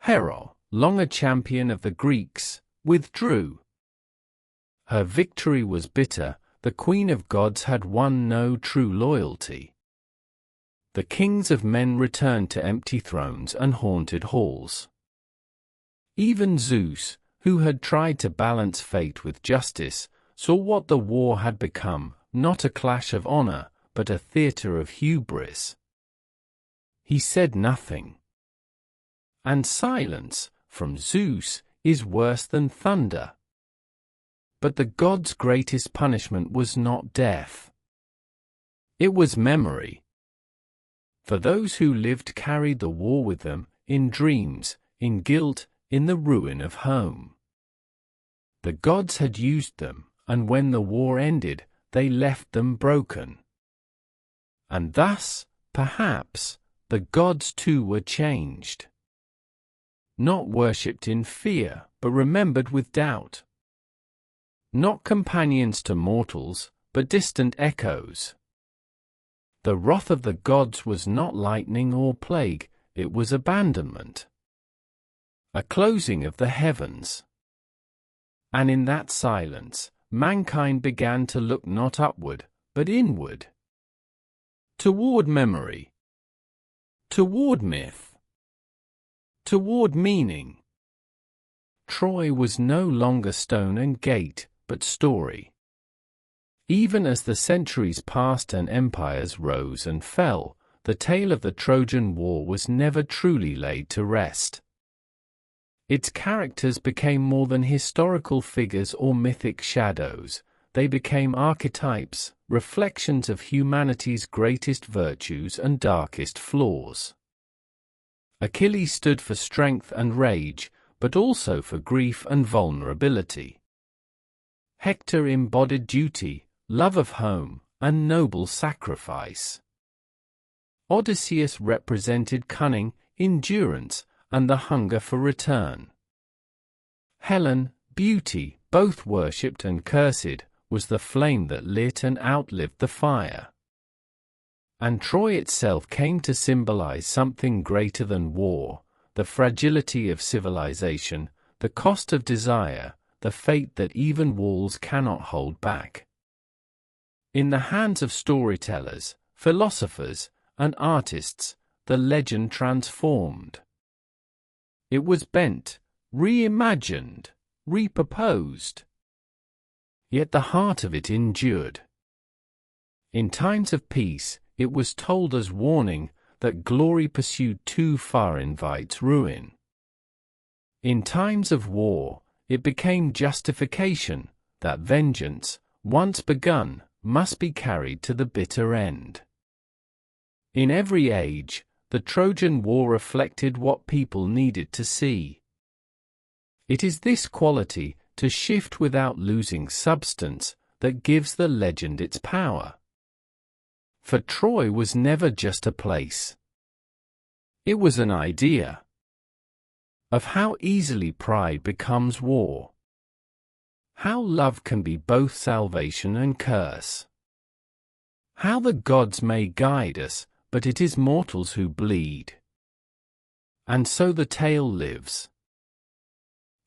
Hera, long a champion of the Greeks, withdrew. Her victory was bitter, the queen of gods had won no true loyalty. The kings of men returned to empty thrones and haunted halls. Even Zeus, who had tried to balance fate with justice, saw what the war had become, not a clash of honor, but a theater of hubris. He said nothing. And silence, from Zeus, is worse than thunder. But the gods' greatest punishment was not death. It was memory. For those who lived carried the war with them, in dreams, in guilt, in the ruin of home. The gods had used them, and when the war ended, they left them broken. And thus, perhaps, the gods too were changed. Not worshipped in fear, but remembered with doubt. Not companions to mortals, but distant echoes. The wrath of the gods was not lightning or plague, it was abandonment. A closing of the heavens. And in that silence, mankind began to look not upward, but inward. Toward memory. Toward myth. Toward meaning. Troy was no longer stone and gate, but story. Even as the centuries passed and empires rose and fell, the tale of the Trojan War was never truly laid to rest. Its characters became more than historical figures or mythic shadows, they became archetypes, reflections of humanity's greatest virtues and darkest flaws. Achilles stood for strength and rage, but also for grief and vulnerability. Hector embodied duty, love of home, and noble sacrifice. Odysseus represented cunning, endurance, and the hunger for return. Helen, beauty, both worshipped and cursed, was the flame that lit and outlived the fire. And Troy itself came to symbolize something greater than war, the fragility of civilization, the cost of desire, the fate that even walls cannot hold back. In the hands of storytellers, philosophers, and artists, the legend transformed. It was bent, reimagined, reproposed. Yet the heart of it endured. In times of peace, it was told as warning that glory pursued too far invites ruin. In times of war, it became justification that vengeance, once begun, must be carried to the bitter end. In every age, the Trojan War reflected what people needed to see. It is this quality, to shift without losing substance, that gives the legend its power. For Troy was never just a place. It was an idea of how easily pride becomes war. How love can be both salvation and curse. How the gods may guide us, but it is mortals who bleed. And so the tale lives.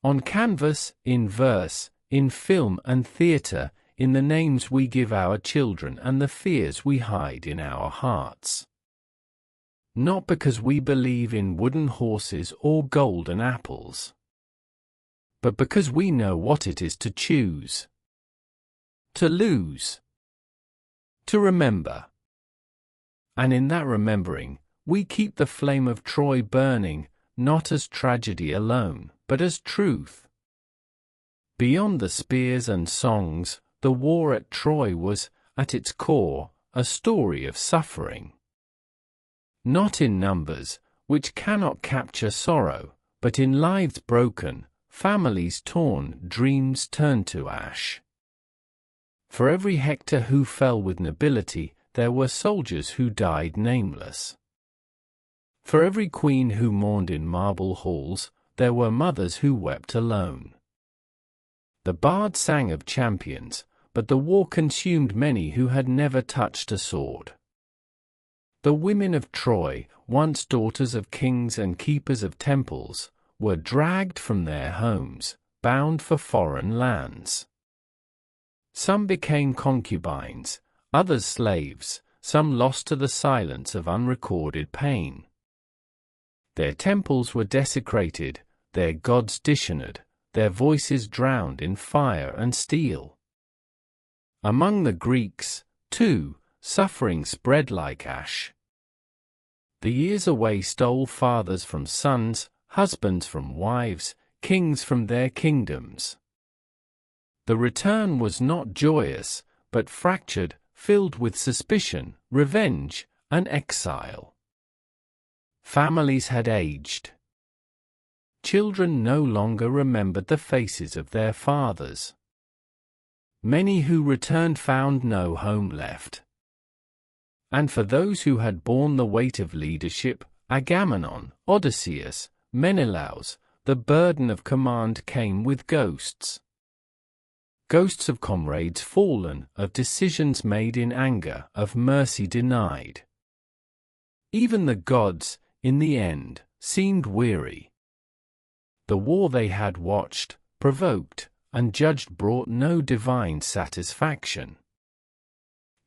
On canvas, in verse, in film and theatre, in the names we give our children and the fears we hide in our hearts. Not because we believe in wooden horses or golden apples, but because we know what it is to choose, to lose, to remember. And in that remembering, we keep the flame of Troy burning, not as tragedy alone, but as truth. Beyond the spears and songs, the war at Troy was, at its core, a story of suffering. Not in numbers, which cannot capture sorrow, but in lives broken, families torn, dreams turned to ash. For every Hector who fell with nobility, there were soldiers who died nameless. For every queen who mourned in marble halls, there were mothers who wept alone. The bard sang of champions, but the war consumed many who had never touched a sword. The women of Troy, once daughters of kings and keepers of temples, were dragged from their homes, bound for foreign lands. Some became concubines, others slaves, some lost to the silence of unrecorded pain. Their temples were desecrated, their gods dishonored, their voices drowned in fire and steel. Among the Greeks, too, suffering spread like ash. The years away stole fathers from sons, husbands from wives, kings from their kingdoms. The return was not joyous, but fractured, filled with suspicion, revenge, and exile. Families had aged. Children no longer remembered the faces of their fathers. Many who returned found no home left. And for those who had borne the weight of leadership, Agamemnon, Odysseus, Menelaus, the burden of command came with ghosts. Ghosts of comrades fallen, of decisions made in anger, of mercy denied. Even the gods, in the end, seemed weary. The war they had watched, provoked, and judged brought no divine satisfaction.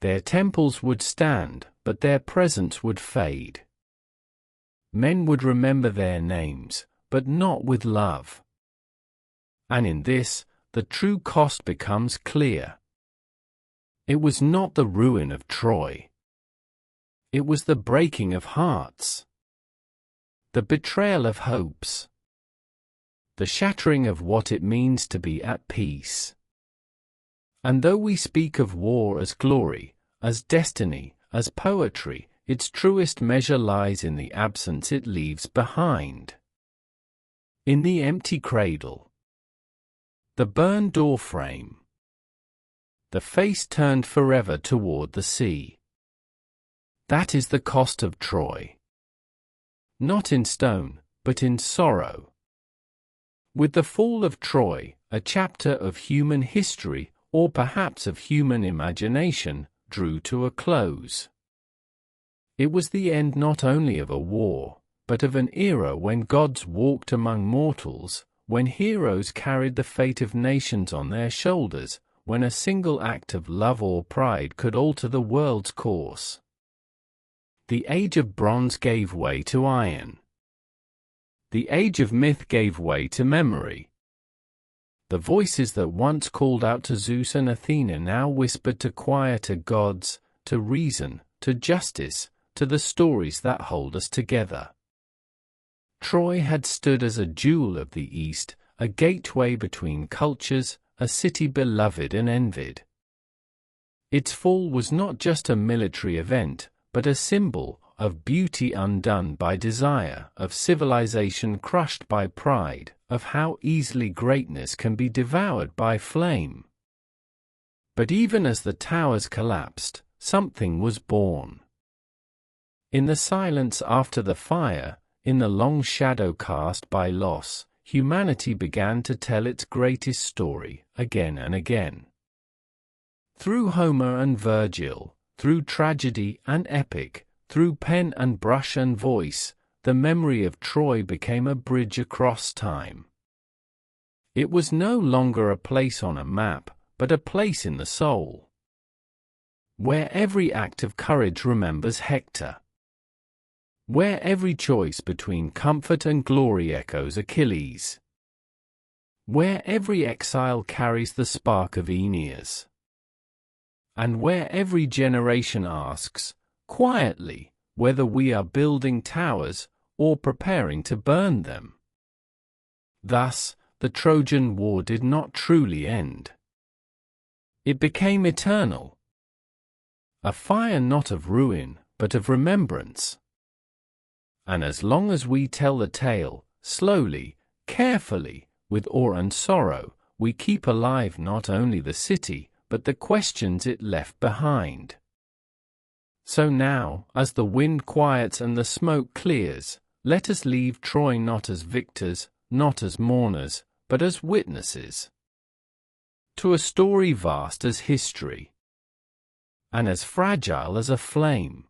Their temples would stand, but their presence would fade. Men would remember their names, but not with love. And in this, the true cost becomes clear. It was not the ruin of Troy. It was the breaking of hearts. The betrayal of hopes. The shattering of what it means to be at peace. And though we speak of war as glory, as destiny, as poetry, its truest measure lies in the absence it leaves behind. In the empty cradle. The burned door frame. The face turned forever toward the sea. That is the cost of Troy. Not in stone, but in sorrow. With the fall of Troy, a chapter of human history, or perhaps of human imagination, drew to a close. It was the end not only of a war, but of an era when gods walked among mortals, when heroes carried the fate of nations on their shoulders, when a single act of love or pride could alter the world's course. The age of bronze gave way to iron. The age of myth gave way to memory. The voices that once called out to Zeus and Athena now whispered to quieter gods, to reason, to justice, to the stories that hold us together. Troy had stood as a jewel of the East, a gateway between cultures, a city beloved and envied. Its fall was not just a military event, but a symbol of beauty undone by desire, of civilization crushed by pride, of how easily greatness can be devoured by flame. But even as the towers collapsed, something was born. In the silence after the fire, in the long shadow cast by loss, humanity began to tell its greatest story, again and again. Through Homer and Virgil, through tragedy and epic, through pen and brush and voice, the memory of Troy became a bridge across time. It was no longer a place on a map, but a place in the soul, where every act of courage remembers Hector, where every choice between comfort and glory echoes Achilles, where every exile carries the spark of Aeneas, and where every generation asks, quietly, whether we are building towers or preparing to burn them. Thus, the Trojan War did not truly end. It became eternal. A fire not of ruin, but of remembrance. And as long as we tell the tale, slowly, carefully, with awe and sorrow, we keep alive not only the city, but the questions it left behind. So now, as the wind quiets and the smoke clears, let us leave Troy not as victors, not as mourners, but as witnesses to a story vast as history, and as fragile as a flame.